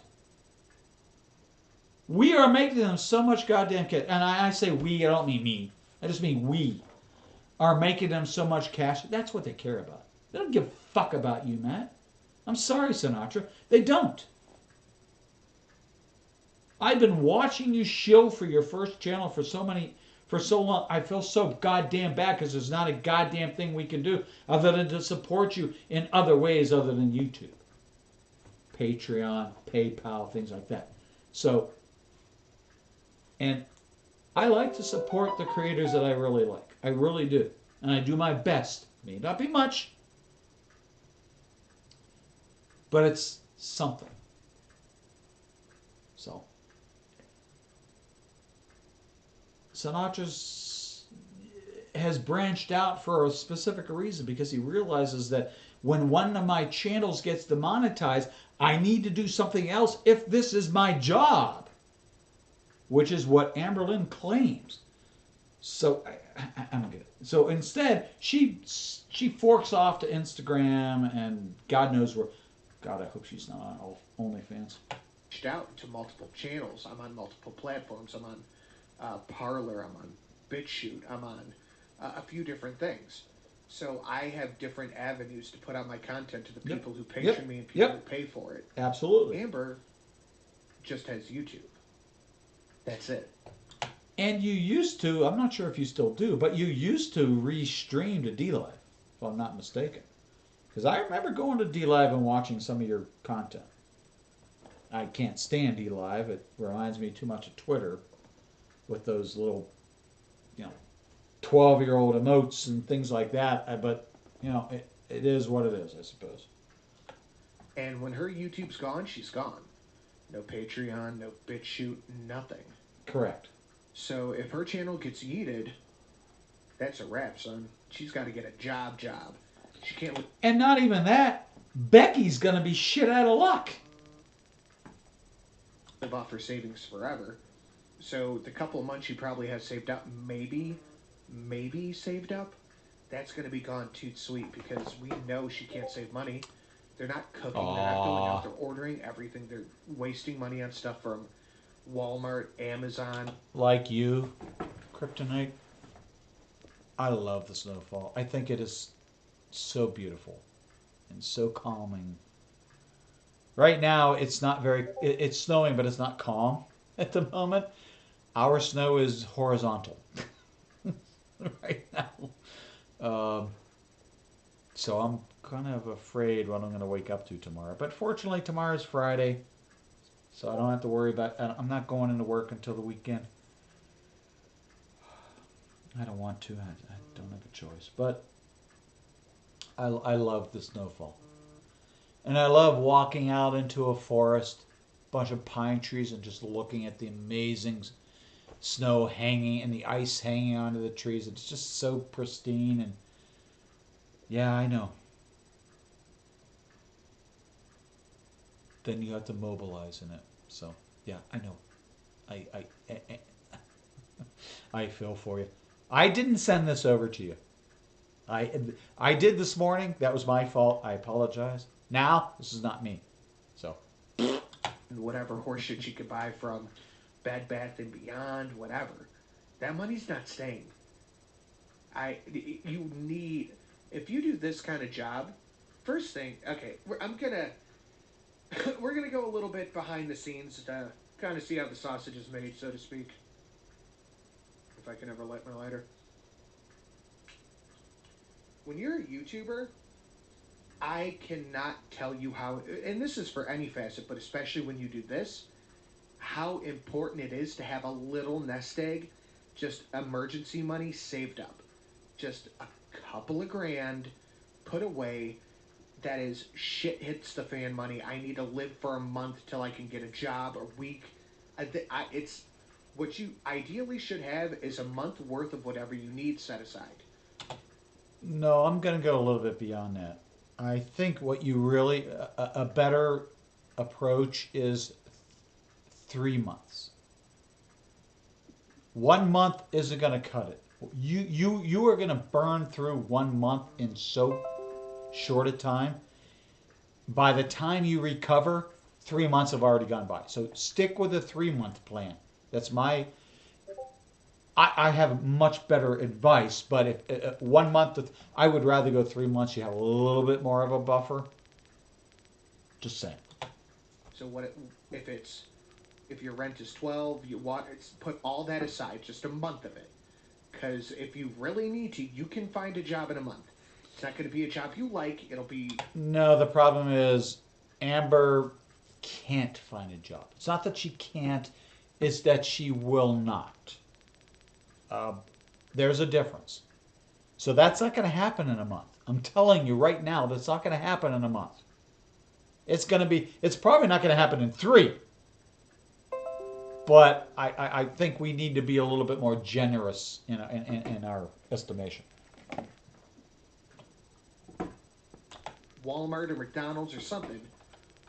We are making them so much goddamn cash. And I say we, I don't mean me. I just mean we are making them so much cash. That's what they care about. They don't give a fuck about you, Matt. I'm sorry, Sinatra. They don't. I've been watching you shill for your first channel for so long. I feel so goddamn bad because there's not a goddamn thing we can do other than to support you in other ways other than YouTube. Patreon, PayPal, things like that. So, and I like to support the creators that I really like. I really do. And I do my best. May not be much, but it's something. So, Sinatra has branched out for a specific reason because he realizes that when one of my channels gets demonetized, I need to do something else if this is my job, which is what Amberlyn claims. So I don't get it. So instead, she forks off to Instagram and God knows where. God, I hope she's not on OnlyFans. Out to multiple channels. I'm on multiple platforms. I'm on Parlor. I'm on BitChute. I'm on a few different things. So I have different avenues to put out my content to the people who patron me and people who pay for it. Absolutely. Amber just has YouTube. That's it. And you used to, I'm not sure if you still do, but you used to re-stream to DLive, if I'm not mistaken. Because I remember going to DLive and watching some of your content. I can't stand DLive. It reminds me too much of Twitter with those little, 12-year-old emotes and things like that. But, it is what it is, I suppose. And when her YouTube's gone, she's gone. No Patreon, no BitChute, nothing. Correct. So if her channel gets yeeted, that's a wrap, son. She's got to get a job. She can't. And not even that. Becky's going to be shit out of luck. Live off her savings forever. So the couple of months she probably has saved up, maybe saved up, that's going to be gone too sweet because we know she can't save money. They're not cooking. They're not going out. They're ordering everything. They're wasting money on stuff from Walmart, Amazon. Like you, Kryptonite. I love the snowfall. I think it is so beautiful and so calming. Right now, it's not it's snowing, but it's not calm at the moment. Our snow is horizontal right now. So I'm kind of afraid what I'm going to wake up to tomorrow. But fortunately, tomorrow's Friday, so I don't have to worry about. I'm not going into work until the weekend. I don't want to. I don't have a choice. But I love the snowfall. And I love walking out into a forest, bunch of pine trees, and just looking at the amazing snow hanging and the ice hanging onto the trees. It's just so pristine. And yeah, I know. Then you have to mobilize in it. So yeah, I know. I feel for you. I didn't send this over to you. I did this morning. That was my fault. I apologize. Now, this is not me. So. Whatever horseshit you could buy from Bed Bath & Beyond, whatever. That money's not staying. You need, if you do this kind of job, first thing, okay, we're gonna go a little bit behind the scenes to kind of see how the sausage is made, so to speak. If I can ever light my lighter. When you're a YouTuber, I cannot tell you how, and this is for any facet, but especially when you do this, how important it is to have a little nest egg, just emergency money saved up. Just a couple of grand put away. That is shit hits the fan money. I need to live for a month till I can get a job, a week. It's what you ideally should have is a month worth of whatever you need set aside. No, I'm going to go a little bit beyond that. I think what you really, a better approach is 3 months. 1 month isn't going to cut it. You are going to burn through 1 month in so short a time. By the time you recover, 3 months have already gone by. So stick with a 3-month plan. That's my. I have much better advice, but if 1 month, I would rather go 3 months. You have a little bit more of a buffer. Just saying. So what if your rent is 12, put all that aside, just a month of it, because if you really need to, you can find a job in a month. It's not going to be a job you like. It'll be. No, the problem is Amber can't find a job. It's not that she can't, it's that she will not. There's a difference. So that's not going to happen in a month. I'm telling you right now, that's not going to happen in a month. It's probably not going to happen in 3. But I think we need to be a little bit more generous in our estimation. Walmart or McDonald's or something,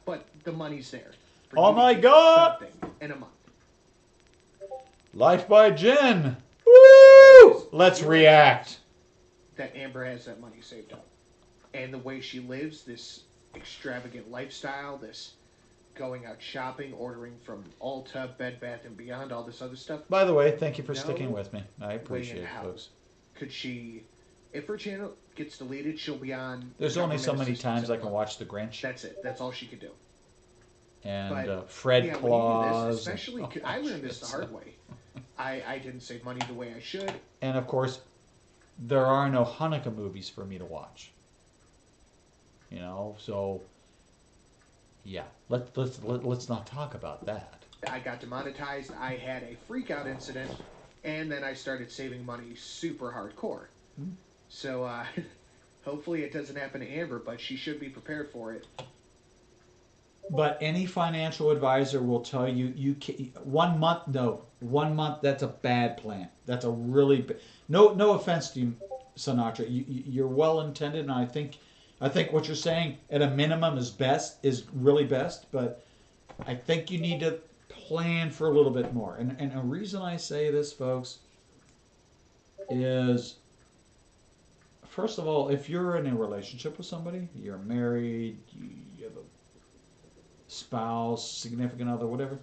but the money's there. Oh my God! Something in a month. Life by Jen. Woo! Let's react. That Amber has that money saved up, and the way she lives, this extravagant lifestyle, this going out shopping, ordering from Ulta, Bed Bath and Beyond, all this other stuff. By the way, thank you for sticking with me. I appreciate it, folks. Could she, if her channel gets deleted, she'll be on. There's only so many times I can watch The Grinch. That's it. That's all she could do. And Fred Claus. Especially, I learned this the hard way. I didn't save money the way I should. And of course, there are no Hanukkah movies for me to watch. You know, so yeah, let's not talk about that. I got demonetized. I had a freak out incident, and then I started saving money super hardcore. So hopefully it doesn't happen to Amber, but she should be prepared for it. But any financial advisor will tell you 1 month. No, 1 month. That's a bad plan. That's a really no offense to you, Sinatra. You're well intended, and I think what you're saying at a minimum is really best. But I think you need to plan for a little bit more. And a reason I say this, folks, is first of all, if you're in a relationship with somebody, you're married, you have a spouse, significant other, whatever,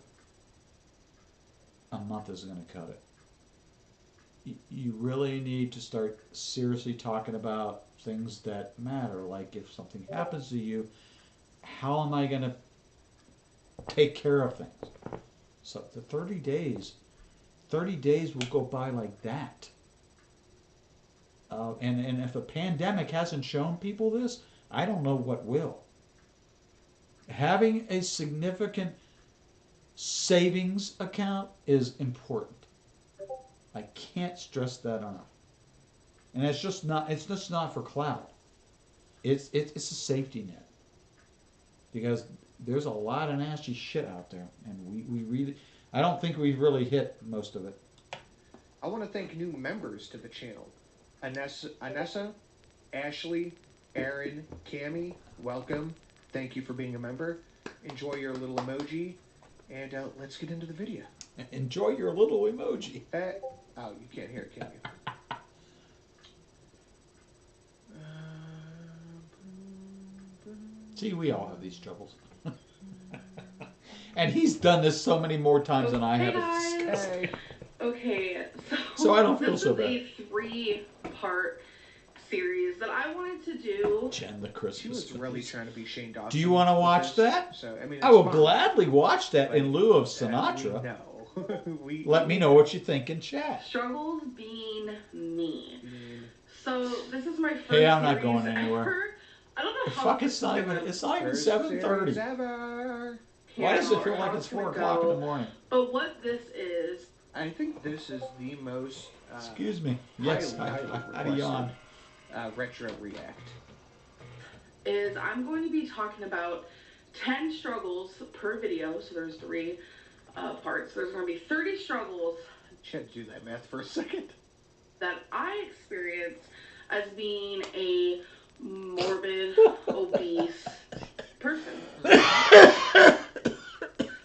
a month isn't going to cut it. You really need to start seriously talking about things that matter, like if something happens to you, how am I going to take care of things? So the 30 days will go by like that. And if a pandemic hasn't shown people this, I don't know what will. Having a significant savings account is important. I can't stress that enough. And it's just not for clout. It's a safety net. Because there's a lot of nasty shit out there, and we really, I don't think we've really hit most of it. I want to thank new members to the channel. Anessa, Ashley, Aaron, Cammie, welcome. Thank you for being a member. Enjoy your little emoji, and let's get into the video. Enjoy your little emoji. Oh, you can't hear it, can you? See, we all have these troubles. And he's done this so many more times than I have. Guys. Okay, So I don't feel this so is bad. a 3-part series that I wanted to do. Jen, the She Christmas was really face. trying to be Shane Dawson. Do you want to with watch this. that? So I mean, I it's will fine, gladly watch that but, in lieu of we Sinatra. know. Let me know what you think in chat. Struggles being me. Mean. So this is my first Hey, I'm not series going anywhere. ever. I don't know how Fuck, this it's not is even. gonna It's not even First 7:30. series ever. Why does panel it feel or like how it's gonna 4:00 in the go. morning? But what this is I think this is the most. Excuse me. Yes, highly I had a yawn. Retro react. is I'm going to be talking about 10 struggles per video. So there's 3 parts. There's going to be 30 struggles You had to do that math for a second. that I experienced as being a morbid, obese person.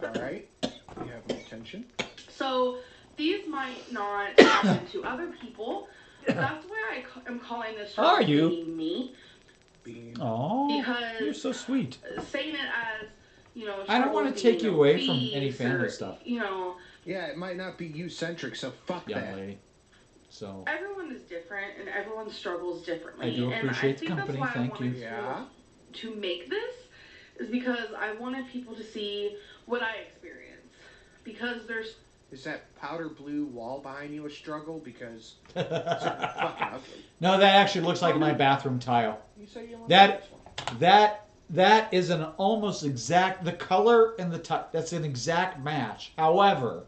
Alright. You have my attention. So these might not happen to other people. That's why I am calling this How are you? being me. Being. Oh, Because you're so sweet. saying it as, you know, I don't want to struggles take being you away from obese any family or, stuff, You know, Yeah, it might not be you centric, so fuck young that. lady. So everyone is different and everyone struggles differently. I do and appreciate I the think company. That's why Thank I wanted you. Yeah. to make this is because I wanted people to see what I experience. Because there's Is that powder blue wall behind you a struggle? Because it's fucking ugly. No, that actually looks like my bathroom tile. You say you want That- this one. That is an almost exact, the color and the type, that's an exact match. However,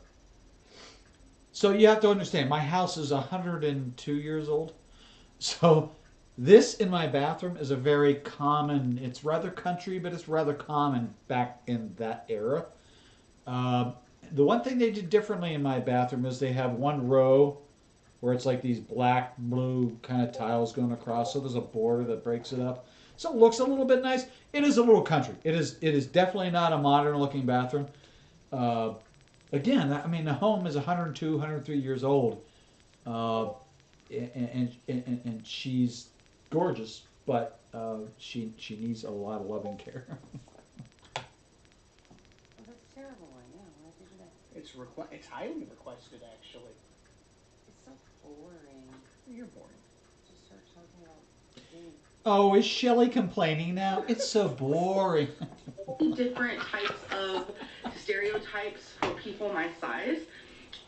so you have to understand, my house is 102 years old. So this in my bathroom is a very common, it's rather country, but it's rather common back in that era. The one thing they did differently in my bathroom is they have one row where it's like these black, blue kind of tiles going across. So there's a border that breaks it up. So it looks a little bit nice. It is a little country. It is definitely not a modern looking bathroom. Again, I mean, the home is 102, 103 years old. And she's gorgeous, but she needs a lot of loving care. Well, that's a terrible one. Yeah, why did you do that? It's highly requested, actually. It's so boring. You're boring. Just start talking about being Oh, is Shelly complaining now? It's so boring. different types of stereotypes for people my size.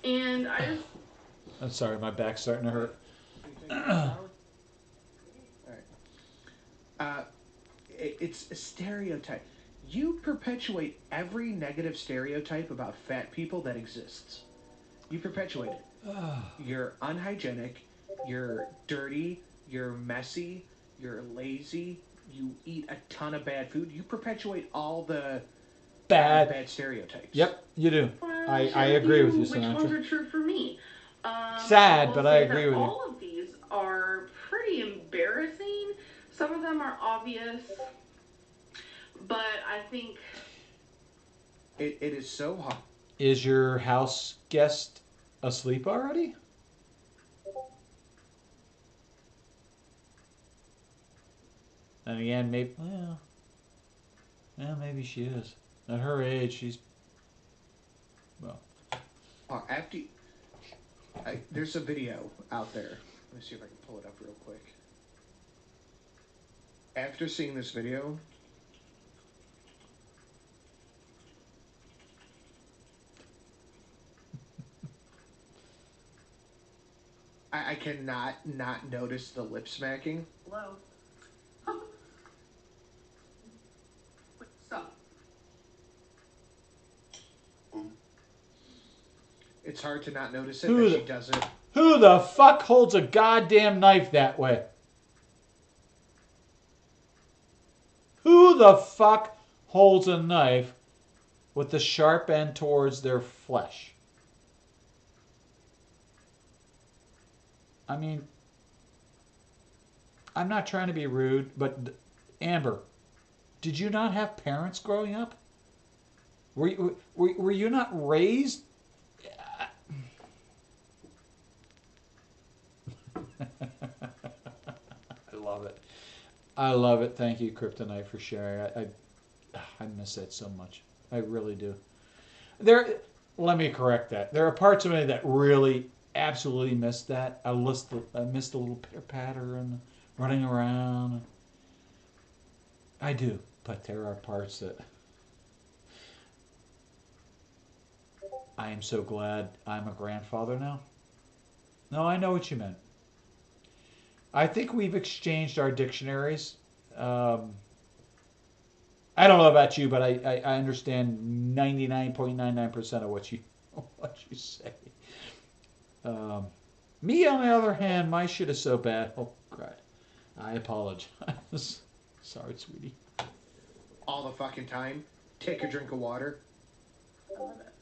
And I just I'm sorry, my back's starting to hurt. Alright. It's a stereotype. You perpetuate every negative stereotype about fat people that exists. You perpetuate it. You're unhygienic, you're dirty, you're messy, you're lazy, you eat a ton of bad food. You perpetuate all the bad stereotypes. Yep, you do. well, I share agree with you, which ones Sinatra. are true for me. Sad, will but I say agree that with you. all of these are pretty embarrassing. Some of them are obvious, but I think It is so hard. Is your house guest asleep already? And again, maybe, well, maybe she is. At her age, she's, well. After there's a video out there. Let me see if I can pull it up real quick. After seeing this video, I cannot not notice the lip smacking. hello. Wait, stop. It's hard to not notice it Who that the- she does it. Who the fuck holds a goddamn knife that way? Who the fuck holds a knife with the sharp end towards their flesh? I mean, I'm not trying to be rude, but Amber, did you not have parents growing up? Were you not raised? I love it. I love it. Thank you, Kryptonite, for sharing. I miss that so much. I really do. Let me correct that. There are parts of me that really, absolutely missed that. I missed the little pitter patter and running around. I do, but there are parts that I am so glad I'm a grandfather now. No, I know what you meant. I think we've exchanged our dictionaries. I don't know about you, but I understand 99.99% of what you say. Me, on the other hand, my shit is so bad. Oh, God. I apologize. Sorry, sweetie. All the fucking time. Take a drink of water. I love it.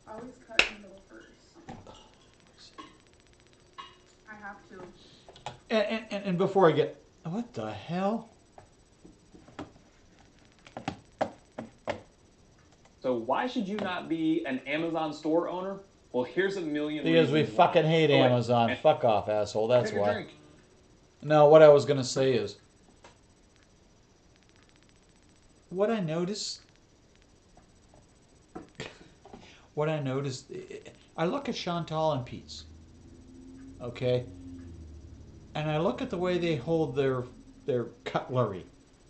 I always cut in the middle first. I have to. And before I get... What the hell? So why should you not be an Amazon store owner? Well, here's a million Because we reasons fucking why. hate Oh, wait. Amazon. Fuck off, asshole. That's Take a why. drink. No, what I was going to say is... What I noticed... I look at Chantal and Pete's. Okay? And I look at the way they hold their cutlery,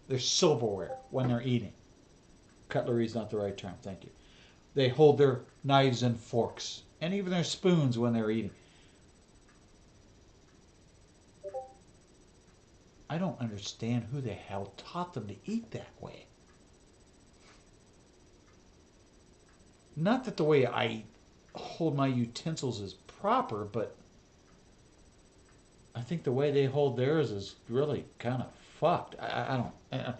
their silverware, when they're eating. Cutlery is not the right term, thank you. They hold their knives and forks, and even their spoons when they're eating. I don't understand who the hell taught them to eat that way. Not that the way I hold my utensils is proper, but I think the way they hold theirs is really kind of fucked. I don't...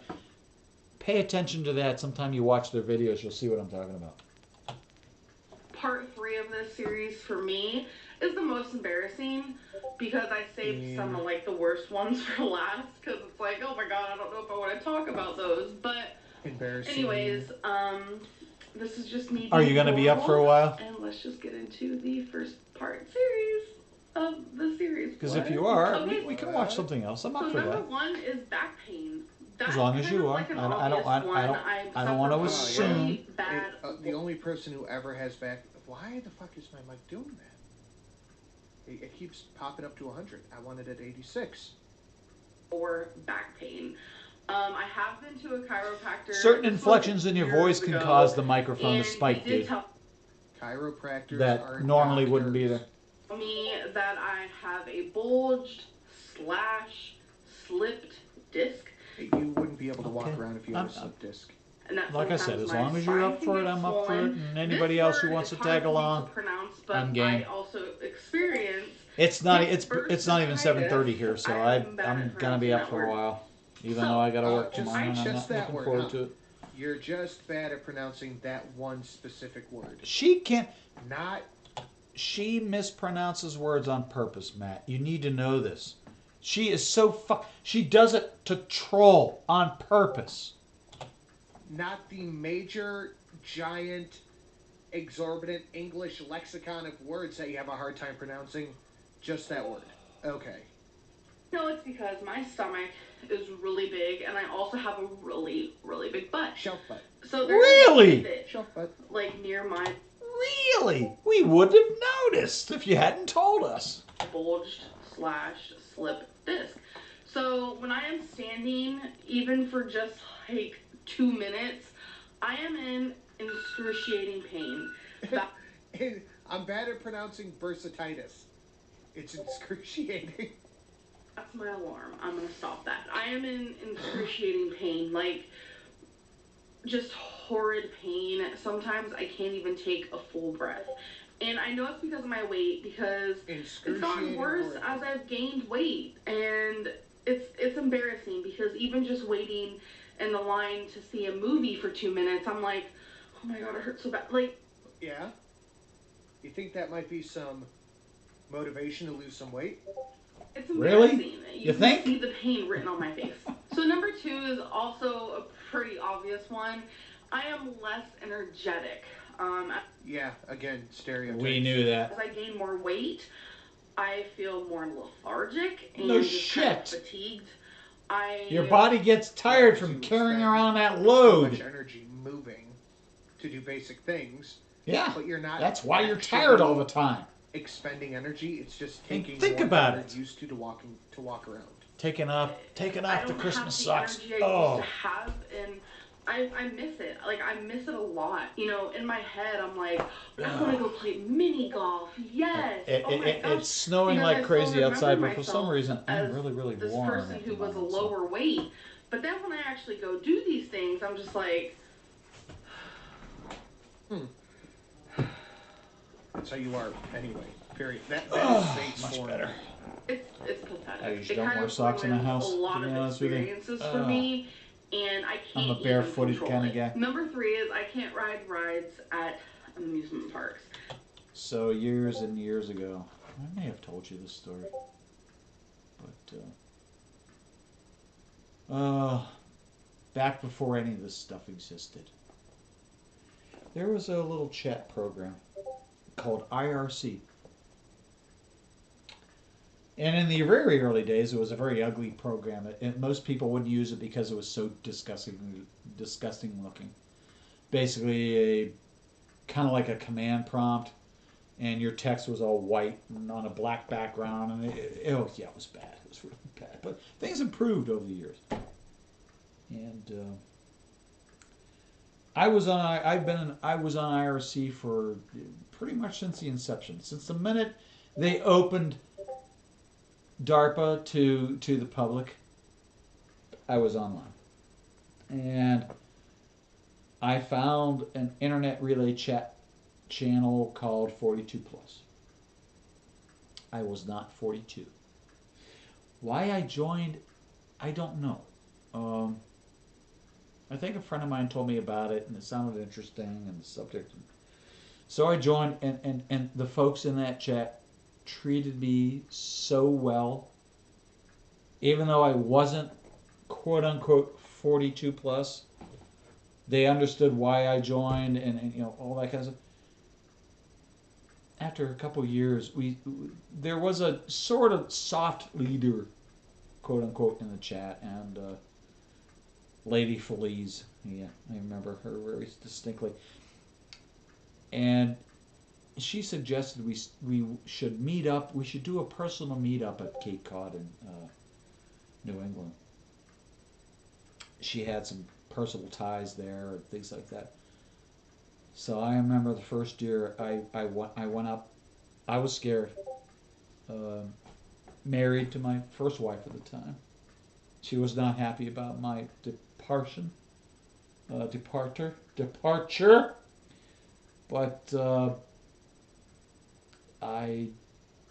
Pay attention to that. Sometime you watch their videos, you'll see what I'm talking about. Part 3 of this series for me is the most embarrassing because I saved some of like the worst ones for last because it's like, oh my god, I don't know if I want to talk about those. But Embarrassing. anyways, this is just me. Are you going to be up for a while? And let's just get into the first part series of the series. Because if you are, Okay. we can watch something else. I'm up So for number that. 1 is back pain. As long as you are. I don't want to assume. The only person who ever has back... Why the fuck is my mic doing that? It keeps popping up to 100. I want it at 86. Or back pain. I have been to a chiropractor. Certain inflections in your voice can cause the microphone to spike, dude. Chiropractors That are normally doctors. wouldn't be there. Me that I have a bulged / slipped disc. You wouldn't be able to walk around if you had a slip disc. And that Like I said, sometimes as my long as you're spine up can for it, get I'm up for it. swollen. And anybody This else who word wants to is hard tag for me along, to pronounce, but I'm game. I also experience It's not even bursitis 7:30 here, so I'm bad at gonna be up pronouncing for a that while. Even though I gotta work tomorrow, and I'm just not that looking word, forward huh? to it. You're just bad at pronouncing that one specific word. She can't. Not. She mispronounces words on purpose, Matt. You need to know this. She is so She does it to troll on purpose. Not the major, giant, exorbitant English lexicon of words that you have a hard time pronouncing. Just that word. Okay. No, it's because my stomach is really big, and I also have a really, really big butt. Shelf butt. So there's Really? a bit, Shelf butt. like near my Really? We wouldn't have noticed if you hadn't told us. bulged / slip disc. So when I am standing, even for just like 2 minutes, I am in excruciating pain. I'm bad at pronouncing bursitis. It's excruciating. That's my alarm. I'm gonna stop that. I am in excruciating pain, like just horrid pain. Sometimes I can't even take a full breath. And I know it's because of my weight, because it's gotten worse as I've gained weight. And it's embarrassing because even just waiting in the line to see a movie for 2 minutes, I'm like, oh my god, it hurts so bad. Like, yeah? You think that might be some motivation to lose some weight? it's embarrassing. Really? You You think? can see the pain written on my face. So number 2 is also a pretty obvious one. I am less energetic. Yeah, again, stereotypes. We knew that. As I gain more weight, I feel more lethargic and No just kind of shit. fatigued. Your body gets tired from carrying around that So load. much energy moving to do basic things. Yeah. But you're not. That's why you're actually tired all the time. expending energy. It's just And taking think more about than it. you're used to walk around. Taking off I the don't Christmas have the socks. energy I used Oh, to have, and I miss it. Like, I miss it a lot. You know, in my head, I'm like, I want to go play mini golf. Yes. Oh my gosh. it's snowing Because like I still crazy remember outside, but for some myself reason as I'm really, really this warm person at who the was a moment. So. lower weight. But then when I actually go do these things, I'm just like, That's how you are anyway. Period. That is Saints much form. better. it's pathetic. I usually It don't kind wear of socks in the ruins house, a lot to be of honest with you. experiences for me, and I I'm a can't barefooted even control kind of it. guy. Number 3 is I can't ride rides at amusement parks. So years and years ago, I may have told you this story, but back before any of this stuff existed, there was a little chat program called IRC. And in the very early days, it was a very ugly program. And most people wouldn't use it because it was so disgusting looking. Basically, a kind of like a command prompt, and your text was all white and on a black background, and it was bad. It was really bad. But things improved over the years. And I was on IRC for pretty much since the inception. Since the minute they opened DARPA to the public, I was online. And I found an internet relay chat channel called 42 Plus. I was not 42. Why I joined, I don't know. I think a friend of mine told me about it, and it sounded interesting, and the subject. So I joined, and the folks in that chat treated me so well, even though I wasn't quote unquote 42 plus. They understood why I joined, and you know, all that kind of stuff. After a couple of years, there was a sort of soft leader, quote unquote, in the chat, and Lady Felice, yeah, I remember her very distinctly, and she suggested we should meet up. We should do a personal meetup at Cape Cod in New England. She had some personal ties there and things like that. So I remember the first year I went up. I was scared. Married to my first wife at the time. She was not happy about my departure. But I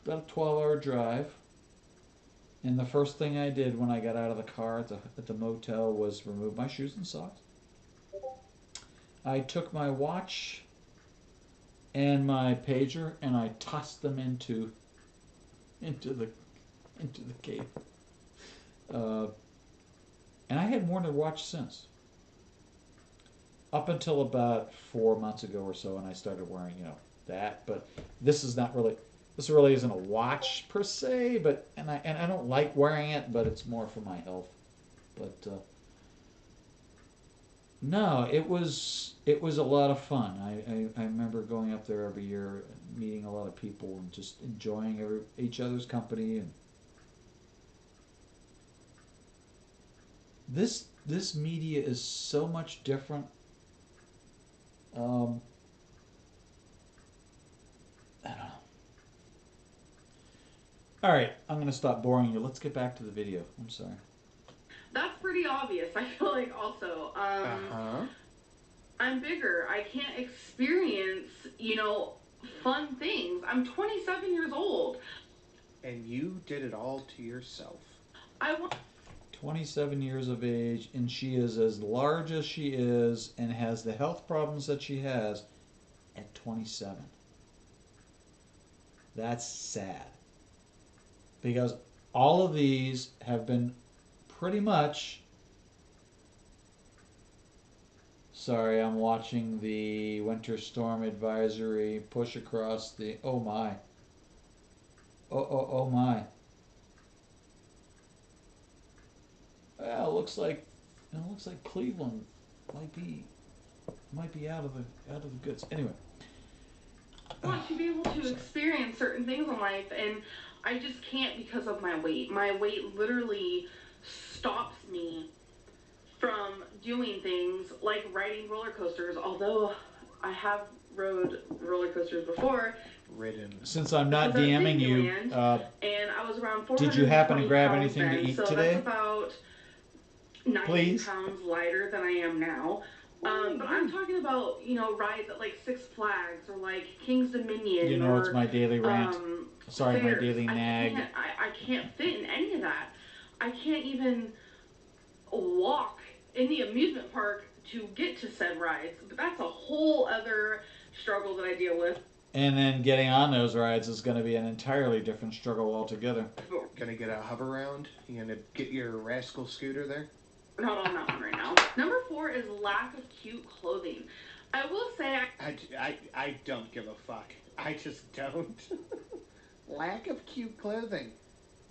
about a 12-hour drive. And the first thing I did when I got out of the car at the motel was remove my shoes and socks. I took my watch and my pager and I tossed them into the cave. And I hadn't worn a watch since. Up until about 4 months ago or so, and I started wearing, that. But this really isn't a watch per se. But and I don't like wearing it, but it's more for my health. But no, it was a lot of fun. I remember going up there every year, meeting a lot of people, and just enjoying each other's company. And this media is so much different. I don't know. All right, I'm going to stop boring you. Let's get back to the video. I'm sorry. That's pretty obvious. I feel like also. I'm bigger. I can't experience, fun things. I'm 27 years old. And you did it all to yourself. 27 years of age, and she is as large as she is and has the health problems that she has at 27. That's sad. Because all of these have been pretty much... Sorry, I'm watching the winter storm advisory push across the... Oh my. Oh my. Well, it looks like Cleveland might be out of the goods. Anyway. I want to be able to experience certain things in life, and I just can't because of my weight. My weight literally stops me from doing things like riding roller coasters, although I have rode roller coasters before. Since I'm not DMing you, and I was around 420 did you happen to grab pounds anything then, to eat so today? that's about 90 Please? pounds lighter than I am now. But I'm talking about, you know, rides at like Six Flags or like King's Dominion. You know, or, it's my daily rant. Sorry, my fairs. daily nag. I can't fit in any of that. I can't even walk in the amusement park to get to said rides. But that's a whole other struggle that I deal with. And then getting on those rides is going to be an entirely different struggle altogether. Gonna get a hover round? You gonna get your rascal scooter there? Not on that one right now. Number 4 is lack of cute clothing. I will say I don't give a fuck. I just don't. Lack of cute clothing.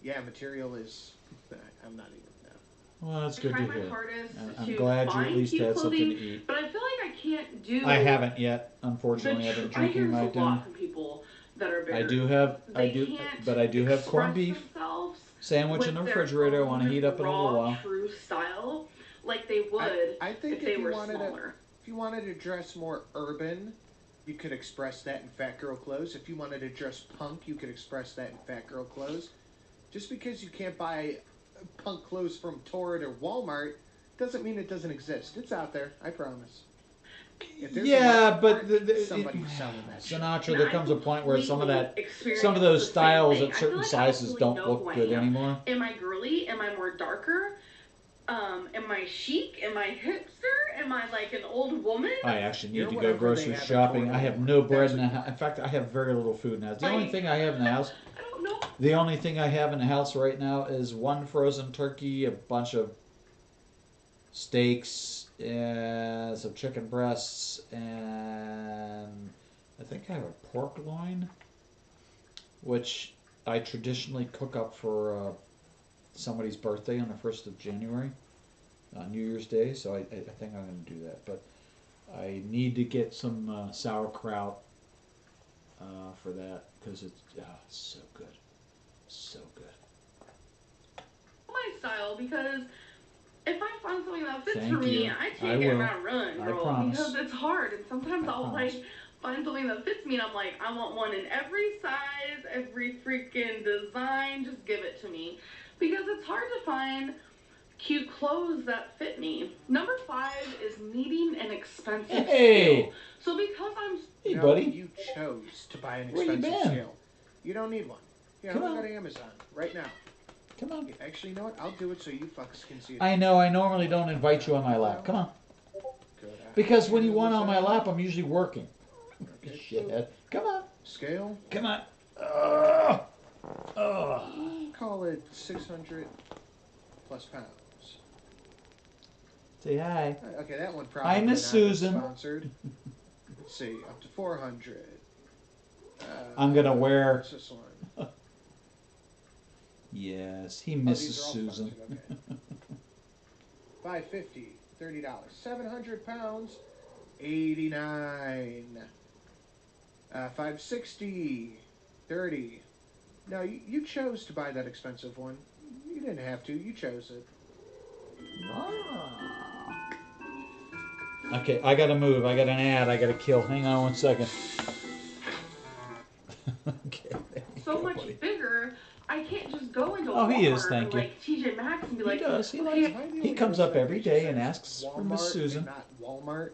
Yeah, material is... I'm not even... Well, that's good to try my hear. hardest I'm to glad you find at least cute had something clothing, to eat. but I feel like I can't do... I haven't yet, unfortunately. I've been drinking my I hear this a lot dinner. from people that are bigger. I do have corned beef sandwich in the refrigerator. I want to heat up in a little while. True style, like they would I think if they were wanted smaller. if you wanted to dress more urban, you could express that in fat girl clothes. If you wanted to dress punk, you could express that in fat girl clothes. Just because you can't buy punk clothes from Torrid or Walmart doesn't mean it doesn't exist. It's out there, I promise. Yeah, but somebody's selling that Sinatra, there comes a point where some of those styles at certain sizes don't look good anymore. Am I girly? Am I more darker? Am I chic? Am I hipster? Am I like an old woman? I actually need to go grocery shopping. I have no bread in the house. In fact, I have very little food in the house. The only thing I have in the house... I don't know. The only thing I have in the house right now is one frozen turkey, a bunch of steaks, some chicken breasts, and I think I have a pork loin, which I traditionally cook up for somebody's birthday on the 1st of January, on New Year's Day, so I think I'm going to do that. But I need to get some sauerkraut for that, because it's so good. So good. My style, because if I find something that fits Thank for me, you. I I take it and will. I run, I girl, promise. because it's hard. And sometimes I'll like find something that fits me, and I'm like, I want one in every size, every freaking design. Just give it to me, because it's hard to find cute clothes that fit me. Number 5 is needing an expensive scale. So because I'm... Hey, buddy. You chose to buy an Where you expensive been? scale. You don't need one. Yeah, Come I'm on. go to Amazon right now. Come on. Actually, you know what? I'll do it so you fucks can see it. I know, I normally don't invite you on my lap. Come on. Because when you want on my lap, I'm usually working. Shithead. Come on. Scale? Come on. Call it 600 plus pounds. Say hi. Okay, that one probably Hi, Miss not been Susan. sponsored. Let's see, up to 400. I'm going to wear... What's this one? Yes, he Oh, misses these are all Susan. sponsored, okay. $550, $30. 700 pounds, 89. 560, 30. No, you chose to buy that expensive one. You didn't have to. You chose it. Okay, I gotta move. I got an ad I gotta kill. Hang on 1 second. Okay. so much bigger, I can't just go into Oh, he is, Walmart thank or, you. like TJ Maxx and be like, He does. He okay, likes. He comes up every day and asks for Miss Walmart Susan. and not Walmart.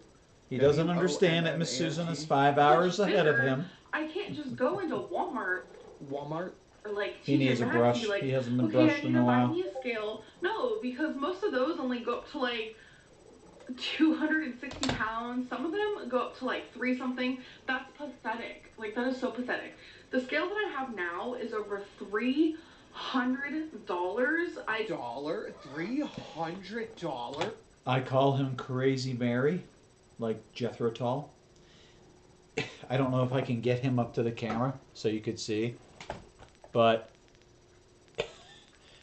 He doesn't understand that Miss Susan is 5 hours ahead of him. I can't just go into Walmart Walmart? or like He TJ needs a Maxx brush. and be like, He hasn't been okay, brushed I in need a to buy while. me a scale. No, because most of those only go up to like 260 pounds. Some of them go up to like 3 something. That's pathetic. Like, that is so pathetic. The scale that I have now is over $300. $300? I call him Crazy Mary, like Jethro Tull. I don't know if I can get him up to the camera so you could see, but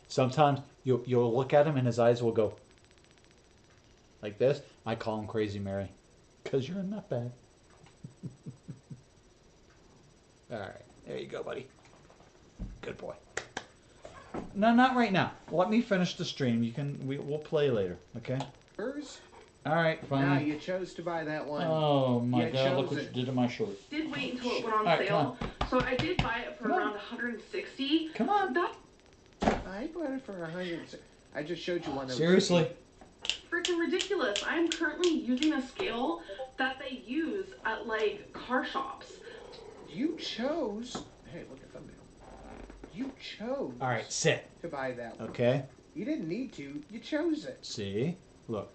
sometimes you'll look at him and his eyes will go like this. I call him Crazy Mary because you're a nutbag. All right. There you go, buddy. Good boy. No, not right now. Let me finish the stream. We'll play later, okay? Hers? All right, fine. Nah, you chose to buy that one. Oh my You God! Look chose what it. you did to my shirt. Did wait until it went on All right, sale. So I did buy it for Come on. around 160. Come on. That I bought it for 100. I just showed you one. That was Seriously. freaking ridiculous. I am currently using a scale that they use at like car shops. You chose. Hey, look at thumbnail. You chose. All right, sit. To buy that one. Okay. You didn't need to. You chose it. See, look.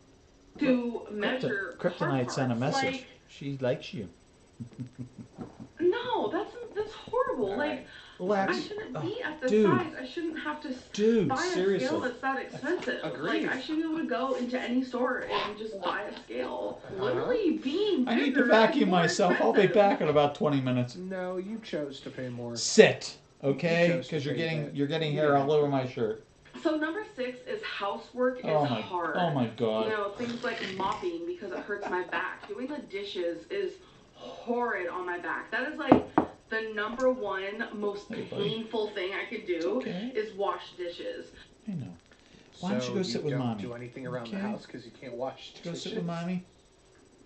To measure car Kryptonite sent a parts. message. Like, She likes you. no, that's horrible. All like right. Relax. I shouldn't be at this dude. size. I shouldn't have to Dude, buy a seriously. scale that's that expensive. Agreed. Like I should be able to go into any store and just buy a scale. Literally being I need to bigger is vacuum more myself. I'll be expensive. back in about 20 minutes. No, you chose to pay more. Sit, You okay? chose to Because you're pay getting that. you're getting You hair all didn't. over my shirt. So number 6 is housework is Oh my hard. oh my God. You know, things like mopping because it hurts my back. Doing the dishes is horrid on my back. That is like the number one most Hey, buddy. painful thing I could do okay. is wash dishes. I know. Why don't you go sit with don't Mommy? do anything around the Okay. house because you can't wash Go dishes? sit with Mommy.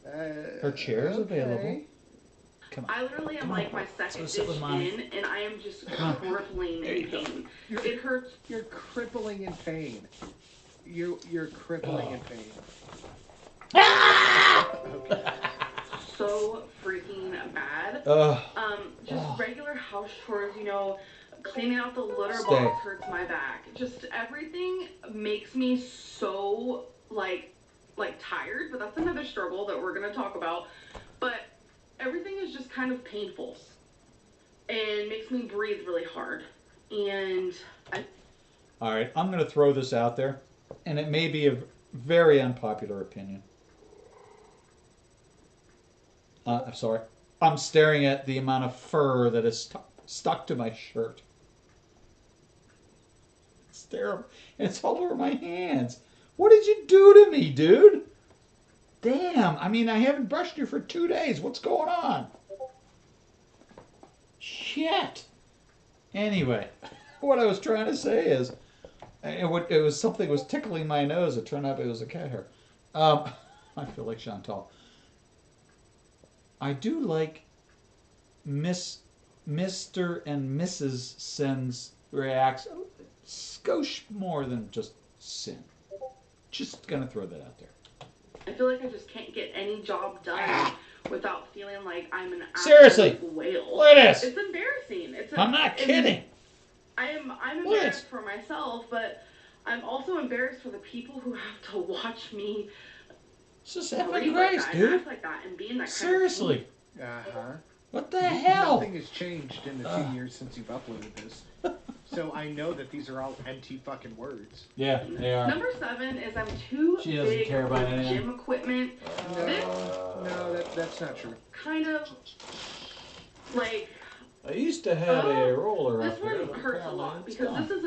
Her Her chair is available. okay. Come on. I literally am like my second Let's go sit dish with Mommy. in and I am just Come on. crippling There in you go. pain. You're- It hurts You're crippling in pain. You're crippling in pain. Okay. so freaking bad. Ugh. Just Ugh. regular house chores, you know, cleaning out the litter Stay. box hurts my back. Just everything makes me so like tired, but that's another struggle that we're gonna talk about. But everything is just kind of painful and makes me breathe really hard. And All right, I'm going to throw this out there, and it may be a very unpopular opinion. I'm sorry. I'm staring at the amount of fur that is stuck to my shirt. It's terrible. It's all over my hands. What did you do to me, dude? Damn. I mean, I haven't brushed you for 2 days. What's going on? Shit. Anyway, what I was trying to say is, it was something was tickling my nose. It turned out it was a cat hair. I feel like Chantal. I do like Mr. and Mrs. Sin's reacts a skosh more than just Sin. Just gonna throw that out there. I feel like I just can't get any job done without feeling like I'm an Seriously. absolute whale. Look at this. It's embarrassing. I'm not kidding. I'm Look at embarrassed this. for myself, but I'm also embarrassed for the people who have to watch me It's just breathe effing like grace, that and dude. act like that and be in that Seriously. Uh-huh. What the hell? Nothing has changed in the 2 years since you've uploaded this. So I know that these are all empty fucking words. Yeah, they are. Number 7 is I'm too She doesn't big care about for anything. gym equipment. This No, that's not true. kind of like I used to have a roller this up here. one but hurts a apparently lot it's because gone. this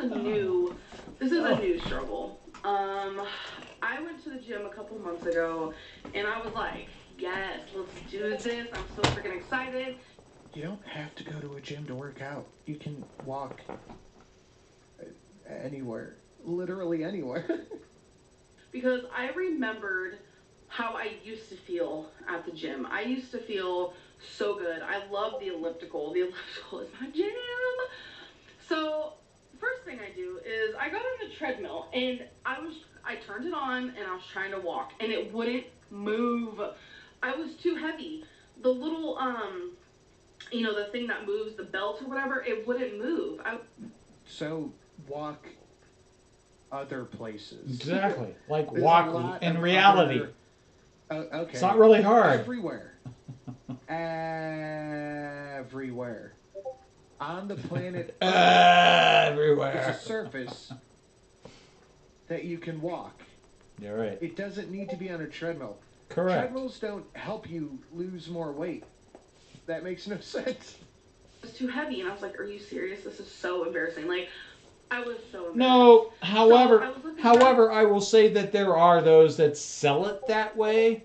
is a new struggle. I went to the gym a couple months ago and I was like, yes, let's do this. I'm so freaking excited. You don't have to go to a gym to work out. You can walk anywhere. Literally anywhere. Because I remembered how I used to feel at the gym. I used to feel so good. I love the elliptical. The elliptical is my jam. So first thing I do is I got on the treadmill and I turned it on and I was trying to walk and it wouldn't move. I was too heavy. The little you know, the thing that moves, the belt or whatever, it wouldn't move. So walk other places. Exactly. Like There's a walk lot in of reality. Okay. It's not really hard. Everywhere. Everywhere. On the planet Earth, Everywhere. it's a surface that you can walk. You're right. It doesn't need to be on a treadmill. Correct. Treadmills don't help you lose more weight. That makes no sense. It was too heavy and I was like, are you serious? This is so embarrassing. Like, I was so embarrassed. No, So, I however, was looking I will say that there are those that sell it that way.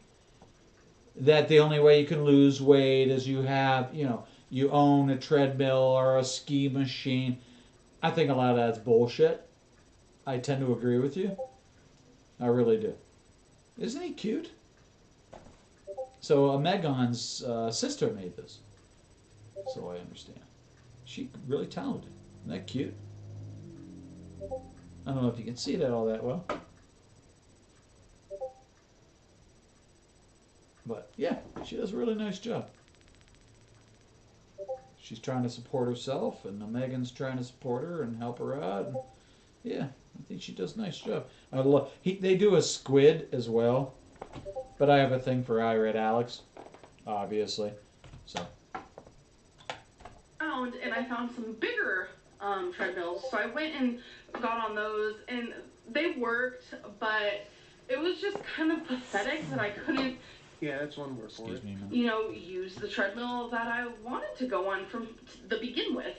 That the only way you can lose weight is you have, you own a treadmill or a ski machine. I think a lot of that's bullshit. I tend to agree with you. I really do. Isn't he cute? So Megan's sister made this. So I understand. She really talented. Isn't that cute? I don't know if you can see that all that well. But yeah, she does a really nice job. She's trying to support herself, and Megan's trying to support her and help her out. And yeah, I think she does a nice job. I love. They do a squid as well, but I have a thing for I Read Alex, obviously. So. And I found some bigger treadmills, so I went and got on those, and they worked, but it was just kind of pathetic that I couldn't. Yeah, that's one word for it. Use the treadmill that I wanted to go on from the begin with.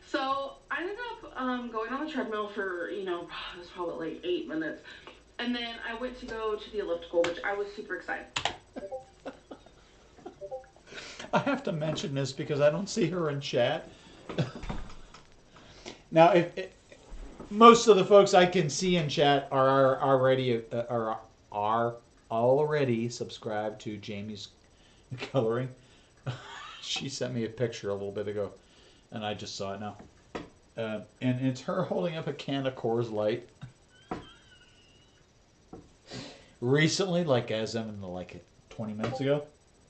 So I ended up going on the treadmill for, it was probably like 8 minutes. And then I went to go to the elliptical, which I was super excited. I have to mention this because I don't see her in chat. Now, if most of the folks I can see in chat are already subscribed to Jamie's coloring. She sent me a picture a little bit ago, and I just saw it now. And it's her holding up a can of Coors Light. Recently, as in 20 minutes ago.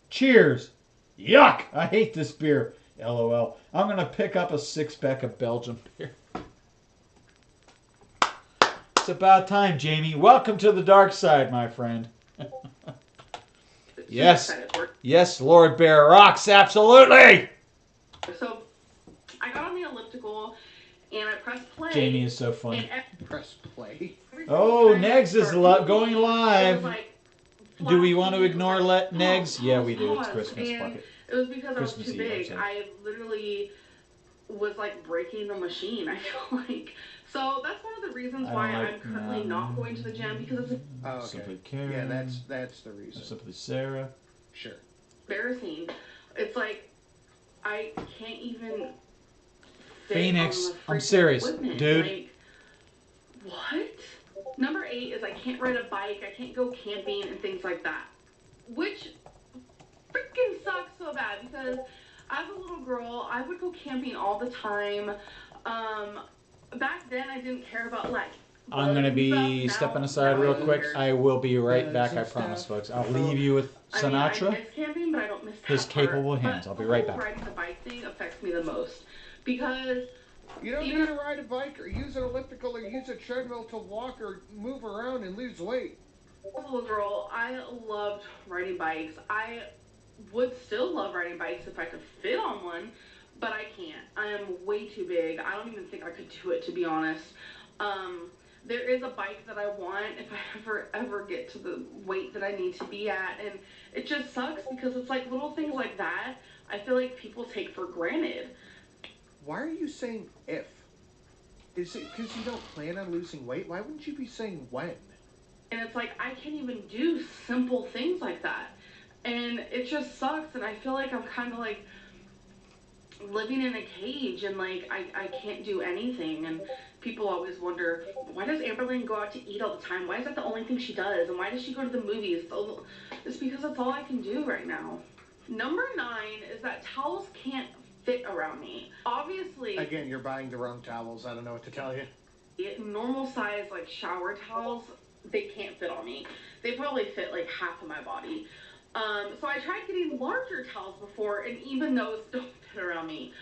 Cheers! Yuck! I hate this beer. LOL. I'm going to pick up a 6-pack of Belgian beer. It's about time, Jamie. Welcome to the dark side, my friend. Yes. Yes, Lord Bear rocks. Absolutely. So I got on the elliptical and I pressed play. Jamie is so funny. Press play. Oh, Negs is going live. Do we want to ignore Negs? Yeah, we do. It's Christmas. Fuck it. It was because I was too big. I literally was breaking the machine, I feel like. So that's one of the reasons why I'm currently not going to the gym, because it's okay. Simply Karen. Yeah, that's the reason. Simply Sarah. Sure. Embarrassing. It's I can't even Phoenix, I'm serious, dude. What? Number 8 is I can't ride a bike, I can't go camping and things like that. Which freaking sucks so bad, because as a little girl, I would go camping all the time. Back then, I didn't care about I'm going to be stepping aside real quick. I will be right back, I promise, folks. I'll leave you with Sinatra. I miss camping, but I don't miss his capable hands. I'll be right back. Riding the bike thing affects me the most, because you don't need to ride a bike or use an elliptical or use a treadmill to walk or move around and lose weight. As a little girl, I loved riding bikes. I would still love riding bikes if I could fit on one, but I can't. I am way too big. I don't even think I could do it, to be honest. There is a bike that I want if I ever get to the weight that I need to be at, and it just sucks because it's little things like that I feel like people take for granted. Why are you saying if? Is it because you don't plan on losing weight? Why wouldn't you be saying when? And it's I can't even do simple things like that. And it just sucks, and I feel like I'm kind of living in a cage, and I can't do anything. And people always wonder, why does Amberlynn go out to eat all the time? Why is that the only thing she does? And why does she go to the movies? It's because that's all I can do right now. Number 9 is that towels can't fit around me. Obviously. Again, you're buying the wrong towels. I don't know what to tell you. Normal size shower towels, they can't fit on me. They probably fit half of my body. So I tried getting larger towels before, and even those don't fit around me.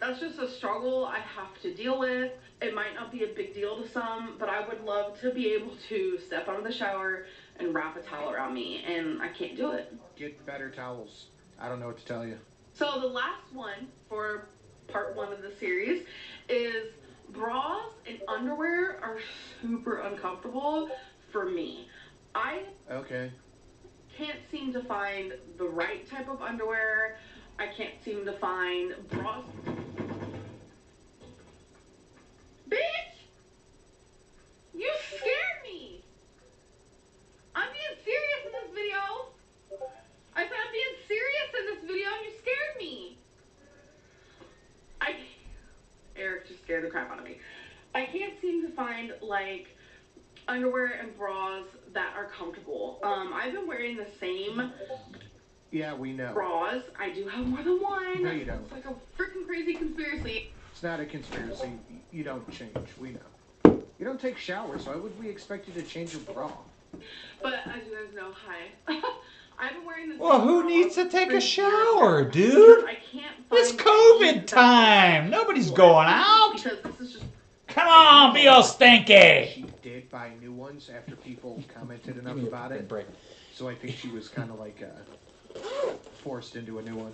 That's just a struggle I have to deal with. It might not be a big deal to some, but I would love to be able to step out of the shower and wrap a towel around me, and I can't do it. Get better towels. I don't know what to tell you. So the last one for part 1 of the series is bras and underwear are super uncomfortable for me. I can't seem to find the right type of underwear. I can't seem to find bras. Bitch! You scared me! I'm being serious in this video! I said I'm being serious in this video and you scared me! scare the crap out of me. I can't seem to find like underwear and bras that are comfortable. I've been wearing the same Yeah, we know. bras. I do have more than one. No, you don't. It's like a freaking crazy conspiracy. It's not a conspiracy. You don't change. We know. You don't take showers. Why would we expect you to change your bra? But as you guys know, hi. I've been wearing the Well, same who bra needs to take for a years shower, now. dude? I can't It's find COVID any time. Nobody's going out. because this is just Come on, be all stinky. She did buy new ones after people commented enough Give me a about it. break. So I think she was kind of like forced into a new one.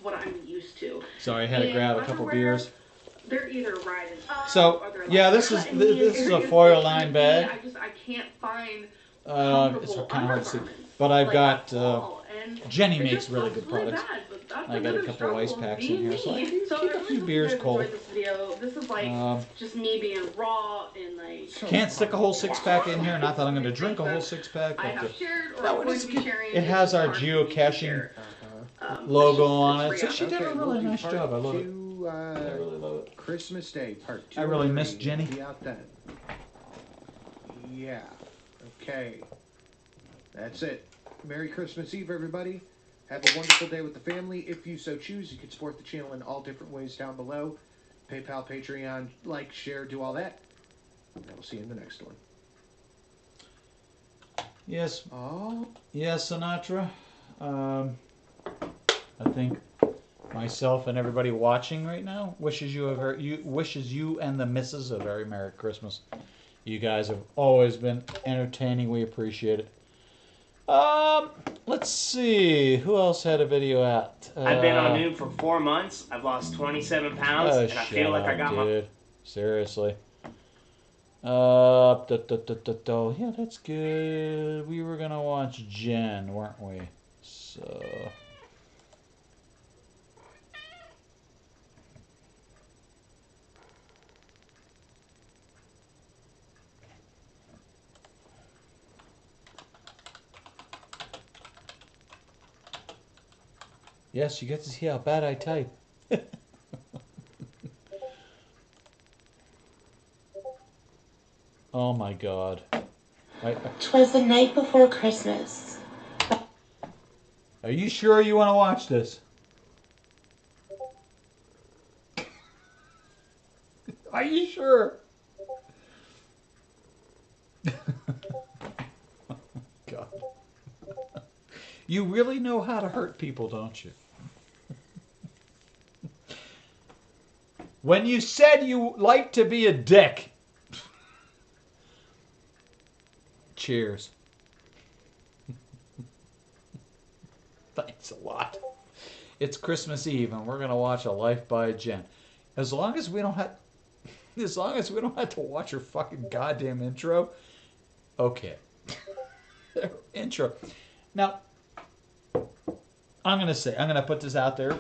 what I'm used to. Sorry, I had to And grab a couple underwear, beers. They're either riding up So, or they're yeah, like this is cutting me in this is a areas foil that line hurt me. bag. I can't find It's comfortable kind of hard to see, undergarments but I've like got at all. And Jenny it makes just really sucks good really products. bad, but that's I got a another couple struggle ice of packs in being here, so I me. can So keep I a really few hope beers you guys cold. enjoyed this video. This is like just me being raw and like. Can't stick a whole 6-pack in here. Not that I'm going to drink a whole 6-pack. I But have shared or that I'm one going is to be good. sharing. It has our It's hard for me to geocaching share. logo It's on it. free So up. she did a we'll really do nice part job. I love it. two, I really love it. Christmas Day, part 2. I really or miss 3. Jenny. Be out then. Yeah. Okay. That's it. Merry Christmas Eve, everybody. Have a wonderful day with the family. If you so choose, you can support the channel in all different ways down below. PayPal, Patreon, like, share, do all that. And we'll see you in the next one. Yes. Oh. Yes, Sinatra. I think myself and everybody watching right now wishes you and the missus a very Merry Christmas. You guys have always been entertaining. We appreciate it. Let's see. Who else had a video out? I've been on Noom for 4 months. I've lost 27 pounds, and I feel like I got dude. Seriously. Yeah, that's good. We were gonna watch Jen, weren't we? So. Yes, you get to see how bad I type. Oh my God. 'Twas the night before Christmas. Are you sure you want to watch this? Are you sure? God. You really know how to hurt people, don't you? When you said you like to be a dick. Cheers. Thanks a lot. It's Christmas Eve and we're gonna watch A Life by Jen. As long as we don't have to watch her fucking goddamn intro. Okay. Intro. Now I'm gonna put this out there.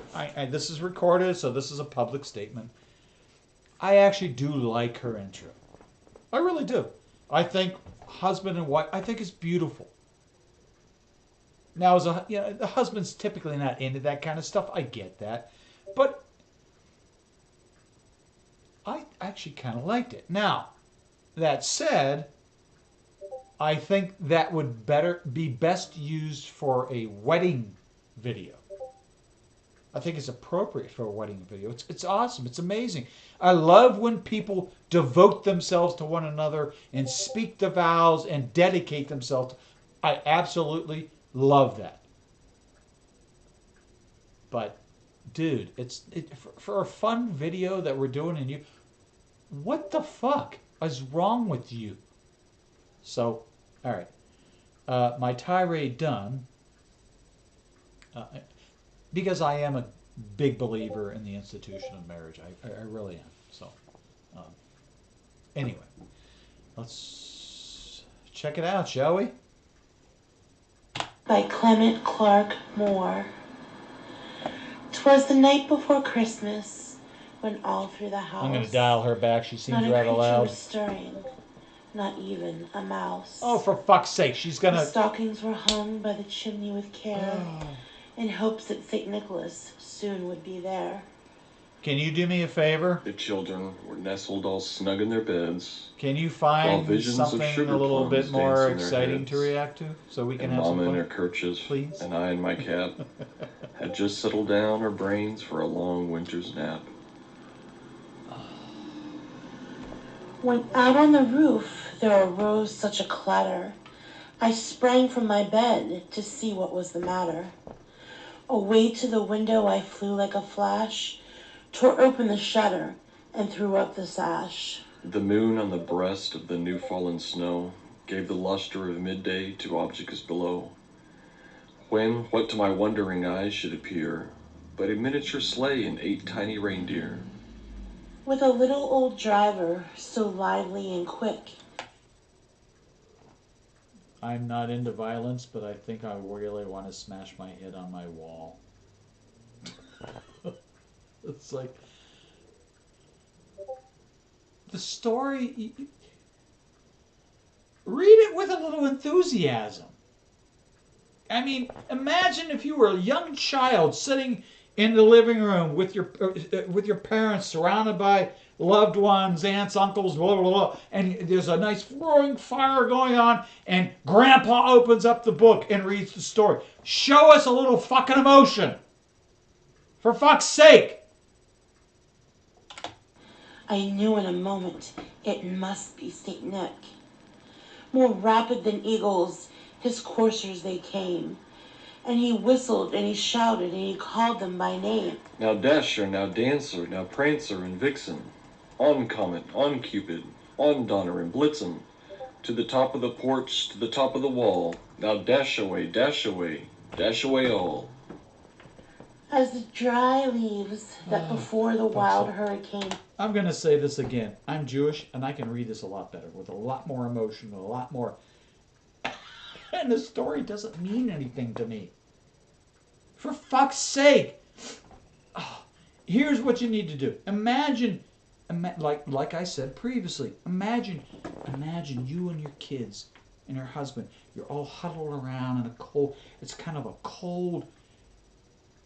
This is recorded, so this is a public statement. I actually do like her intro. I really do. I think husband and wife, I think it's beautiful. Now, the husband's typically not into that kind of stuff. I get that. But I actually kind of liked it. Now, that said, I think that would be best used for a wedding video. I think it's appropriate for a wedding video. It's awesome. It's amazing. I love when people devote themselves to one another and speak the vows and dedicate themselves. I absolutely love that. But, dude, for a fun video that we're doing and what the fuck is wrong with you? So, all right. My tirade done. Because I am a big believer in the institution of marriage. I really am. So, anyway, let's check it out, shall we? By Clement Clark Moore. 'Twas the night before Christmas, when all through the house I'm going to dial her back. She seems not a rather creature loud. was stirring, not even a mouse. Oh, for fuck's sake, she's going The to... stockings were hung by the chimney with care, in hopes that St. Nicholas soon would be there. Can you do me a favor? The children were nestled all snug in their beds. Can you while find visions of something sugar a little plums bit more danced in their exciting to heads, react to, so we can and have some Mama in fun? her kerchief, Please? and I in my cap, had just settled down our brains for a long winter's nap. When out on the roof there arose such a clatter, I sprang from my bed to see what was the matter. Away to the window I flew like a flash, tore open the shutter, and threw up the sash. The moon on the breast of the new fallen snow gave the luster of midday to objects below, when what to my wondering eyes should appear but a miniature sleigh and 8 tiny reindeer. With a little old driver, so lively and quick. I'm not into violence, but I think I really want to smash my head on my wall. It's like... The story... Read it with a little enthusiasm. I mean, imagine if you were a young child sitting in the living room with your parents, surrounded by loved ones, aunts, uncles, blah, blah, blah, and there's a nice roaring fire going on, and Grandpa opens up the book and reads the story. Show us a little fucking emotion. For fuck's sake. I knew in a moment it must be St. Nick. More rapid than eagles, his coursers they came, and he whistled and he shouted and he called them by name. Now Dasher, now Dancer, now Prancer and Vixen, on Comet, on Cupid, on Donner and Blitzen, to the top of the porch, to the top of the wall, now dash away, dash away, dash away all. As the dry leaves that before the wild hurricane. I'm going to say this again. I'm Jewish, and I can read this a lot better, with a lot more emotion, a lot more... And the story doesn't mean anything to me. For fuck's sake! Oh, here's what you need to do. Imagine, like I said previously, imagine you and your kids and your husband. You're all huddled around in a cold... It's kind of a cold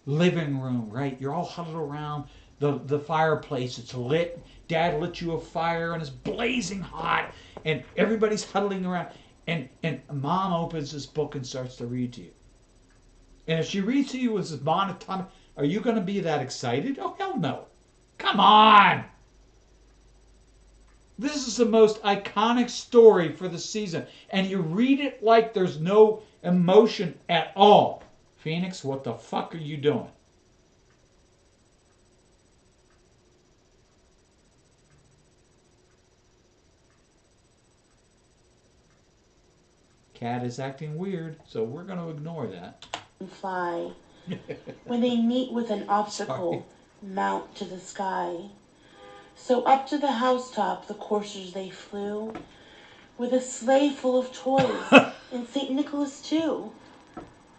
living room, right? You're all huddled around the fireplace. It's lit. Dad lit you a fire and it's blazing hot, and everybody's huddling around, and Mom opens this book and starts to read to you. And if she reads to you with this monotone, are you going to be that excited? Oh, hell no. Come on. This is the most iconic story for the season, and you read it like there's no emotion at all. Phoenix, what the fuck are you doing? Cat is acting weird, so we're going to ignore that. And fly. When they meet with an obstacle, mount to the sky. So up to the housetop the coursers they flew, with a sleigh full of toys, and St. Nicholas too.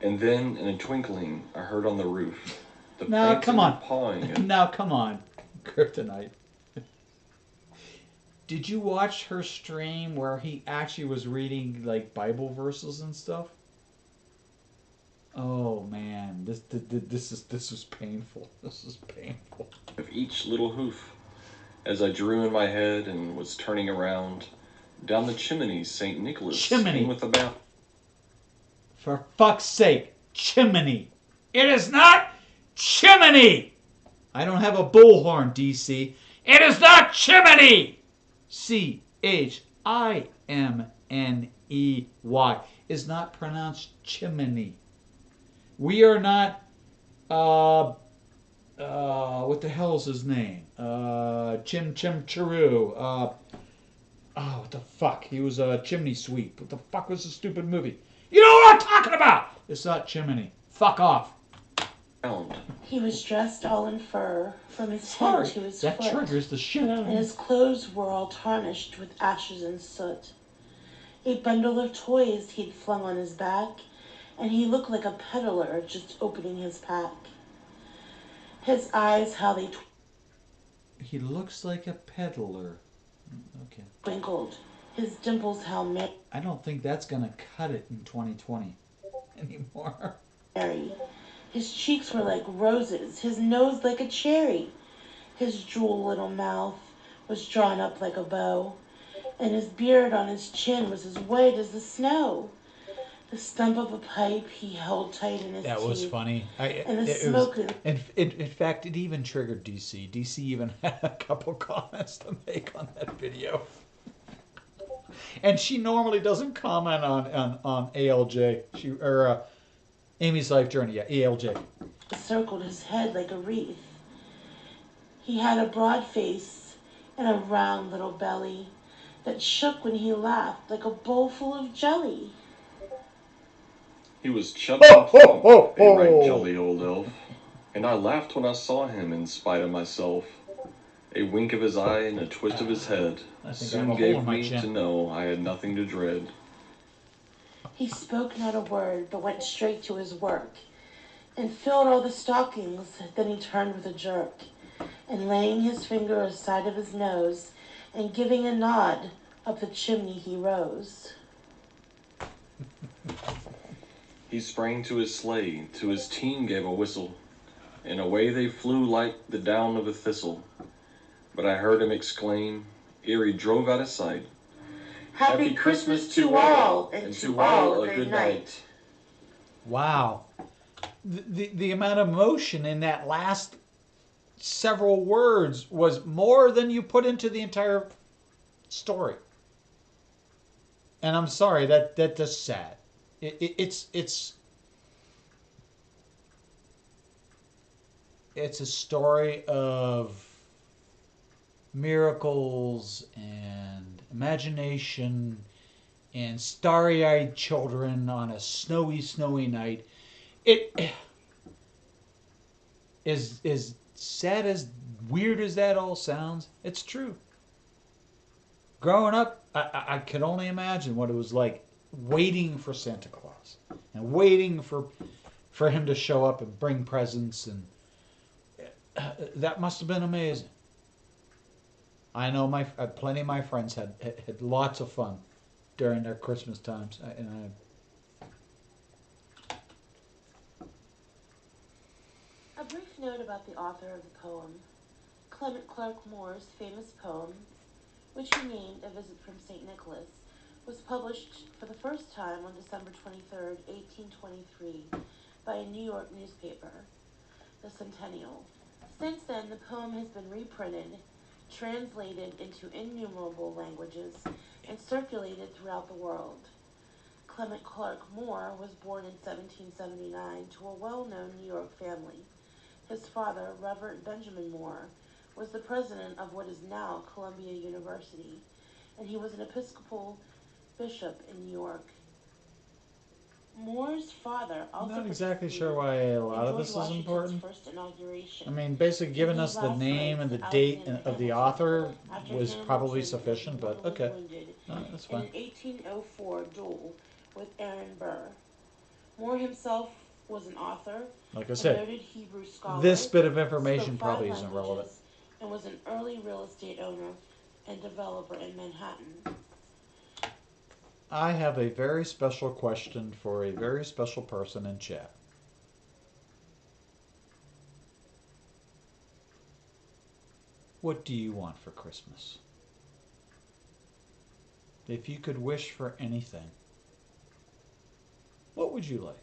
And then, in a twinkling, I heard on the roof the now, come on. pawing. Now, come on, Kryptonite. Did you watch her stream where he actually was reading like Bible verses and stuff? Oh man, this is painful. This is painful. Of each little hoof, as I drew in my head and was turning around, down the chimney St. Nicholas came with a bow. For fuck's sake, chimney. It is not chimney. I don't have a bullhorn, DC. It is not chimney. C-H-I-M-N-E-Y is not pronounced chimney. We are not, what the hell is his name? Chim Chiru. Oh, what the fuck? He was a chimney sweep. What the fuck was the stupid movie? You know what I'm talking about! It's not chimney. Fuck off. He was dressed all in fur, from his head to his that foot. triggers the shit out of And me. his clothes were all tarnished with ashes and soot. A bundle of toys he'd flung on his back, and he looked like a peddler just opening his pack. His eyes, how they He looks like a peddler. Okay. twinkled. His dimples, how I don't think that's gonna cut it in 2020 anymore. merry. His cheeks were like roses, his nose like a cherry. His droll little mouth was drawn up like a bow, and his beard on his chin was as white as the snow. The stump of a pipe he held tight in his That teeth. was funny. And the It smoke. was, in fact, it even triggered DC. DC even had a couple comments to make on that video. And she normally doesn't comment on ALJ. Amy's Life Journey. Yeah, ALJ. Circled his head like a wreath. He had a broad face and a round little belly that shook when he laughed like a bowl full of jelly. He was chubby and plump, a right jolly old elf, and I laughed when I saw him in spite of myself. A wink of his eye and a twist of his head soon gave me to know I had nothing to dread. He spoke not a word, but went straight to his work, and filled all the stockings. Then he turned with a jerk, and laying his finger aside of his nose, and giving a nod, up the chimney he rose. He sprang to his sleigh, to his team gave a whistle, and away they flew like the down of a thistle. But I heard him exclaim, ere he drove out of sight, Happy Christmas to all, and to all a good night. Wow. The amount of emotion in that last several words was more than you put into the entire story. And I'm sorry, that's just sad. It's a story of miracles and imagination and starry-eyed children on a snowy night. It is as sad, as weird as that all sounds. It's true. Growing up, I could only imagine what it was like waiting for Santa Claus and waiting for him to show up and bring presents, and that must have been amazing. I know plenty of my friends had lots of fun during their Christmas times, A brief note about the author of the poem. Clement Clarke Moore's famous poem, which he named A Visit from St. Nicholas, was published for the first time on December 23rd, 1823, by a New York newspaper, the Centennial. Since then, the poem has been reprinted, translated into innumerable languages, and circulated throughout the world. Clement Clarke Moore was born in 1779 to a well-known New York family. His father, Reverend Benjamin Moore, was the president of what is now Columbia University, and he was an Episcopal bishop in New York. Moore's father also I'm not exactly sure why a lot of this is important. I mean, basically giving us the name and the date of the author was probably sufficient, but okay. No, that's fine. In an 1804 duel with Aaron Burr. Moore himself was an author, like I said, a noted Hebrew scholar, this bit of information probably isn't relevant. And was an early real estate owner and developer in Manhattan. I have a very special question for a very special person in chat. What do you want for Christmas? If you could wish for anything, what would you like?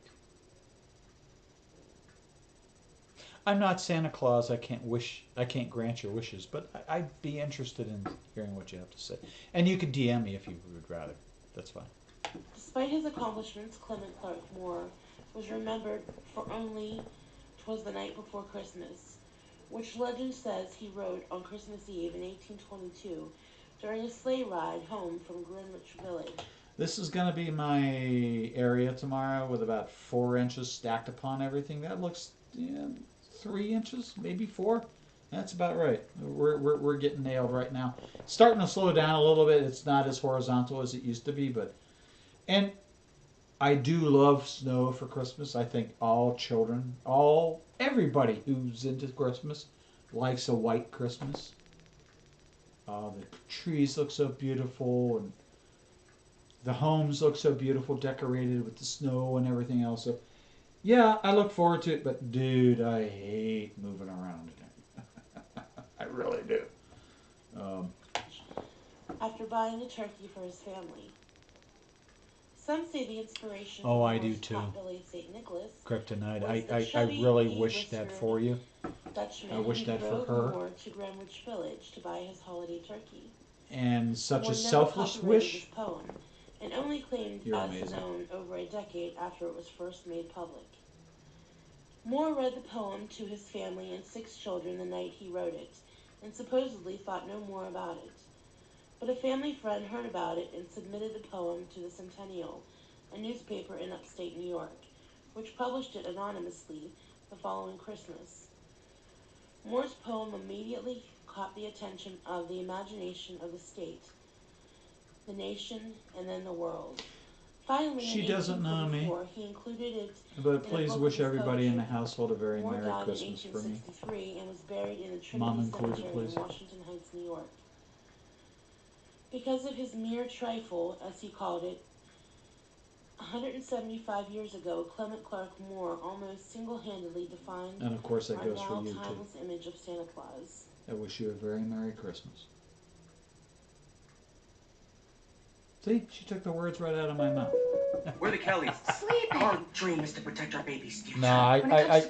I'm not Santa Claus. I can't grant your wishes, but I'd be interested in hearing what you have to say. And you could DM me if you would rather. That's fine. Despite his accomplishments, Clement Clarke Moore was remembered for only "'Twas the Night Before Christmas," which legend says he wrote on Christmas Eve in 1822 during a sleigh ride home from Greenwich Village. This is going to be my area tomorrow with about 4 inches stacked upon everything. That looks 3 inches, maybe 4. That's about right. We're getting nailed right now. Starting to slow down a little bit. It's not as horizontal as it used to be, and I do love snow for Christmas. I think all children, everybody who's into Christmas likes a white Christmas. The trees look so beautiful, and the homes look so beautiful, decorated with the snow and everything else. So, yeah, I look forward to it, but dude, I hate moving around in it. I really do. After buying a turkey for his family. Some say the inspiration Oh, for I the do horse too. populated St. Nicholas Kryptonite. was the I chubby, really wish that hay-whiskered for you. Dutchman I wish who that for drove her. Moore to Greenwich Village to buy his holiday turkey. And such Moore a never selfless copyrighted wish. his poem, and only claimed You're as his amazing. own over a decade after it was first made public. Moore read the poem to his family and 6 children the night he wrote it, and supposedly thought no more about it. But a family friend heard about it and submitted the poem to the Centennial, a newspaper in upstate New York, which published it anonymously the following Christmas. Moore's poem immediately caught the attention of the imagination of the state, the nation, and then the world. Finally, She in doesn't know me. 1844, he included it But in a please book wish of his everybody in the poetry. household a very Moore Merry died Christmas in for me. 1863 and was buried in the Mom Trinity included, Cemetery please. in Washington Heights, New York. Because of his mere trifle, as he called it, 175 years ago, Clement Clark Moore almost single-handedly defined And of course that our goes for now you too. timeless image of Santa Claus. I wish you a very Merry Christmas. See, she took the words right out of my mouth. We're the Kellys. Sleeping. Our dream is to protect our baby's future. No, I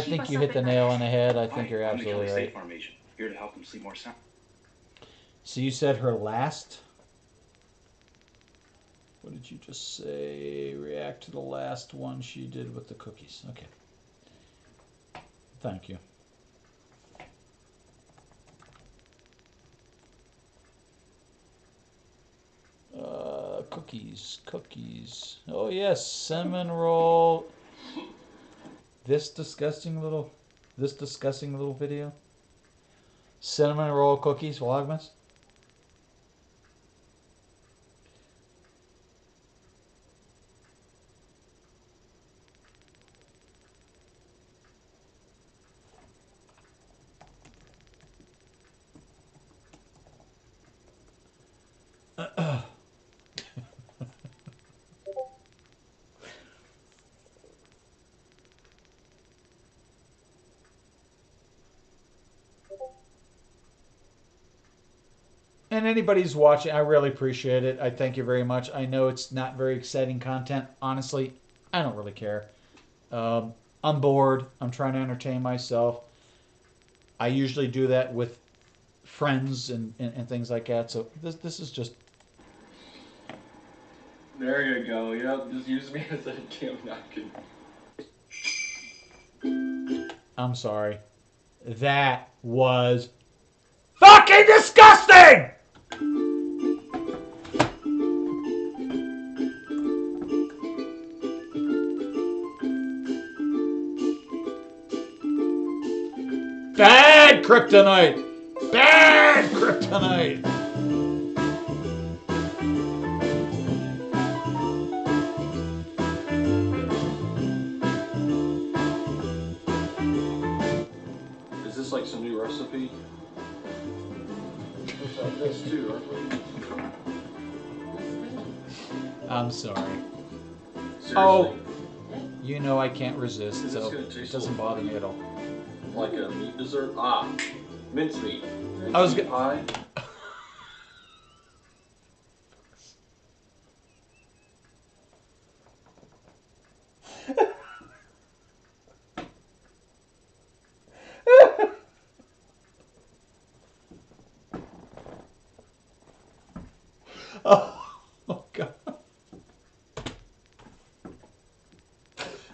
think you hit the nail on the head. I think you're I'm the absolutely Kelly right. State Farm agent, here to help them sleep more sound. So you said her last? What did you just say? React to the last one she did with the cookies. Okay. Thank you. Cookies. Oh yes, cinnamon roll. This disgusting little video. Cinnamon roll cookies, Vlogmas. And anybody's watching, I really appreciate it. I thank you very much. I know it's not very exciting content. Honestly, I don't really care. I'm bored. I'm trying to entertain myself. I usually do that with friends and things like that. So this is just... There you go. Yep, just use me as a damn napkin. I'm sorry. That was fucking disgusting! Bad kryptonite! Bad kryptonite! Is this like some new recipe? This too, aren't we? I'm sorry. Seriously? Oh, you know I can't resist, Is this so gonna taste it doesn't bother me at all. Like a meat dessert? Ah, mincemeat. I was Mincemeat pie. Oh God.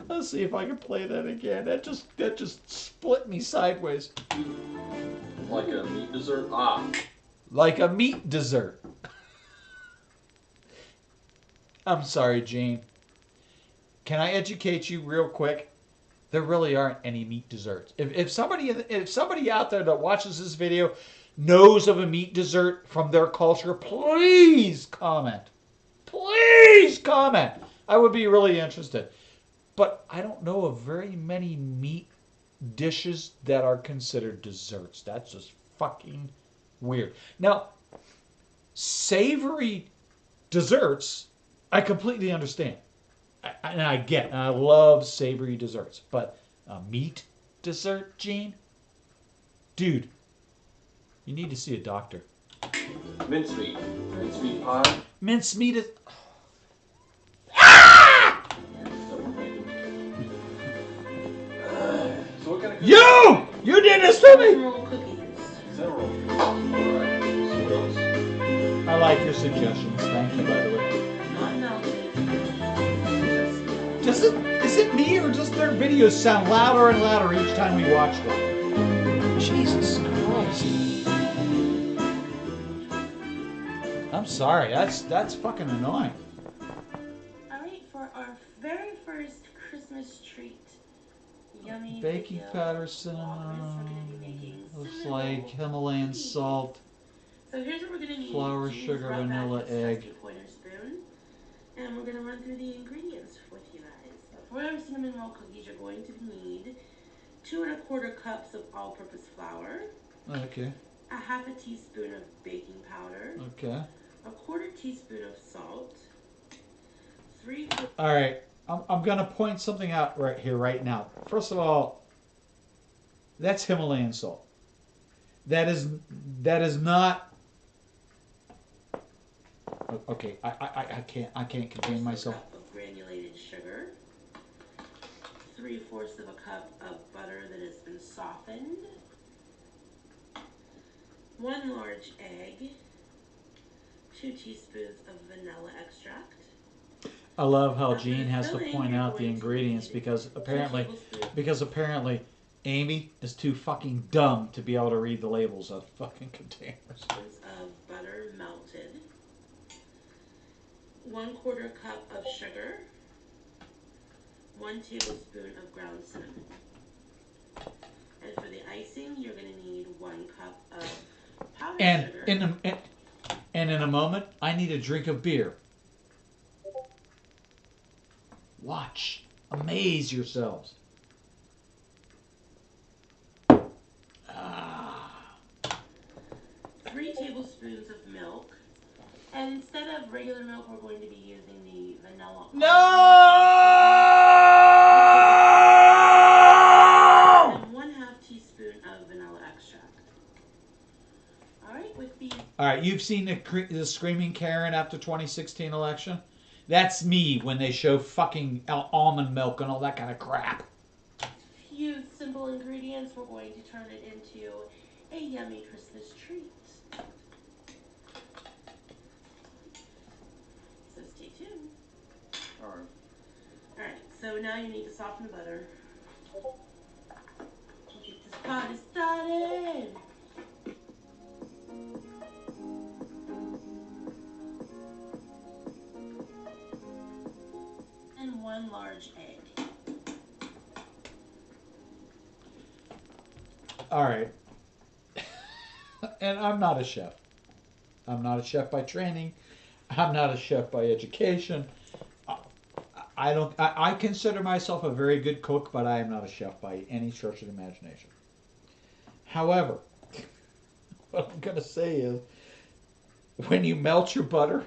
Let's see if I can play that again. That just split me sideways. Like a meat dessert? Ah. Like a meat dessert. I'm sorry, Gene. Can I educate you real quick? There really aren't any meat desserts. If somebody out there that watches this video knows of a meat dessert from their culture, please comment. Please comment. I would be really interested. But I don't know of very many meat dishes that are considered desserts. That's just fucking weird. Now, savory desserts, I completely understand. And I love savory desserts. But a meat dessert, Gene? Dude, you need to see a doctor. Mincemeat. Mincemeat pie. Mincemeat is... So what kind of You! You did this to me! Several. Alright. So what else? I like your suggestions. Thank you, by the way. Is it me or does their videos sound louder and louder each time we watch them? Jesus Christ. I'm sorry. That's fucking annoying. Alright, for our very first Christmas treat. Yummy Baking powder, cinnamon. Looks like Himalayan salt. So here's what we're gonna need. Flour, sugar, vanilla, egg. Pointer spoon. And we're gonna run through the ingredients with you guys. For our cinnamon roll cookies, you're going to need 2 1/4 cups of all-purpose flour. Okay. A 1/2 teaspoon of baking powder. Okay. A 1/4 teaspoon of salt. 3. All right. I'm going to point something out right here, right now. First of all, that's Himalayan salt. That is not... Okay, I can't contain myself. A cup of granulated sugar. 3/4 of a cup of butter that has been softened. 1 large egg. 2 teaspoons of vanilla extract. I love how Gene has to point out the ingredients because apparently Amy is too fucking dumb to be able to read the labels of fucking containers. Of butter melted. 1/4 cup of sugar. 1 tablespoon of ground cinnamon. And for the icing, you're going to need 1 cup of powdered sugar. And in a moment, I need a drink of beer. Watch. Amaze yourselves. 3 tablespoons of milk. And instead of regular milk, we're going to be using the vanilla. No! And 1/2 teaspoon of vanilla extract. Alright, with the... Alright, you've seen the Screaming Karen after 2016 election? That's me when they show fucking almond milk and all that kind of crap. Few simple ingredients, we're going to turn it into a yummy Christmas treat. So stay tuned. Alright. Alright, so now you need to soften the butter. Get this party started. And 1 large egg. Alright. And I'm not a chef. I'm not a chef by training. I'm not a chef by education. I consider myself a very good cook, but I am not a chef by any stretch of the imagination. However, what I'm going to say is, when you melt your butter,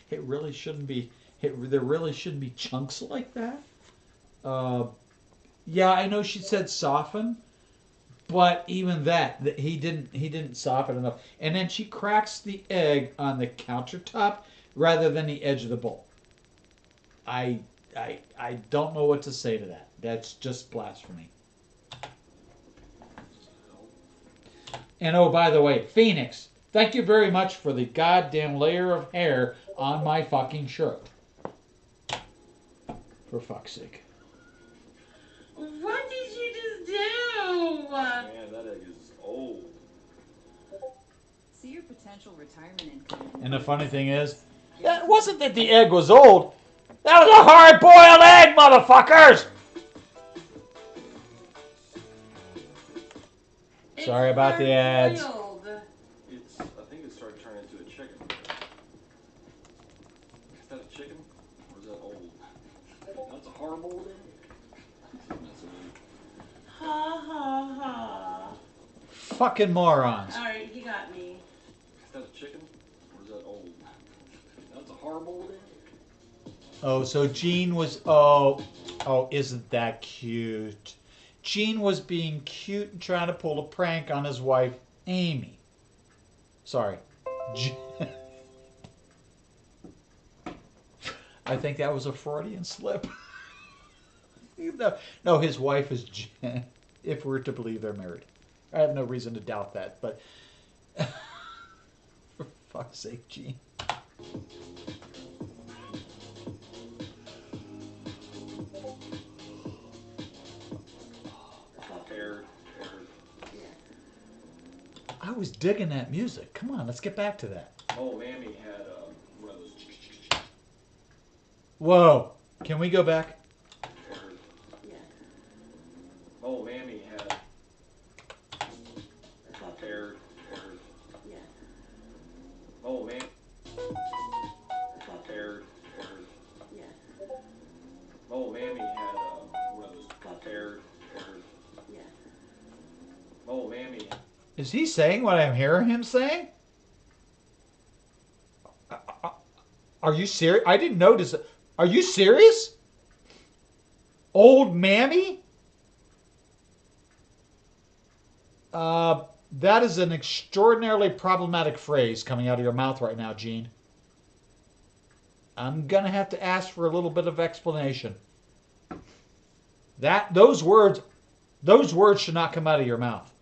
it really shouldn't be. There really shouldn't be chunks like that. Yeah, I know she said soften, but even that he didn't soften enough. And then she cracks the egg on the countertop rather than the edge of the bowl. I don't know what to say to that. That's just blasphemy. And oh, by the way, Phoenix, thank you very much for the goddamn layer of hair on my fucking shirt. For fuck's sake. What did you just do? Man, that egg is old. See your potential retirement income. And the funny thing is, that wasn't that the egg was old. That was a hard-boiled egg, motherfuckers! Sorry about the ads. I think it started turning into a chicken. Is that a chicken? Or is that old? That's a hard-boiled egg? That's a Ha ha ha. Fucking morons. Alright, he got me. Is that a chicken? Or is that old? That's a hard-boiled egg? Oh, so Jean was... Oh, isn't that cute? Gene was being cute and trying to pull a prank on his wife, Amy. Sorry. I think that was a Freudian slip. No, his wife is Jen, if we're to believe they're married. I have no reason to doubt that, but for fuck's sake, Gene. I was digging that music. Come on, let's get back to that. Oh, Mammy had one of those. Whoa. Can we go back? Oh, Mammy had. Oh, man. Oh, Mammy had one of those. Oh, Mammy. Is he saying what I'm hearing him saying? Are you serious? I didn't notice it. Are you serious? Old Mammy? That is an extraordinarily problematic phrase coming out of your mouth right now, Gene. I'm gonna have to ask for a little bit of explanation. Those words should not come out of your mouth.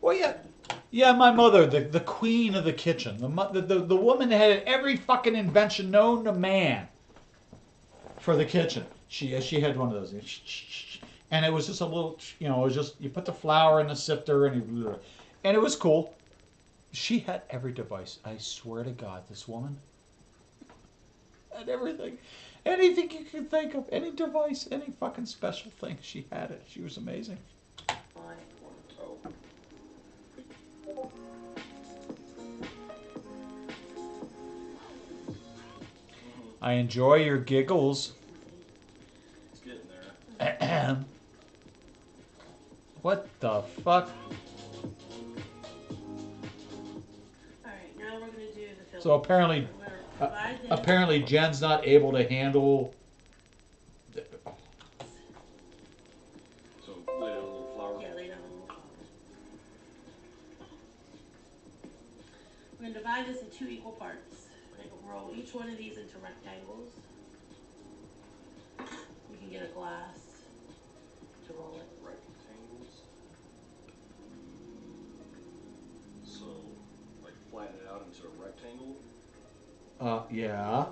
Well, yeah, my mother, the queen of the kitchen, the woman that had every fucking invention known to man for the kitchen. She had one of those, and it was just a little, it was just you put the flour in the sifter and it was cool. She had every device. I swear to God, this woman had everything, anything you could think of, any device, any fucking special thing. She had it. She was amazing. I enjoy your giggles. It's getting there. What the fuck? Alright, now we're going to do the filter. So apparently Jen's not able to handle... So lay down a little flour? Yeah, lay down a little flour. We're going to divide this in 2 equal parts. We're going to roll each one of these into rectangles. You can get a glass to roll it. Rectangles. So, like flatten it out into a rectangle? Yeah.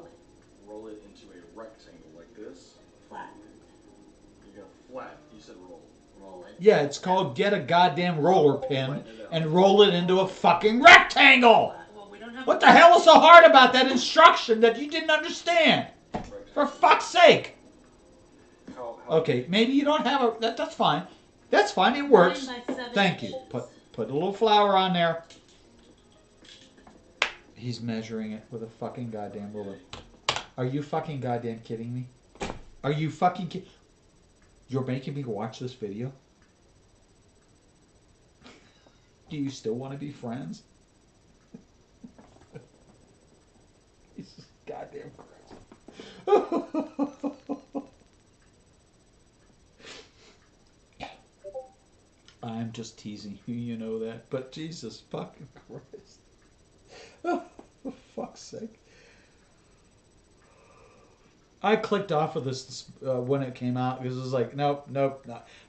Roll it into a rectangle like this. Flatten. You're going to flat. You said roll. Roll it. Yeah, it's called get a goddamn roller pin and roll it into a fucking rectangle. Well, we don't have What the hell is so hard about that instruction that you didn't understand? For fuck's sake. Okay, maybe you don't have a... That's fine. That's fine. It works. Thank you. Put a little flour on there. He's measuring it with a fucking goddamn ruler. Are you fucking goddamn kidding me? Are you fucking kidding? You're making me watch this video? Do you still want to be friends? Jesus goddamn Christ. I'm just teasing you, you know that. But Jesus fucking Christ. Oh, for fuck's sake. I clicked off of this when it came out because it was like, nope,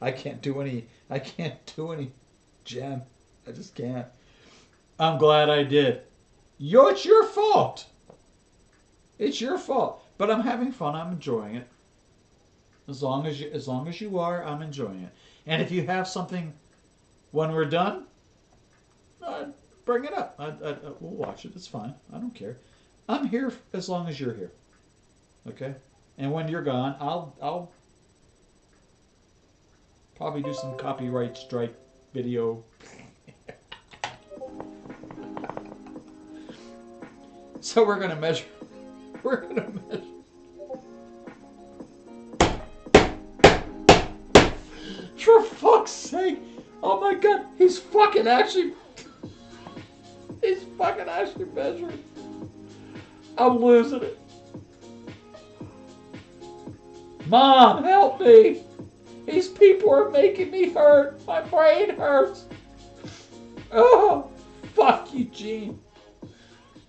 I can't do any Jen. I just can't. I'm glad I did. It's your fault. It's your fault. But I'm having fun. I'm enjoying it. As long as you are, I'm enjoying it. And if you have something when we're done, bring it up. We'll watch it. It's fine. I don't care. I'm here as long as you're here. Okay? And when you're gone, I'll probably do some copyright strike video. So we're gonna measure. For fuck's sake! Oh my God! He's fucking actually measuring. I'm losing it. Mom, help me. These people are making me hurt. My brain hurts. Oh, fuck you, Gene.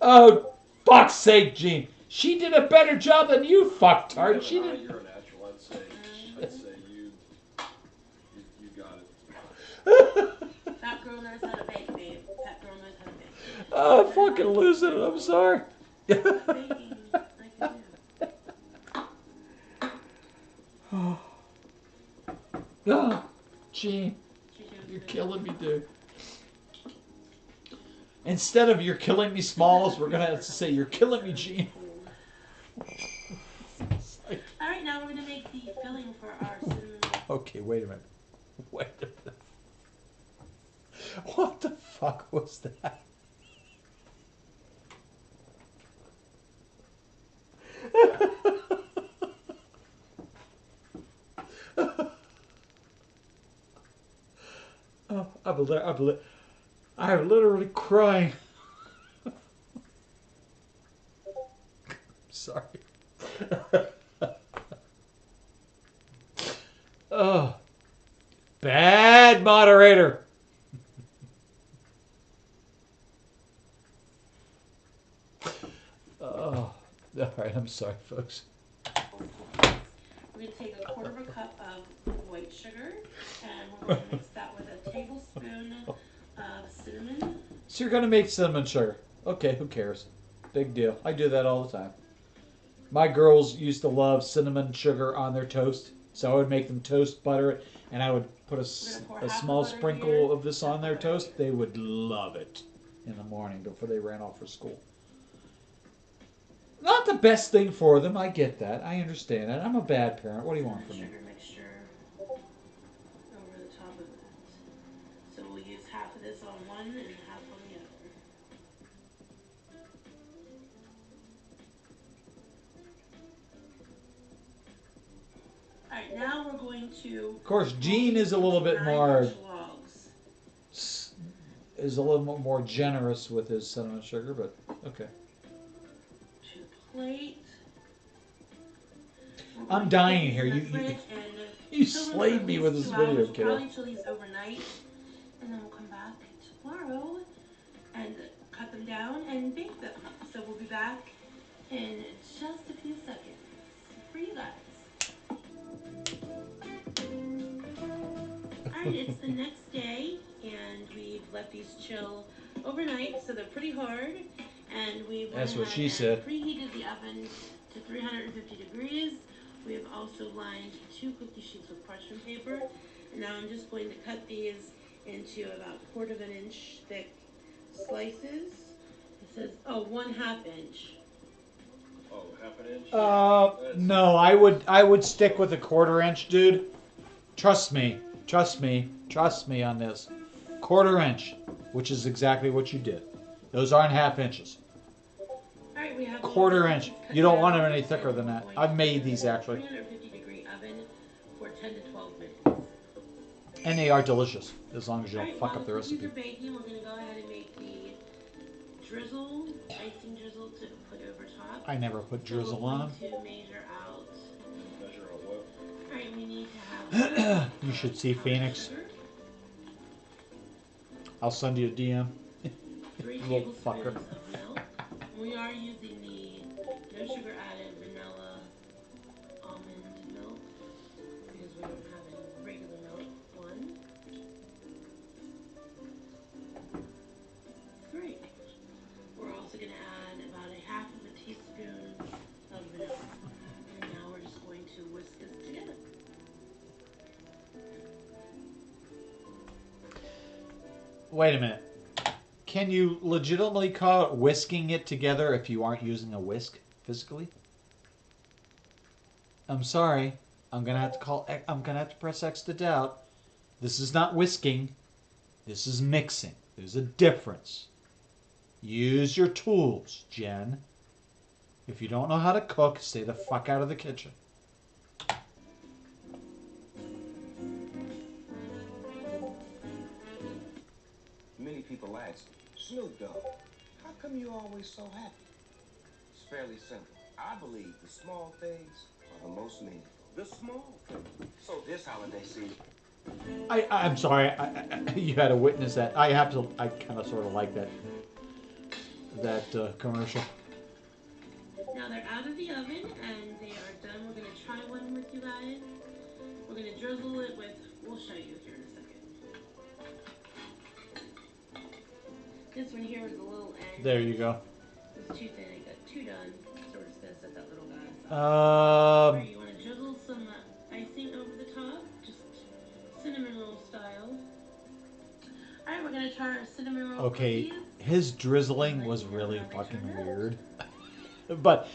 Oh, fuck's sake, Gene. She did a better job than you, fucktard. She did. You're a natural. I'd say you got it. That girl knows how to bake, babe. That girl knows how to bake. Oh, I'm fucking losing it. I'm sorry. Baking, I can do. Oh, Gene, you're killing me, dude. Instead of "you're killing me, Smalls," we're gonna have to say "you're killing me, Gene." Alright, now we're gonna make the filling for our cinnamon. Okay, wait a minute. Wait a minute. What the fuck was that? Oh, I'm literally crying. Sorry. Oh, bad moderator. Oh, all right. I'm sorry, folks. We're going to take a quarter of a cup of white sugar, and we're going to mix that with a tablespoon of cinnamon. So you're going to make cinnamon sugar. Okay, who cares? Big deal. I do that all the time. My girls used to love cinnamon sugar on their toast, so I would make them toast, butter it, and I would put a small sprinkle of this on their toast. They would love it in the morning before they ran off for school. Not the best thing for them. I get that. I understand that. I'm a bad parent. What do you want from me? Sugar mixture over the top of it. So we'll use half of this on one and half on the other. Alright, now we're going to... Of course, Gene is a little bit more... is a little more generous with his cinnamon sugar, but okay. To the plate. I'm dying here. You slayed me with this video, kiddo. Probably chill these overnight, and then we'll come back tomorrow and cut them down and bake them. So we'll be back in just a few seconds for you guys. Alright, it's the next day, and we've let these chill overnight, so they're pretty hard. And we've That's what she said. Preheated the oven to 350 degrees. We have also lined 2 cookie sheets with parchment paper. And now I'm just going to cut these into about 1/4 inch thick slices. It says, oh, 1/2 inch. Oh, half an inch? No, I would stick with a 1/4 inch, dude. Trust me on this. 1/4 inch, which is exactly what you did. Those aren't 1/2 inches. Alright, we have 1/4 inch. You don't want them any thicker than that. I've made these actually. 350 degree oven for 10 to 12 minutes. And they are delicious, as long as you don't fuck up the These recipe. are baking. We're going to go ahead and make the drizzle, icing drizzle to put over top. I never put drizzle on them. To measure out. Measure out what? Alright, we need to have... You should see Phoenix. I'll send you a DM. 3 You little tablespoons fucker. of milk. We are using the no sugar added vanilla almond milk because we don't have any regular milk. 1, 3. We're also going to add about 1/2 teaspoon of vanilla. And now we're just going to whisk this together. Wait a minute. Can you legitimately call it whisking it together if you aren't using a whisk physically? I'm sorry. I'm gonna have to press X to doubt. This is not whisking. This is mixing. There's a difference. Use your tools, Jen. If you don't know how to cook, stay the fuck out of the kitchen. Many people ask, Snoop Dogg, how come you always so happy? It's fairly simple. I believe the small things are the most meaningful. The small things. So this holiday season. I'm sorry. You had to witness that. I kind of sort of like that commercial. Now they're out of the oven and they are done. We're gonna try one with you guys. We're gonna drizzle it with. We'll show you here in a second. This one here is a little end. There you go. It's too thin. I got two done, so we're just gonna set that little guy aside. Alright, you want to drizzle some icing over the top, just cinnamon roll style. All right, we're gonna try our cinnamon roll cookies. His drizzling was really fucking weird. But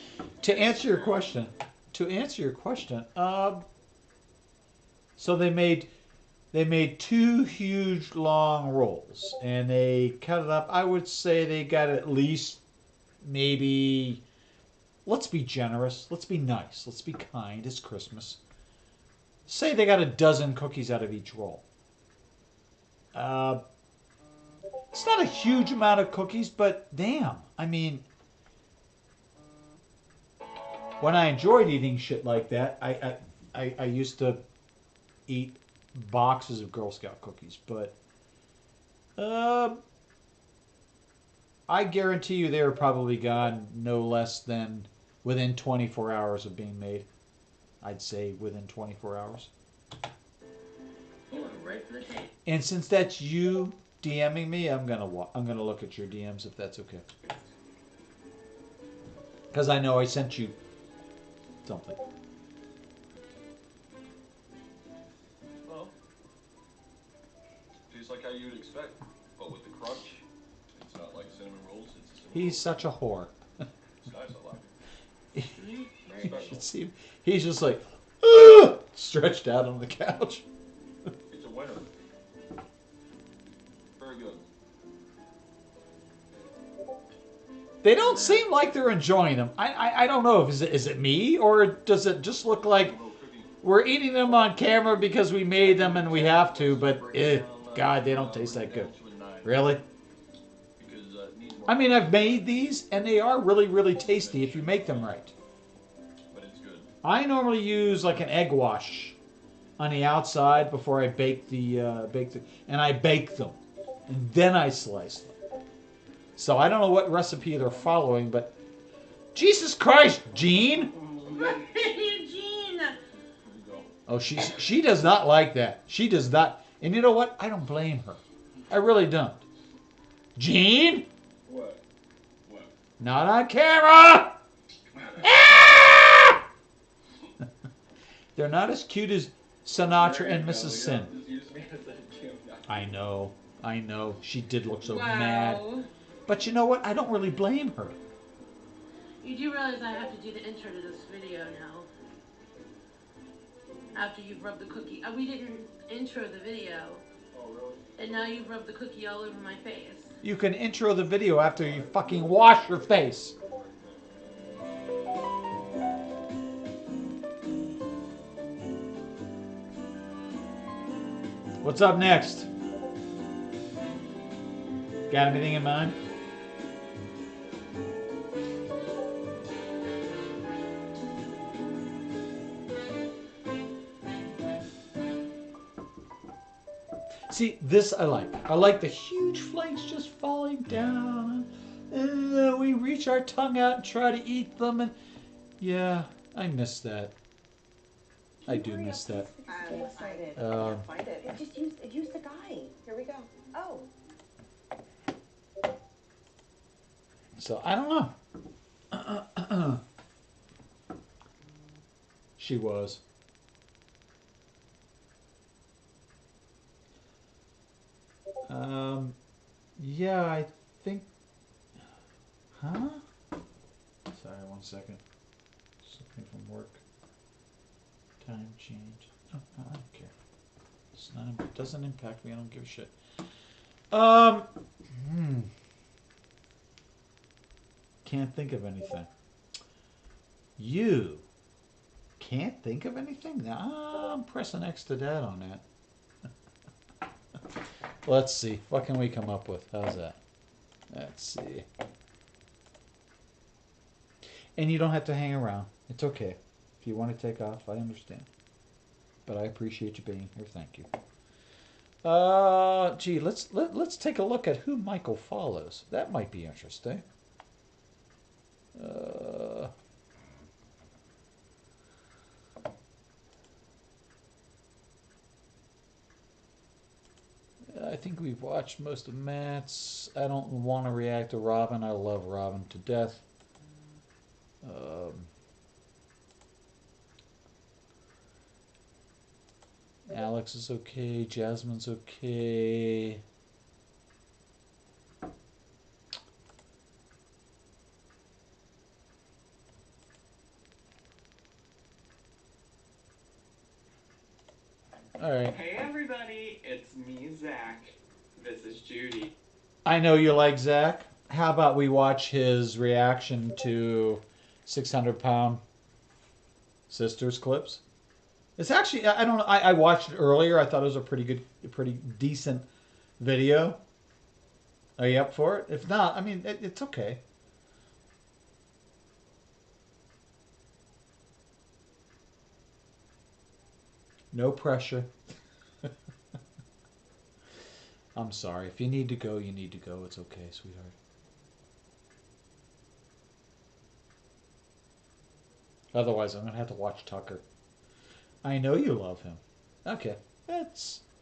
to answer your question, so they made two huge long rolls and they cut it up. I would say they got at least maybe, let's be generous, let's be nice, let's be kind, it's Christmas. Say they got a dozen cookies out of each roll. It's not a huge amount of cookies, but damn, I mean, when I enjoyed eating shit like that, I used to eat boxes of Girl Scout cookies, but I guarantee you they were probably gone no less than within 24 hours of being made. I'd say within 24 hours. You went right for the tape. And since that's you DMing me, I'm gonna look at your DMs if that's okay. Because I know I sent you something. Well, tastes like how you'd expect, but with the crunch, it's not like cinnamon rolls. It's a cinnamon He's such a whore. It's nice, I like it. You should see him. He's just like stretched out on the couch. It's a winner. Very good. They don't seem like they're enjoying them. I don't know if is it me or does it just look like we're eating them on camera because we made them and we have to, but God, they don't taste that good. Really? I mean, I've made these and they are really, really tasty if you make them right. I normally use like an egg wash on the outside before I bake and I bake them and then I slice them. So I don't know what recipe they're following, but Jesus Christ, Jean! Eugene! Oh, she does not like that. She does not. And you know what? I don't blame her. I really don't. Jean? What? What? Not on camera! Ah! They're not as cute as Sinatra and Mrs. Sin. I know. She did look so mad. But you know what? I don't really blame her. You do realize I have to do the intro to this video now. After you've rubbed the cookie. We didn't intro the video. Oh, really? And now you've rubbed the cookie all over my face. You can intro the video after you fucking wash your face. What's up next? Got anything in mind? See, this I like. I like the huge flakes just falling down. We reach our tongue out and try to eat them. And yeah, I miss that. I do miss that. I'm excited. Uh, Find it. Just use the guy. Here we go. Oh. So, I don't know. She was. Yeah, I think... Huh? Sorry, 1 second. Something from work. Time change. Oh, I don't care. It's not, it doesn't impact me. I don't give a shit. Can't think of anything. You can't think of anything? Nah, I'm pressing X to that on that. Let's see. What can we come up with? How's that? Let's see. And you don't have to hang around. It's okay. If you want to take off, I understand. But I appreciate you being here. Thank you. Gee, let's take a look at who Michael follows. That might be interesting. I think we've watched most of Matt's. I don't want to react to Robin. I love Robin to death. Alex is okay. Jasmine's okay. All right. Hey everybody, it's me, Zach. This is Judy. I know you like Zach. How about we watch his reaction to 600-pound sisters clips? It's actually, I don't know, I watched it earlier. I thought it was a pretty decent video. Are you up for it? If not, I mean, it's okay. No pressure. I'm sorry. If you need to go, you need to go. It's okay, sweetheart. Otherwise, I'm going to have to watch Tucker. I know you love him. Okay.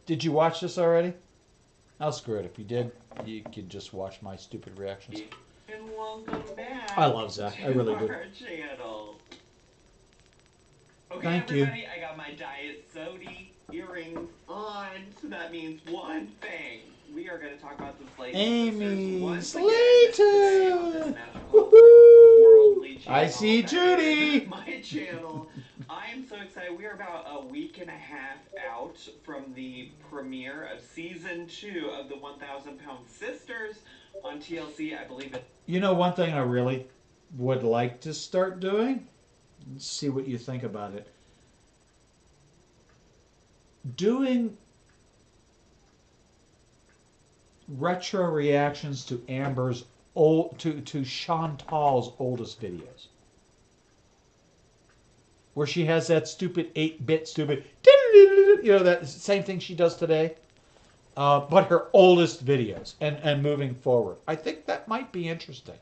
Did you watch this already? I'll screw it. If you did, you could just watch my stupid reactions. And welcome back. I love Zach. I really do. Our channel. Okay, Thank you. everybody, I got my Diet Soda earrings on, so that means one thing. We are going to talk about the Slayton Amy sisters Slayton! I see Judy! My channel. I am so excited. We are about a week and a half out from the premiere of season 2 of the 1,000-Pound Sisters on TLC. I believe it. You know, one thing I really would like to start doing? Let's see what you think about it. Doing retro reactions to Amber's to Chantal's oldest videos, where she has that stupid 8-bit stupid, you know, that same thing she does today, but her oldest videos and moving forward. I think that might be interesting.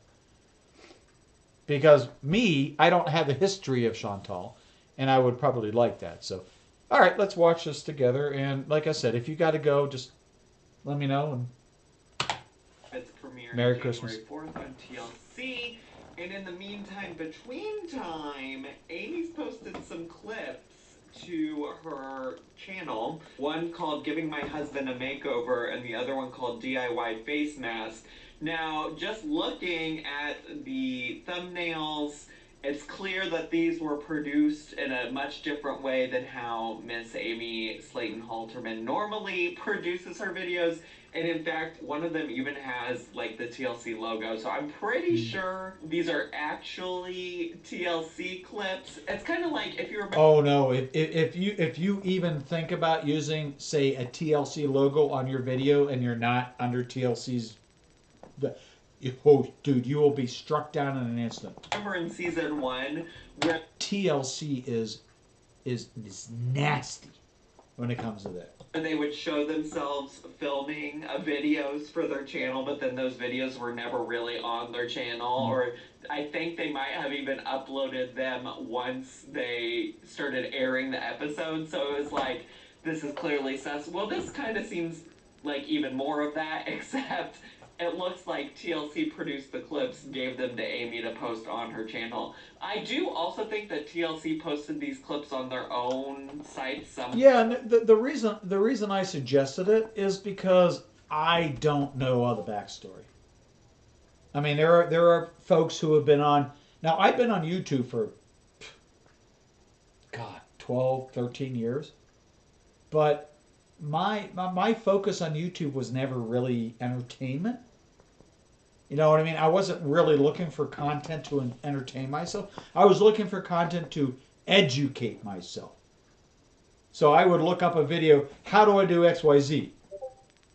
Because I don't have the history of Chantal, and I would probably like that. So, all right, let's watch this together. And like I said, if you got to go, just let me know. And it's premiering Merry January Christmas. 4th on TLC. And in the meantime, between time, Amy's posted some clips to her channel. One called Giving My Husband a Makeover, and the other one called DIY Face Mask. Now, just looking at the thumbnails, it's clear that these were produced in a much different way than how Miss Amy Slayton Halterman normally produces her videos. And in fact, one of them even has like the TLC logo. So I'm pretty sure these are actually TLC clips. It's kind of like if you remember. oh no, if you even think about using, say, a TLC logo on your video and you're not under TLC's, oh dude, you will be struck down in an instant. Remember in season 1 where TLC is nasty when it comes to that. they would show themselves filming videos for their channel, but then those videos were never really on their channel, or I think they might have even uploaded them once they started airing the episode. So it was like, this is clearly sus. Well, this kind of seems like even more of that, except it looks like TLC produced the clips, gave them to Amy to post on her channel. I do also think that TLC posted these clips on their own site. Yeah, and the reason I suggested it is because I don't know all the backstory. I mean, there are folks who have been on. Now, I've been on YouTube for 12, 13 years, but my focus on YouTube was never really entertainment. You know what I mean? I wasn't really looking for content to entertain myself. I was looking for content to educate myself. So I would look up a video, how do I do XYZ?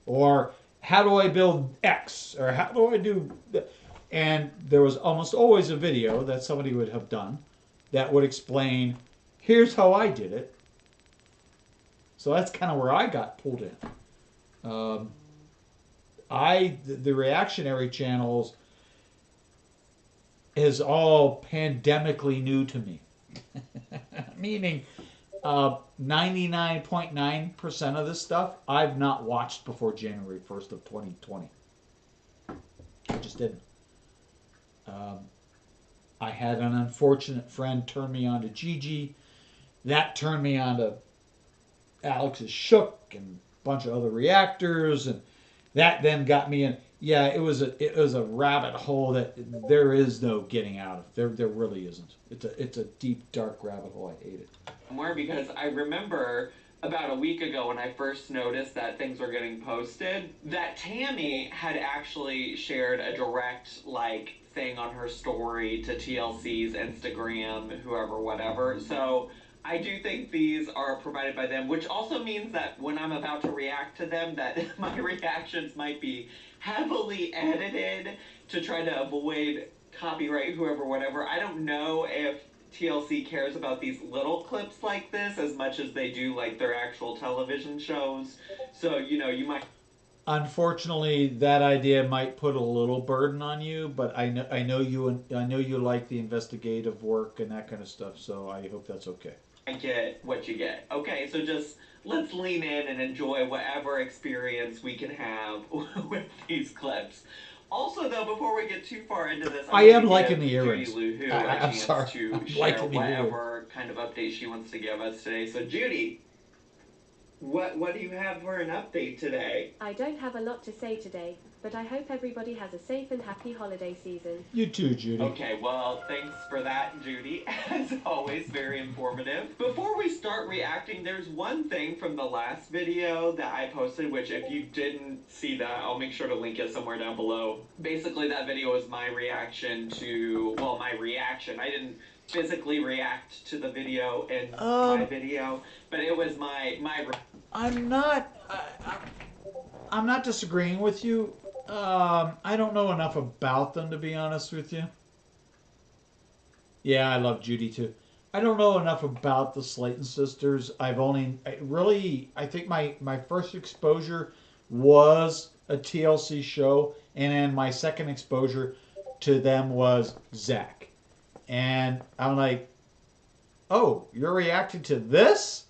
Or how do I build X? Or how do I do... And there was almost always a video that somebody would have done that would explain, here's how I did it. So that's kind of where I got pulled in. The reactionary channels is all pandemically new to me. Meaning 99.9% of this stuff I've not watched before January 1st of 2020. I just didn't. I had an unfortunate friend turn me on to Gigi. That turned me on to Alex's Shook and a bunch of other reactors, and that then got me in. Yeah, it was a rabbit hole that there is no getting out of. There really isn't. It's a deep, dark rabbit hole. I hate it. More because I remember about a week ago when I first noticed that things were getting posted, that Tammy had actually shared a direct thing on her story to TLC's Instagram, whoever, whatever. So I do think these are provided by them, which also means that when I'm about to react to them, that my reactions might be heavily edited to try to avoid copyright, whoever, whatever. I don't know if TLC cares about these little clips like this as much as they do their actual television shows. So, you might... Unfortunately, that idea might put a little burden on you, but I know you like the investigative work and that kind of stuff, so I hope that's okay. I get what you get. Okay, so just let's lean in and enjoy whatever experience we can have with these clips. Also, though, before we get too far into this, I am liking the earrings. Judy Luhu I'm sorry. to I'm share liking the whatever kind of update she wants to give us today. So, Judy, what do you have for an update today? I don't have a lot to say today, but I hope everybody has a safe and happy holiday season. You too, Judy. Okay, well, thanks for that, Judy. As always, very informative. Before we start reacting, there's one thing from the last video that I posted, which if you didn't see that, I'll make sure to link it somewhere down below. Basically, that video was my reaction to, well, my reaction. I didn't physically react to the video in my video, but it was my I'm not disagreeing with you. I don't know enough about them, to be honest with you. Yeah, I love Judy too. I don't know enough about the Slayton sisters. I think my first exposure was a TLC show, and then my second exposure to them was Zach. And I'm like, oh, you're reacting to this?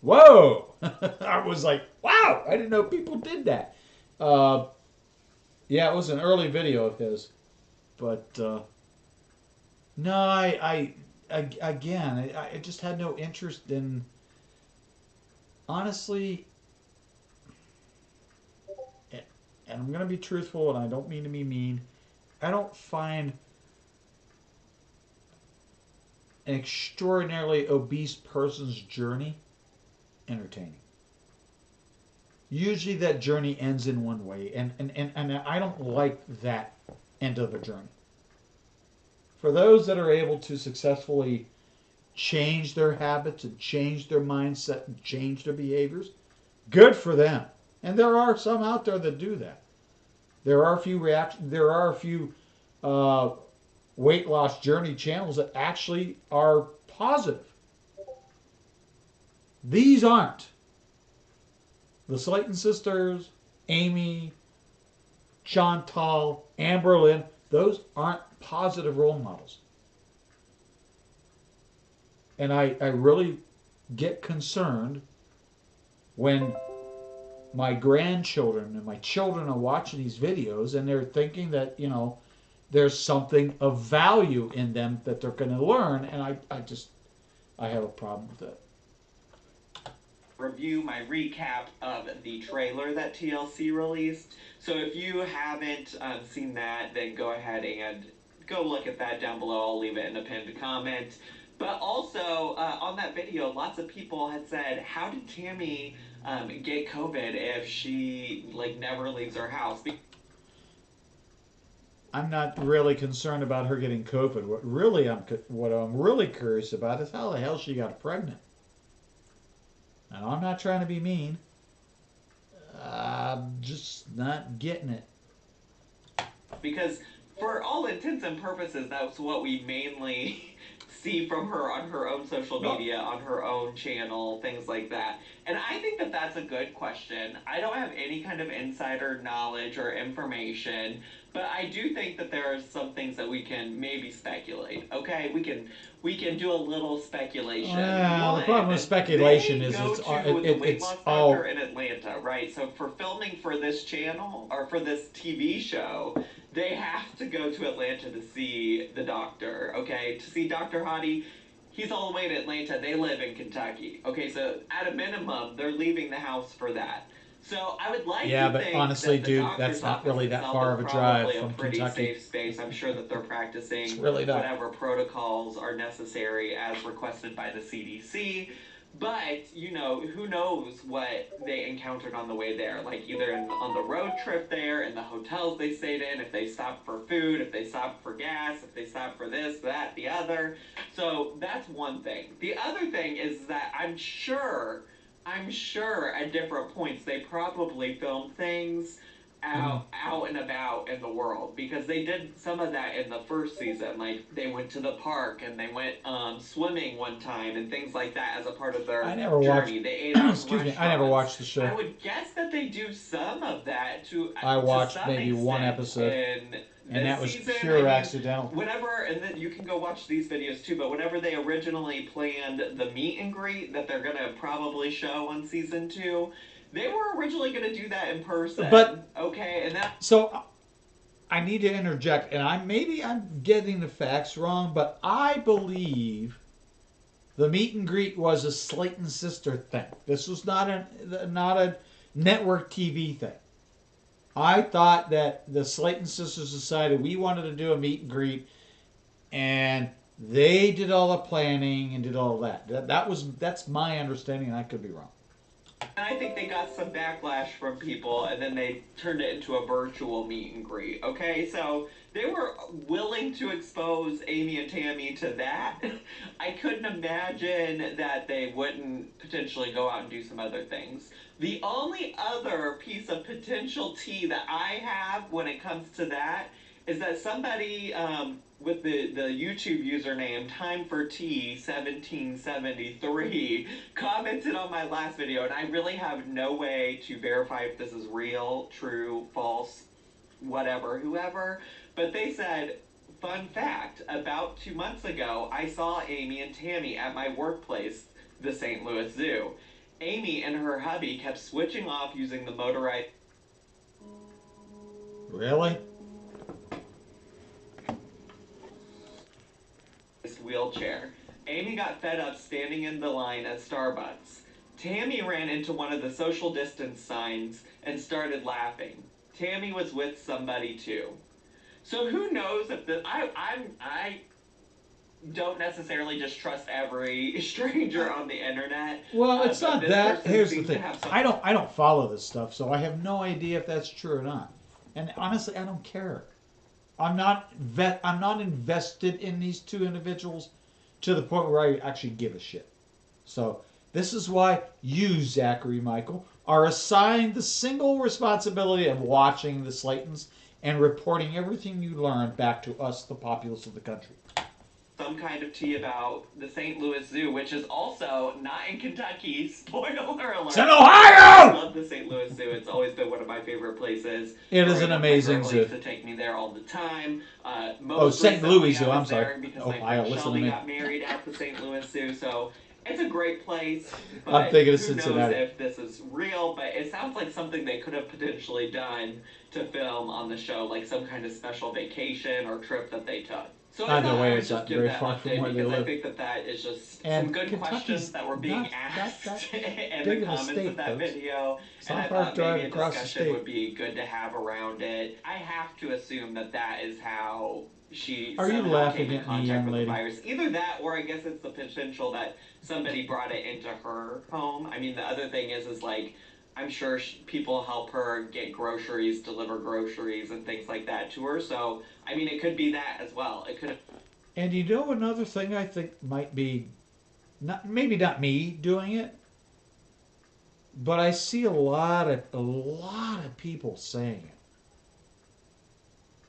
Whoa! I was like, wow, I didn't know people did that. Yeah, it was an early video of his. But, no, I just had no interest in, honestly, and I'm going to be truthful, and I don't mean to be mean, I don't find an extraordinarily obese person's journey entertaining. Usually that journey ends in one way, and I don't like that end of the journey. For those that are able to successfully change their habits and change their mindset and change their behaviors, good for them. And there are some out there that do that. There are a few weight loss journey channels that actually are positive. These aren't. The Slayton sisters, Amy, Chantal, Amber Lynn, those aren't positive role models. And I really get concerned when my grandchildren and my children are watching these videos and they're thinking that, there's something of value in them that they're going to learn, and I have a problem with that. Review my recap of the trailer that TLC released. So if you haven't seen that, then go ahead and go look at that down below. I'll leave it in a pinned comment. But also, on that video, lots of people had said, how did Tammy get COVID if she never leaves her house? I'm not really concerned about her getting COVID. What I'm really curious about is how the hell she got pregnant. Now, I'm not trying to be mean. I'm just not getting it. Because for all intents and purposes, that's what we mainly see from her on her own social media, on her own channel, things like that. And I think that that's a good question. I don't have any kind of insider knowledge or information, but I do think that there are some things that we can maybe speculate. Okay, we can do a little speculation. Well, the problem with speculation is Go it's to the weight loss all doctor in Atlanta, right? So for filming for this channel or for this TV show, they have to go to Atlanta to see the doctor, okay? To see Dr. Hottie. He's all the way in Atlanta. They live in Kentucky. Okay, so at a minimum, they're leaving the house for that. So I would like yeah, to but think honestly, that the dude, doctor's that's not office really that itself far is of a drive probably from a pretty Kentucky. safe space. I'm sure that they're practicing It's really not. whatever protocols are necessary as requested by the CDC. But, you know, who knows what they encountered on the way there. Like, either on the road trip there, in the hotels they stayed in, if they stopped for food, if they stopped for gas, if they stopped for this, that, the other. So, that's one thing. The other thing is that I'm sure at different points they probably filmed things out and about in the world, because they did some of that in the first season. Like, they went to the park and they went swimming one time and things like that as a part of their journey. They ate out Excuse me, I never watched the show. I would guess that they do some of that I watched maybe one episode, and that was season. pure accidental. Whenever, and then you can go watch these videos too, but whenever they originally planned the meet and greet that they're going to probably show on season 2, they were originally going to do that in person. But okay, and that. So I need to interject, and I'm getting the facts wrong, but I believe the meet and greet was a Slayton sister thing. This was not a network TV thing. I thought that the Slayton sisters decided we wanted to do a meet and greet, and they did all the planning and did all that. That's my understanding, and I could be wrong. And I think they got some backlash from people, and then they turned it into a virtual meet and greet. Okay, so they were willing to expose Amy and Tammy to that. I couldn't imagine that they wouldn't potentially go out and do some other things. The only other piece of potential tea that I have when it comes to that is that somebody with the YouTube username TimeForT1773 commented on my last video, and I really have no way to verify if this is real, true, false, whatever, whoever, but they said, fun fact, about 2 months ago, I saw Amy and Tammy at my workplace, the St. Louis Zoo. Amy and her hubby kept switching off using the motorized... Really? wheelchair. Amy got fed up standing in the line at Starbucks. Tammy ran into one of the social distance signs and started laughing. Tammy was with somebody too. So who knows if the I don't necessarily just trust every stranger on the internet. Well, it's not that. Here's the thing. Some... I don't follow this stuff, so I have no idea if that's true or not. And honestly, I don't care. I'm not invested in these two individuals to the point where I actually give a shit. So this is why you, Zachary Michael, are assigned the single responsibility of watching the Slaytons and reporting everything you learn back to us, the populace of the country. Some kind of tea about the St. Louis Zoo, which is also not in Kentucky. Spoiler alert. It's in Ohio! I love the St. Louis Zoo. It's always been one of my favorite places. It is an amazing zoo. Used to take me there all the time. St. Louis Zoo. I'm sorry. Ohio. Listen to me. Got married at the St. Louis Zoo, so it's a great place. But I'm thinking of who Cincinnati. knows if this is real? But it sounds like something they could have potentially done to film on the show, like some kind of special vacation or trip that they took. So either way, it's not very far from where they live. I think that is just and some good Kentucky's questions that were being asked in the comments of that video. And I thought maybe a discussion would be good to have around it. I have to assume that that is how she somehow came in contact with the virus. Either that, or I guess it's the potential that somebody brought it into her home. I mean, the other thing is like, I'm sure people help her get groceries, deliver groceries, and things like that to her. So, I mean, it could be that as well. It could. And you know another thing I think might be, maybe not me doing it, but I see a lot of people saying it.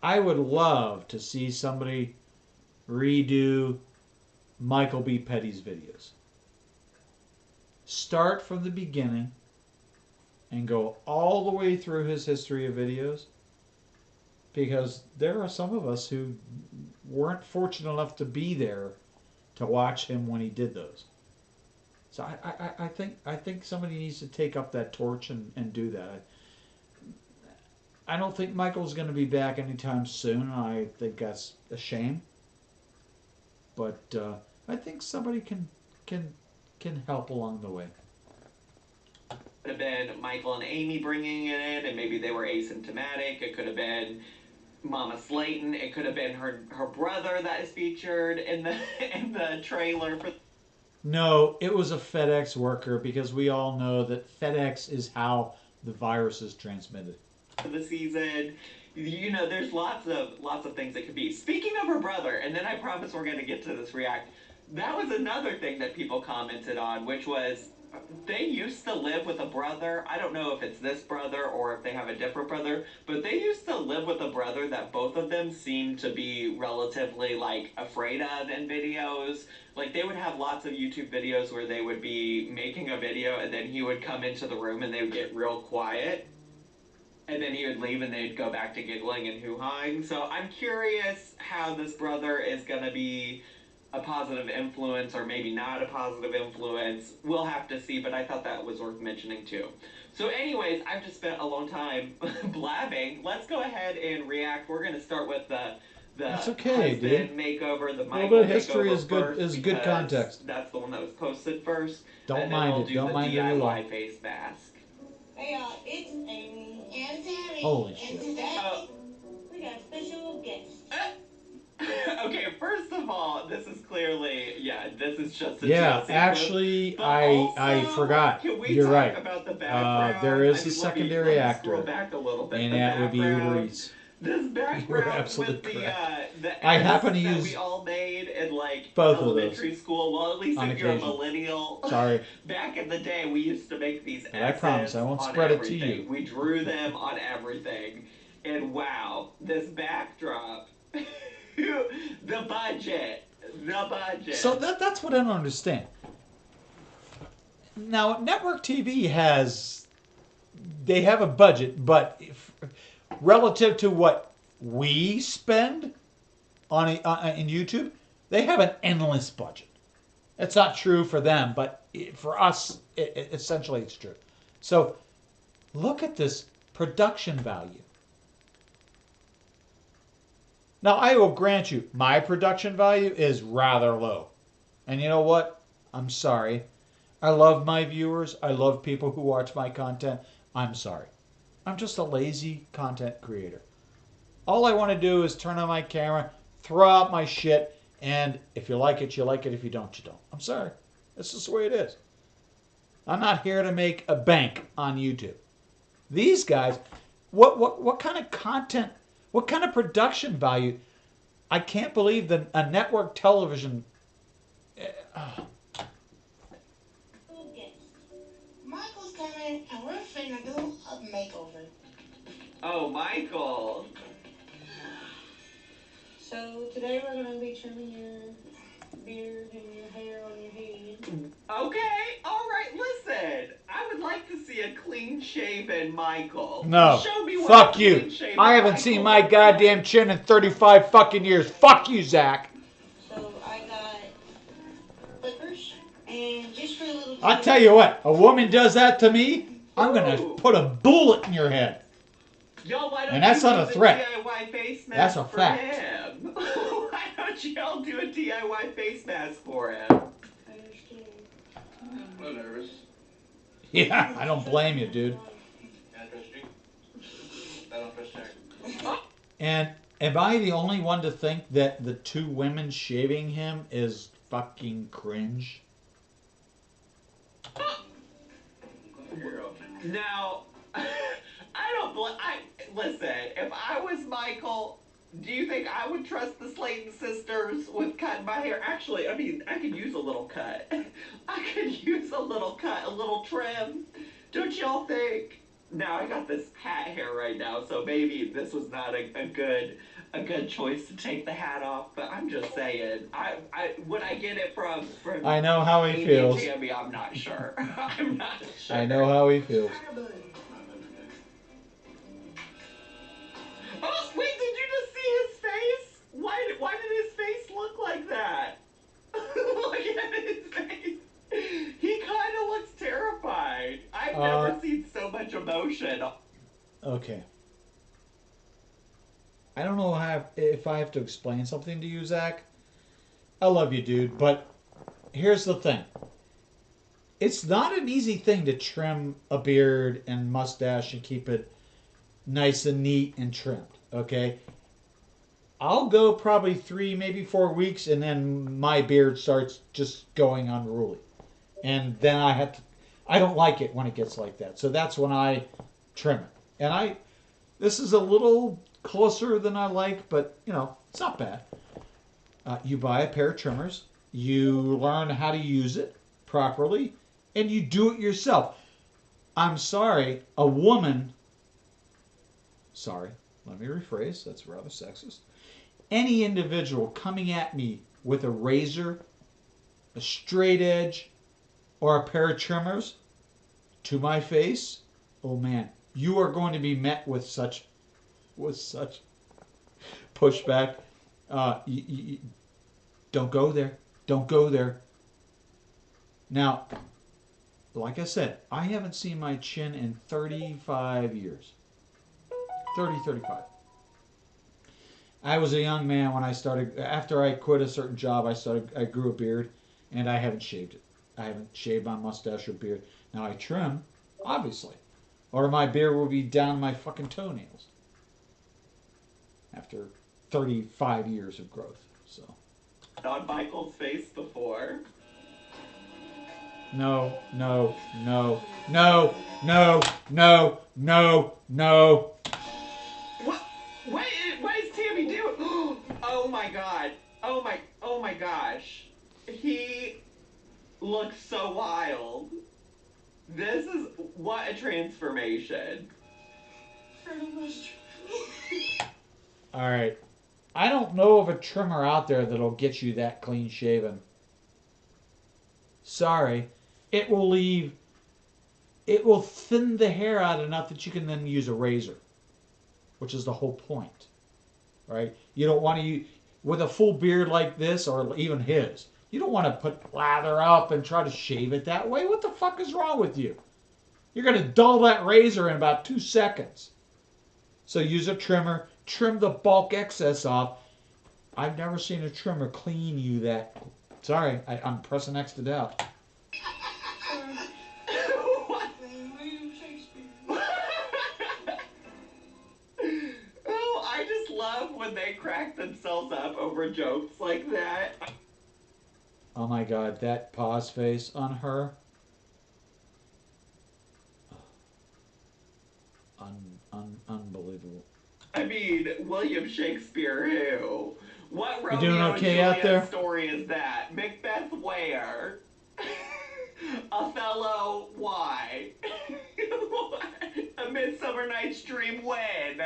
I would love to see somebody redo Michael B. Petty's videos. Start from the beginning and go all the way through his history of videos, because there are some of us who weren't fortunate enough to be there to watch him when he did those. So I think somebody needs to take up that torch and do that. I don't think Michael's going to be back anytime soon. I think that's a shame. But I think somebody can help along the way. Could have been Michael and Amy bringing it in, and maybe they were asymptomatic. It could have been Mama Slayton. It could have been her brother that is featured in the trailer for. No, it was a FedEx worker, because we all know that FedEx is how the virus is transmitted. The season, you know, there's lots of things it could be. Speaking of her brother, and then I promise we're going to get to this react. That was another thing that people commented on, which was they used to live with a brother. I don't know if it's this brother or if they have a different brother, but they used to live with a brother that both of them seemed to be relatively, like, afraid of in videos. Like, they would have lots of YouTube videos where they would be making a video and then he would come into the room and they would get real quiet. And then he would leave and they'd go back to giggling and hoo-hawing. So I'm curious how this brother is going to be a positive influence or maybe not a positive influence. We'll have to see, but I thought that was worth mentioning too. So anyways, I've just spent a long time blabbing. Let's go ahead and react. We're going to start with the That's okay, husband dude. makeover, the A Michael little bit of history makeover is good context. That's the one that was posted first. Don't and mind then we'll it. do Don't the mind it at all. DIY face mask. Hey y'all, it's Amy and Tammy. Holy and shit. Today, we got special guests. Okay, first of all, this is clearly, this is just a Yeah, TLC actually, clip. But I also, forgot. can we You're talk right. about the background? There is I a mean, secondary let me actor, scroll back a little bit. and The that would be background, Uber this background absolutely with the I happen to that use we all made in, like, both of elementary school. Well, at least on if you're a occasion. millennial. Sorry. Back in the day, we used to make these But I promise I won't on spread it to everything. you. We drew them on everything. And wow, this backdrop. The budget. So that's what I don't understand. Now, network TV they have a budget, but relative to what we spend in YouTube, they have an endless budget. It's not true for them, but for us, essentially it's true. So look at this production value. Now, I will grant you, my production value is rather low. And you know what? I'm sorry. I love my viewers. I love people who watch my content. I'm sorry. I'm just a lazy content creator. All I want to do is turn on my camera, throw out my shit, and if you like it, you like it. If you don't, you don't. I'm sorry. That's just the way it is. I'm not here to make a bank on YouTube. These guys, what kind of content, what kind of production value? I can't believe that a network television. Michael's coming, and we're finna do a makeover. Oh, Michael. So today we're gonna be trimming your beard and your hair on your head. Okay, alright, listen. I would like to see a clean-shaven Michael. No. Show me what Fuck a you. clean-shaven I haven't Michael seen my looks goddamn chin in 35 fucking years. Fuck you, Zach. So I got clippers, and just for a little. I tell you what, a woman does that to me, I'm gonna put a bullet in your head. Y'all, why don't And that's you not do a the threat. DIY face That's mask a for fact. him? Why don't y'all do a DIY face mask for him? I'm nervous. Yeah, I don't blame you, dude. And am I the only one to think that the two women shaving him is fucking cringe? Now, listen, if I was Michael, do you think I would trust the Slayton sisters with cutting my hair? Actually, I mean, I could use a little cut. I could use a little cut, a little trim. Don't y'all think? Now, I got this hat hair right now, so maybe this was not a good a good choice to take the hat off, but I'm just saying, would I get it from I know how he Amy feels. and Tammy? I'm not sure. I'm not sure. I know how he feels. Oh, wait, did you just see his face? Why did his face look like that? Look at his face. He kind of looks terrified. I've never seen so much emotion. Okay. I don't know if I have to explain something to you, Zach. I love you, dude, but here's the thing. It's not an easy thing to trim a beard and mustache and keep it nice and neat and trimmed, okay? I'll go probably 3, maybe 4 weeks, and then my beard starts just going unruly. And then I don't like it when it gets like that. So that's when I trim it. And this is a little closer than I like, but, it's not bad. You buy a pair of trimmers, you learn how to use it properly, and you do it yourself. I'm sorry, let me rephrase, that's rather sexist. Any individual coming at me with a razor, a straight edge, or a pair of trimmers to my face, oh man, you are going to be met with such pushback. Don't go there. Don't go there. Now, like I said, I haven't seen my chin in 35 years. 35. I was a young man when I started. After I quit a certain job, I grew a beard, and I haven't shaved it. I haven't shaved my mustache or beard. Now I trim, obviously, or my beard will be down my fucking toenails. After 35 years of growth, so. On Michael's face before. No. What is Tammy doing? Oh my god. Oh my gosh. He looks so wild. This is what a transformation. All right. I don't know of a trimmer out there that'll get you that clean shaven. Sorry. It will thin the hair out enough that you can then use a razor, which is the whole point, right? You don't want to use, with a full beard like this, or even his, you don't want to lather up and try to shave it that way. What the fuck is wrong with you? You're going to dull that razor in about 2 seconds. So use a trimmer, trim the bulk excess off. I've never seen a trimmer clean you that. Sorry, I'm pressing X to doubt. Oh, I just love when they crack themselves up over jokes like that. Oh my god, that pause face on her. Unbelievable. I mean, William Shakespeare who? What You doing Romeo okay and out there? Juliet story is that? Macbeth where? Othello why? A Midsummer Night's Dream when?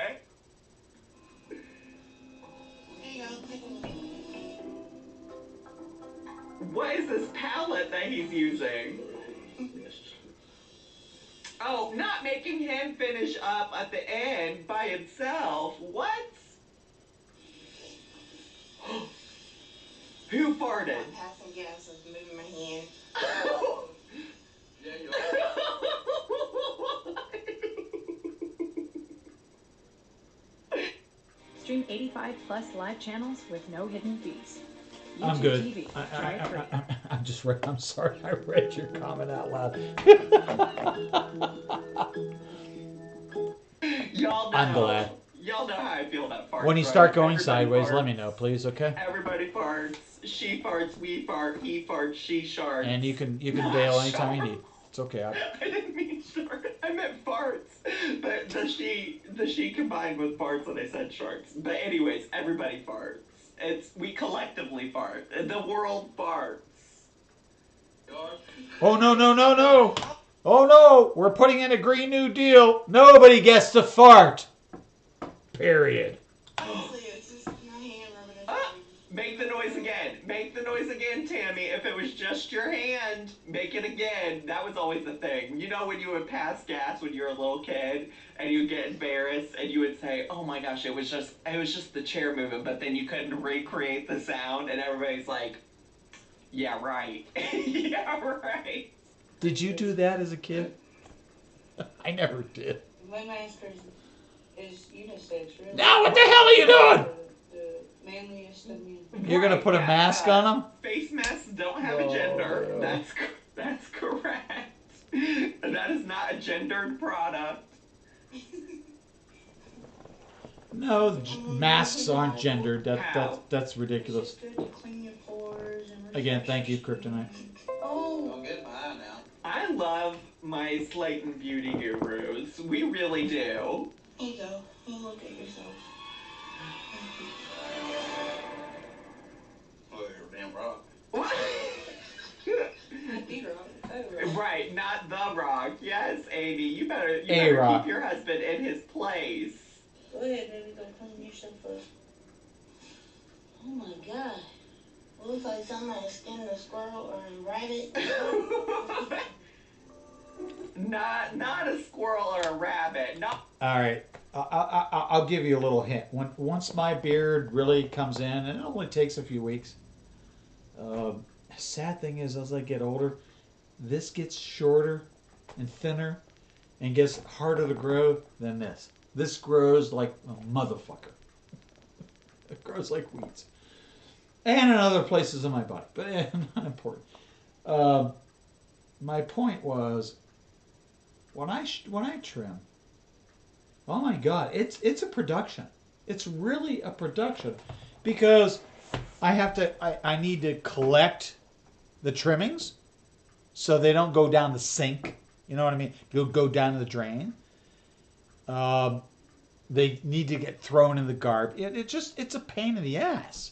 What is this palette that he's using? Oh, not making him finish up at the end by himself. What? Who farted? I'm passing gas and moving my hand. Stream 85 plus live channels with no hidden fees. I'm YouTube good. TV. Try it free. I'm sorry. I read your comment out loud. Y'all know. I'm glad. Y'all know how I feel about farts. When you right? start going Everybody sideways, farts. let me know, please. Okay. Everybody farts. She farts. We fart. He farts. She sharts. And you can bail anytime you need. It's okay. I didn't mean shart. I meant farts. But the she combined with farts when I said sharks. But anyways, everybody farts. We collectively fart. The world farts. Oh no! Oh no! We're putting in a Green New Deal. Nobody gets to fart. Period. Honestly, it's just Make the noise again. Make the noise again, Tammy. If it was just your hand, make it again. That was always the thing. You know when you would pass gas when you were a little kid and you'd get embarrassed and you would say, oh my gosh, it was just the chair moving, but then you couldn't recreate the sound and everybody's like, yeah, right. Yeah, right. Did you do that as a kid? I never did. My master is unisex, really. Now what the hell are you doing? The manliest of men. You're going to put a mask on them? Face masks don't have a gender. That's correct. That is not a gendered product. No, masks aren't gendered. That's ridiculous. Again, thank you, Kryptonite. Oh, goodbye now. I love my Slate and Beauty gurus. We really do. here you go. You look at yourself. Oh, you're a damn rock. What? Not the rock. Oh, rock. Right, not the rock. Yes, Amy, you better A-Rock. keep your husband in his place. Go ahead, baby. Go clean yourself up. Oh my God. It looks like somebody skinned a squirrel or a rabbit. Not a squirrel or a rabbit. No. All right. I'll give you a little hint. Once my beard really comes in, and it only takes a few weeks. Sad thing is, as I get older, this gets shorter and thinner and gets harder to grow than this. This grows like a motherfucker. It grows like weeds. And in other places in my body, but not important. My point was, when I trim, oh my God, it's a production. It's really a production, because I need to collect the trimmings so they don't go down the sink. You know what I mean? They'll go down the drain. They need to get thrown in the garbage. It's a pain in the ass.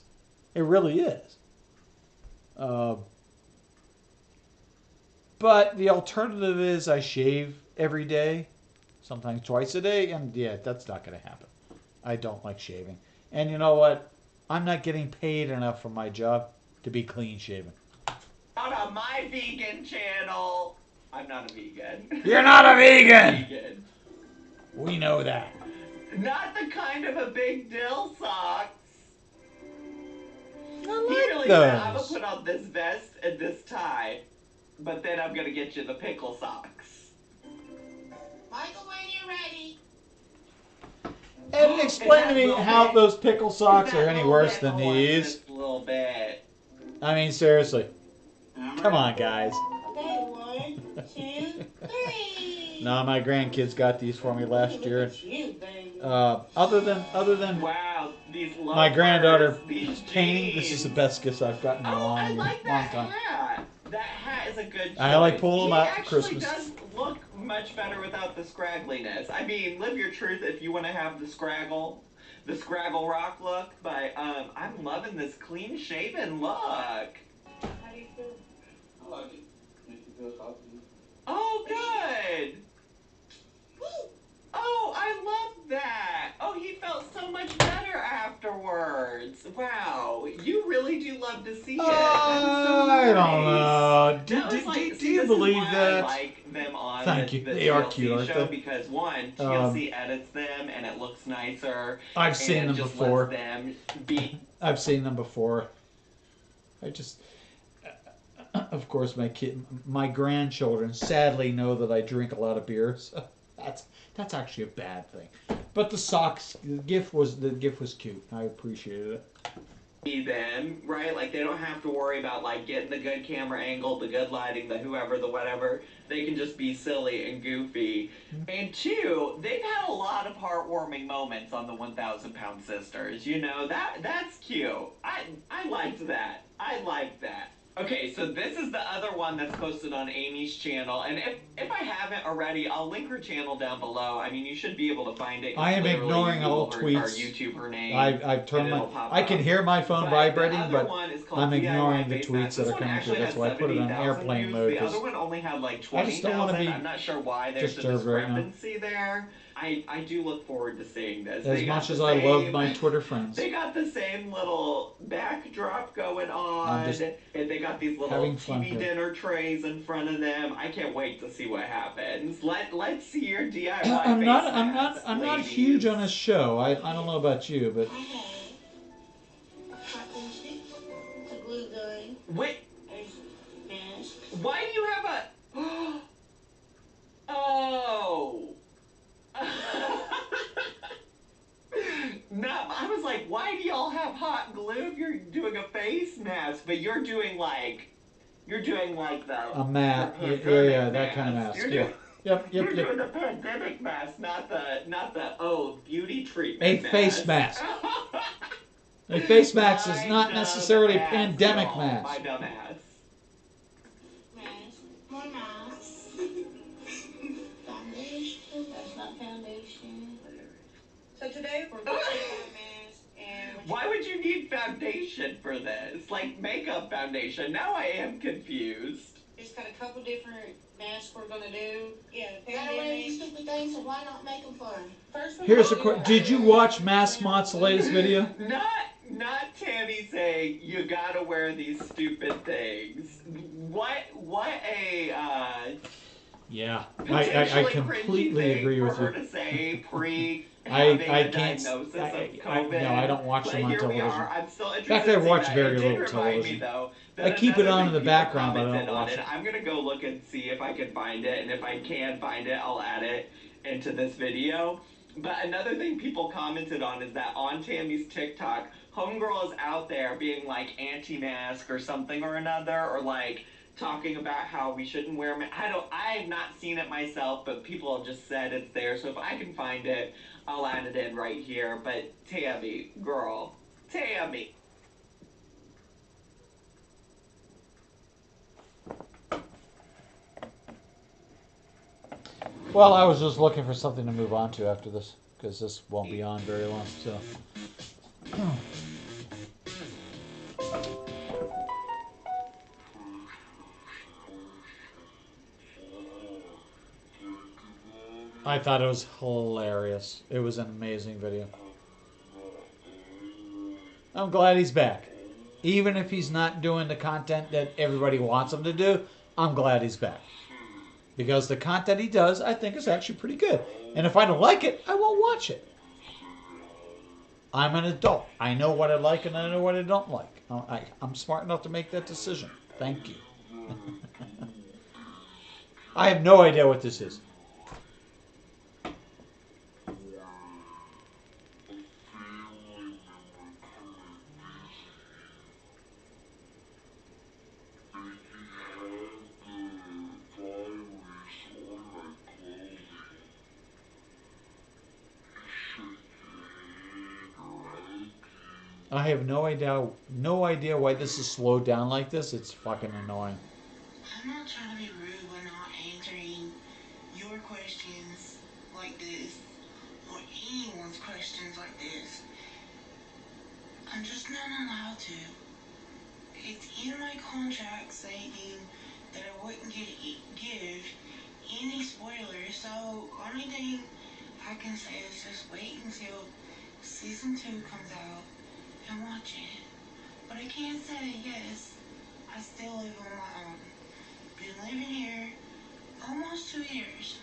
It really is. But the alternative is I shave every day, sometimes twice a day, and yeah, that's not going to happen. I don't like shaving. And you know what? I'm not getting paid enough for my job to be clean shaven. Out on my vegan channel. I'm not a vegan. You're not a vegan! Vegan. We know that. Not the kind of a big dill socks. I He like really said, I'm those. gonna put on this vest and this tie, but then I'm gonna get you the pickle socks. Michael, when you're ready. And explain to me how those pickle socks are any worse than these. Just a little bit. I mean, seriously. Come on, guys. Okay, 1, 2, 3. No, my grandkids got these for me last year. Look at you, baby. Other than Wow, these my granddaughter loafers, these painting, this jeans. is the best gift I've gotten in a I long, like long that time. hat. That hat is a good choice. I like pulling them He out for actually Christmas. does look much better without the scraggliness. I mean, live your truth if you want to have the Scraggle rock look, but I'm loving this clean shaven look. How do you feel? I like it. Makes you feel soft. Oh, good. Oh, I love that. Oh, he felt so much better afterwards. Wow, you really do love to see it. That is so I nice. don't know. That was like- Do you this is believe why that? I like them on Thank the you. They are TLC cute, aren't show they? because one, TLC edits them and it looks nicer. I've seen and them just before. lets them be. I've seen them before. Of course, my grandchildren sadly know that I drink a lot of beer, so that's actually a bad thing. But the socks, the gift was cute. I appreciated it. Them, right? Like they don't have to worry about like getting the good camera angle, the good lighting, the whoever, the whatever. They can just be silly and goofy. And two, they've had a lot of heartwarming moments on the 1,000 Pound Sisters. You know, that's cute. I liked that. I like that. Okay, so this is the other one that's posted on Amy's channel, and if I haven't already, I'll link her channel down below. I mean, you should be able to find it. I am Literally, ignoring Google all her, tweets. Or YouTube her name. I've turned and it'll pop I can up. hear my phone But vibrating, the other but one is called I'm DIY ignoring the Face tweets Mask. that This are one coming through. actually That's has why I put it on 70,000 airplane views. mode. The other one only had like I just don't want to 20,000. be I'm not sure why there's a disturbed right now. discrepancy there. I do look forward to seeing this. As much as I love my Twitter friends. They got the same little backdrop going on, and they got these little TV dinner trays in front of them. I can't wait to see what happens. Let's see your DIY. I'm not huge on this show. I don't know about you, but The glue gun. Wait. Mask. Why do you have a? Oh. No, I was like, why do y'all have hot glue if you're doing a face mask? But you're doing like the a mat. Yeah, that kind of mask. Yep. You're doing the pandemic mask, not the beauty treatment. A face mask. A face mask is not necessarily a pandemic mask. My dumb ass. Mask. More masks. Foundation. That's not foundation. So today we're going to take our mask and... Why would you need foundation for this? Like makeup foundation. Now I am confused. It's got a couple different masks we're going to do. Yeah, gotta wear these stupid things, so why not make them fun? First, Here's a question. Did you watch Mask Mott's latest video? Not Tammy saying you gotta wear these stupid things. What a yeah, I completely agree with you. Her to say pre I can't. diagnosis of COVID. No, I don't watch them on Here we television. are. I'm still In fact, I watch very little Me, television. though, I keep it on in the background, but I commented don't on watch it. I'm gonna go look and see if I can find it, and if I can find it, I'll add it into this video. But another thing people commented on is that on Tammy's TikTok, Homegirl is out there being like anti-mask or something or another, or like talking about how we shouldn't wear masks. I've not seen it myself, but people have just said it's there. So if I can find it, I'll add it in right here. But Tammy, girl, Tammy. Well, I was just looking for something to move on to after this, because this won't be on very long. So. I thought it was hilarious. It was an amazing video. I'm glad he's back. Even if he's not doing the content that everybody wants him to do, I'm glad he's back. Because the content he does, I think, is actually pretty good. And if I don't like it, I won't watch it. I'm an adult. I know what I like and I know what I don't like. I'm smart enough to make that decision. Thank you. I have no idea what this is. I have no idea why this is slowed down like this. It's fucking annoying. I'm not trying to be rude by not answering your questions like this, or anyone's questions like this. I'm just not allowed to. It's in my contract stating that I wouldn't give any spoilers, so only thing I can say is just wait until season 2 comes out and watch it. But I can't say yes, I still live on my own. Been living here almost 2 years.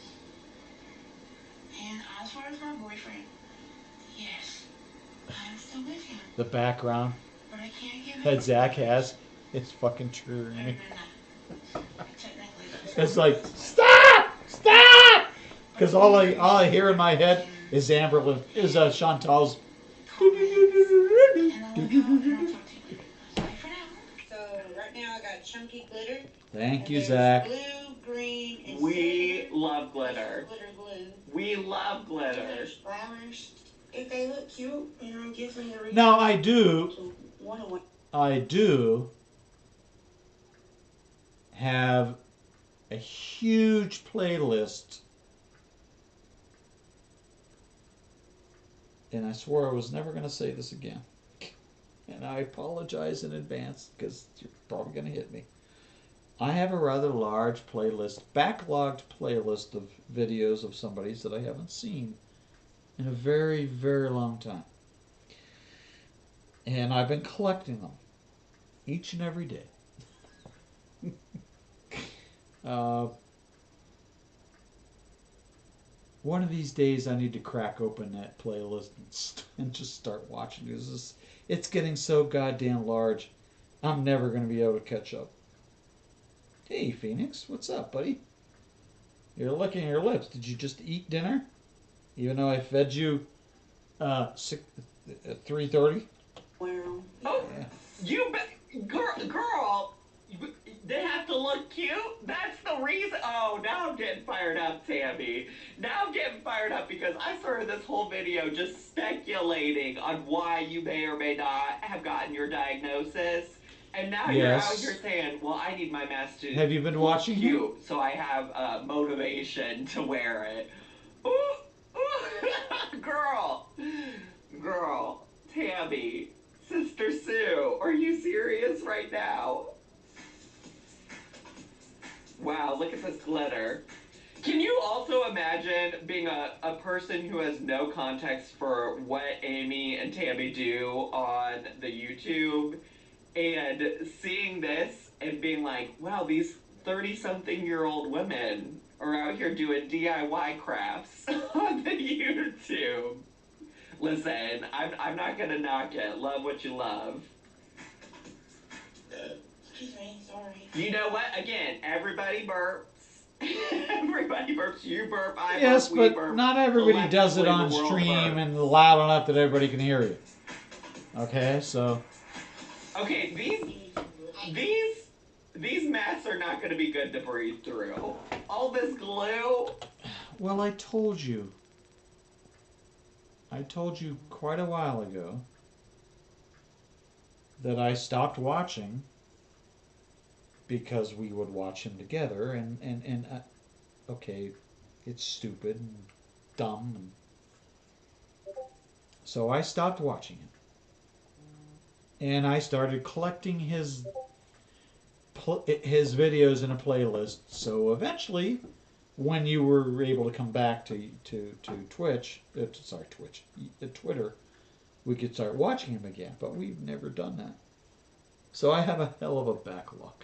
And as far as my boyfriend, yes, I'm still with him. The background But I can't give that Zach has, it's fucking true. It's like, stop! Stop! Because all I hear in my head is Amberlyn, is Chantal's. So right now I got chunky glitter. Thank you, Zach. Blue, green, and We love glitter. glitter glue. We love glitter. There's flowers. If they look cute, it gives me the reason. Now I do have a huge playlist, and I swore I was never going to say this again, and I apologize in advance because you're probably going to hit me. I have a rather large playlist, backlogged playlist of videos of somebody's that I haven't seen in a very, very long time. And I've been collecting them each and every day. One of these days I need to crack open that playlist and just start watching it. It's getting so goddamn large. I'm never going to be able to catch up. Hey, Phoenix, what's up, buddy? You're licking your lips. Did you just eat dinner? Even though I fed you 3:30? Oh, yeah. Girl, they have to look cute? That's the reason. Oh, now I'm getting fired up, Tammy. Now I'm getting fired up because I started this whole video just speculating on why you may or may not have gotten your diagnosis. And now you're out here saying, well, I need my mask to Have you been watching cute, so I have motivation to wear it. Ooh, ooh. Girl, Tammy, Sister Sue, are you serious right now? Wow, look at this glitter. Can you also imagine being a person who has no context for what Amy and Tammy do on the YouTube and seeing this and being like, wow, these 30-something-year-old women are out here doing DIY crafts on the YouTube. Listen, I'm not gonna knock it. Love what you love. Excuse me, sorry. You know what? Again, everybody burps. Everybody burps. You burp, I burp, Yes, we but burp. not everybody does it on stream and loud enough that everybody can hear you. Okay, so... Okay, these masks are not going to be good to breathe through. All this glue. Well, I told you. I told you quite a while ago that I stopped watching because we would watch him together, and okay, it's stupid and dumb, and so I stopped watching him, and I started collecting his videos in a playlist. So eventually, when you were able to come back to Twitch, Twitter, we could start watching him again. But we've never done that. So I have a hell of a backlog.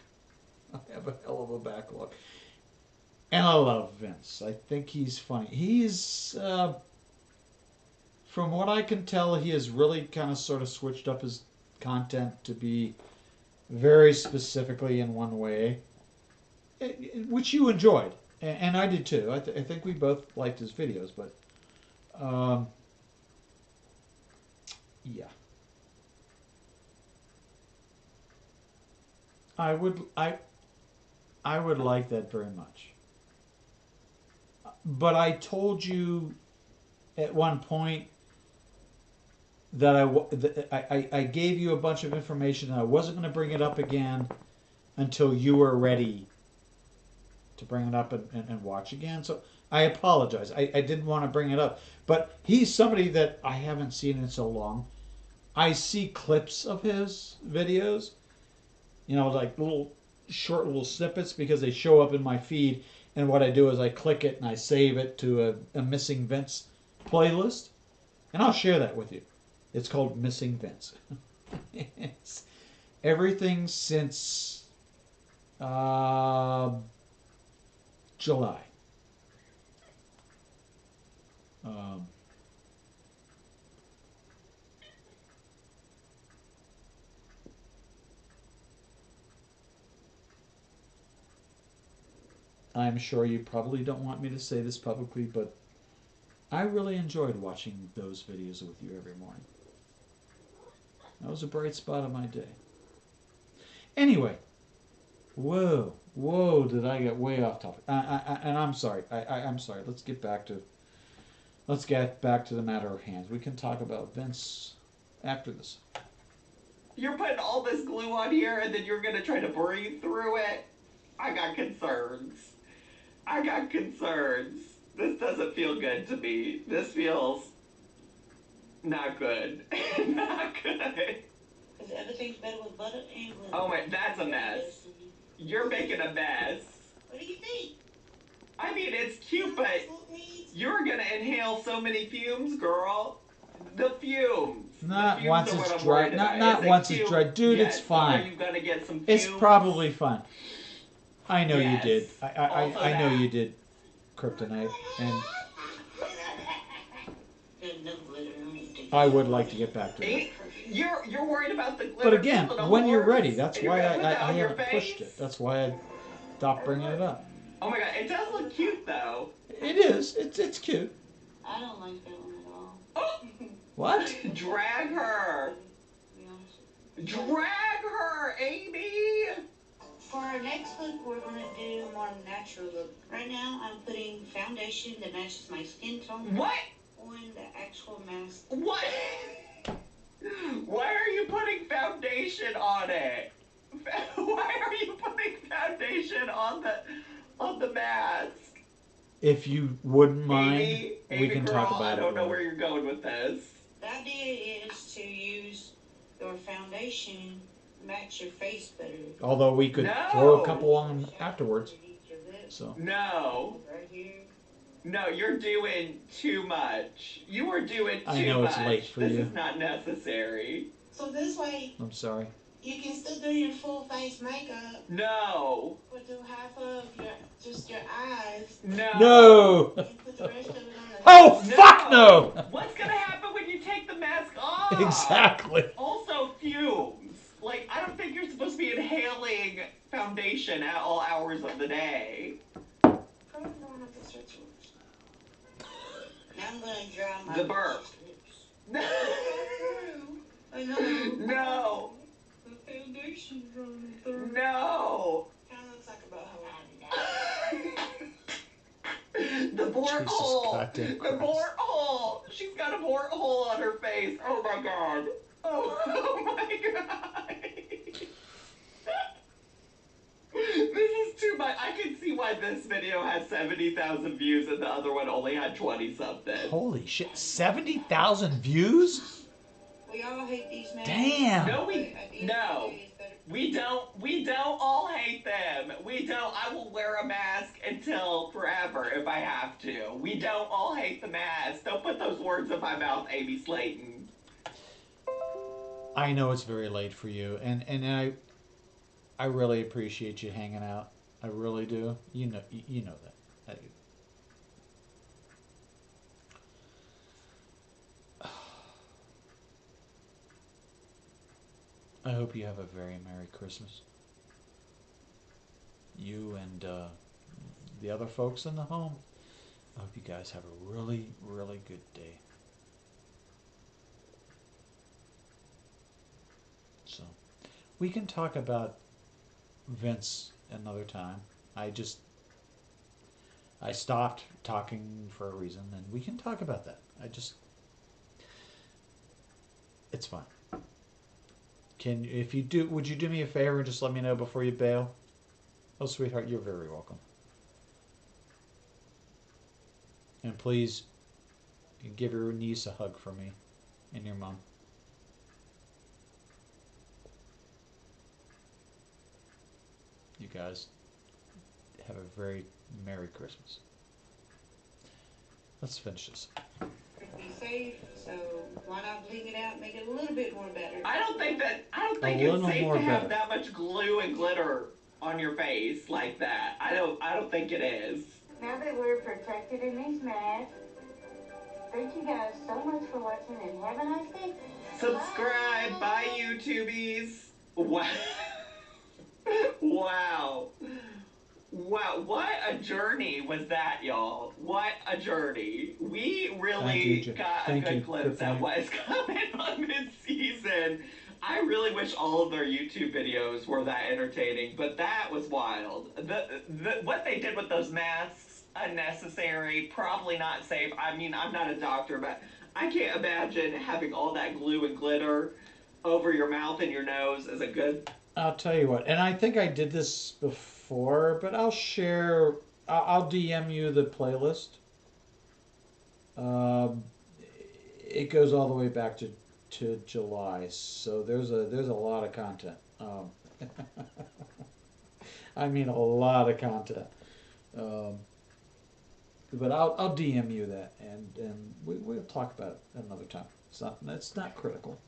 And I love Vince. I think he's funny. He's, from what I can tell, he has really kind of sort of switched up his content to be very specifically in one way, which you enjoyed. And I did too. I think we both liked his videos, but yeah. I would like that very much. But I told you at one point that I gave you a bunch of information and I wasn't going to bring it up again until you were ready to bring it up and watch again. So I apologize. I didn't want to bring it up. But he's somebody that I haven't seen in so long. I see clips of his videos, you know, like short little snippets because they show up in my feed. And what I do is I click it and I save it to a Missing Vince playlist. And I'll share that with you. It's called Missing Vince. It's everything since July. I'm sure you probably don't want me to say this publicly, but I really enjoyed watching those videos with you every morning. That was a bright spot of my day. Anyway, whoa, did I get way off topic? And I'm sorry. I'm sorry. Let's get back to the matter of hand. We can talk about Vince after this. You're putting all this glue on here and then you're going to try to breathe through it? I got concerns. This doesn't feel good to me. This feels not good. Not good. Is everything better with butter? Oh my, that's a mess. You're making a mess. What do you think? I mean, it's cute, but you're gonna inhale so many fumes, girl. The fumes. Not the fumes once are it's what I'm dry. worried Not about. once Is it it's cute? dry, dude. Yes, It's fine. Are you gonna get some fumes? It's probably fine. I know Yes. you did. Also I know that. you did. Kryptonite, and I would like to get back to that. You're worried about the glitter. But again, filled in when you're horse, ready, that's and you're why gonna put that I on your haven't face? pushed it. That's why I stopped bringing it up. Oh my god, it does look cute though. It is. It's cute. I don't like that one at all. What? Drag her. Drag her, Amy. For our next look, we're going to do a more natural look. Right now, I'm putting foundation that matches my skin tone. What? On the actual mask. What? Why are you putting foundation on it? Why are you putting foundation on the mask? If you wouldn't mind, Amy, we can girl, talk about I it. don't know later. where you're going with this. The idea is to use your foundation match your face better. Although we could throw a couple on afterwards. So. No. Right here. No, you're doing too much. You are doing too much. I know it's late for this you. is not necessary. So this way, I'm sorry. you can still do your full face makeup. No. But do half of just your eyes. No. And put the rest of it on the Oh, fuck no! What's gonna happen when you take the mask off? Exactly. Also, fumes. Like, I don't think you're supposed to be inhaling foundation at all hours of the day. Probably don't have to stretch yours. Now I'm gonna dry my The burp. I know. No. The foundation's running through. No. Kind of looks like about how The bort hole. goddamn The Christ. bort hole. She's got a bort hole on her face. Oh my god. Oh my god. This is too much. I can see why this video has 70,000 views and the other one only had 20 something. Holy shit! 70,000 views? we all hate these masks. Damn. No, we don't. We don't all hate them. We don't. I will wear a mask until forever if I have to. We don't all hate the mask. Don't put those words in my mouth, Amy Slayton. I know it's very late for you, and I really appreciate you hanging out. I really do. You know that. I hope you have a very Merry Christmas. You and the other folks in the home. I hope you guys have a really, really good day. So, we can talk about Vince another time. I stopped talking for a reason, and we can talk about that. It's fine. Would you do me a favor and just let me know before you bail? Oh, sweetheart, you're very welcome. And please give your niece a hug for me and your mom. You guys have a very Merry Christmas. Let's finish this. Be safe, so why not bling it out and make it a little bit more better? I don't think it's little safe more to have better. that much glue and glitter on your face like that. I don't think it is. Now that we're protected in these masks, thank you guys so much for watching and have a nice day. Subscribe. Bye, YouTubies. Wow. Wow. Wow, what a journey was that, y'all. What a journey. We really got a good glimpse at what is coming on mid-season. I really wish all of their YouTube videos were that entertaining, but that was wild. What they did with those masks, unnecessary, probably not safe. I mean, I'm not a doctor, but I can't imagine having all that glue and glitter over your mouth and your nose as a good... I'll tell you what, and I think I did this before, but I'll share. I'll DM you the playlist. It goes all the way back to July, so there's a lot of content. I mean a lot of content. But I'll DM you that, and we'll talk about it another time. It's not critical.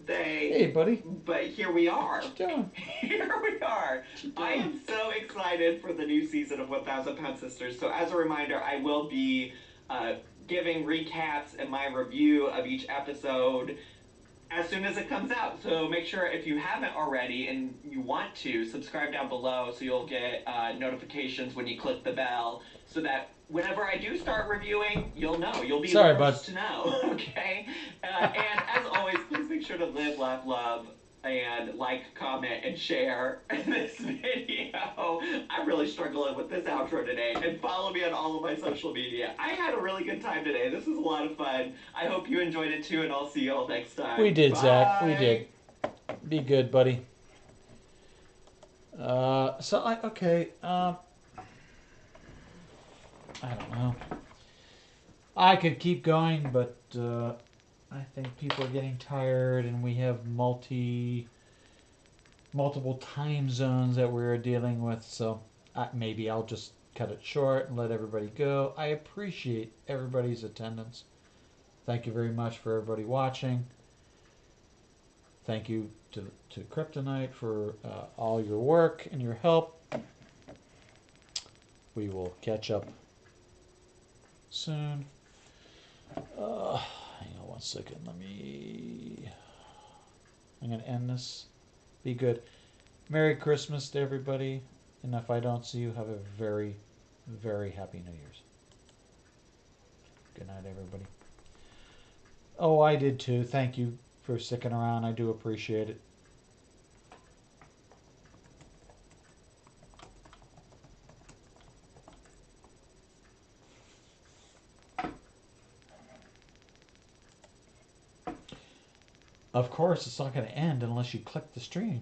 Hey, buddy. But here we are. What you doing? Here we are. I am so excited for the new season of 1,000 Pound Sisters. So as a reminder, I will be giving recaps and my review of each episode as soon as it comes out. So make sure, if you haven't already and you want to, subscribe down below so you'll get notifications when you click the bell, so that whenever I do start reviewing, you'll know. You'll be the first to know, okay? And as always, please make sure to live, laugh, love, and like, comment, and share this video. I'm really struggling with this outro today. And follow me on all of my social media. I had a really good time today. This was a lot of fun. I hope you enjoyed it too, and I'll see you all next time. We did, Bye. Zach. We did. Be good, buddy. Okay. I don't know. I could keep going, but I think people are getting tired, and we have multiple time zones that we're dealing with. So maybe I'll just cut it short and let everybody go. I appreciate everybody's attendance. Thank you very much for everybody watching. Thank you to Kryptonite for all your work and your help. We will catch up soon. Hang on one second. I'm going to end this. Be good. Merry Christmas to everybody. And if I don't see you, have a very, very happy New Year's. Good night, everybody. Oh, I did too. Thank you for sticking around. I do appreciate it. Of course, it's not going to end unless you click the stream.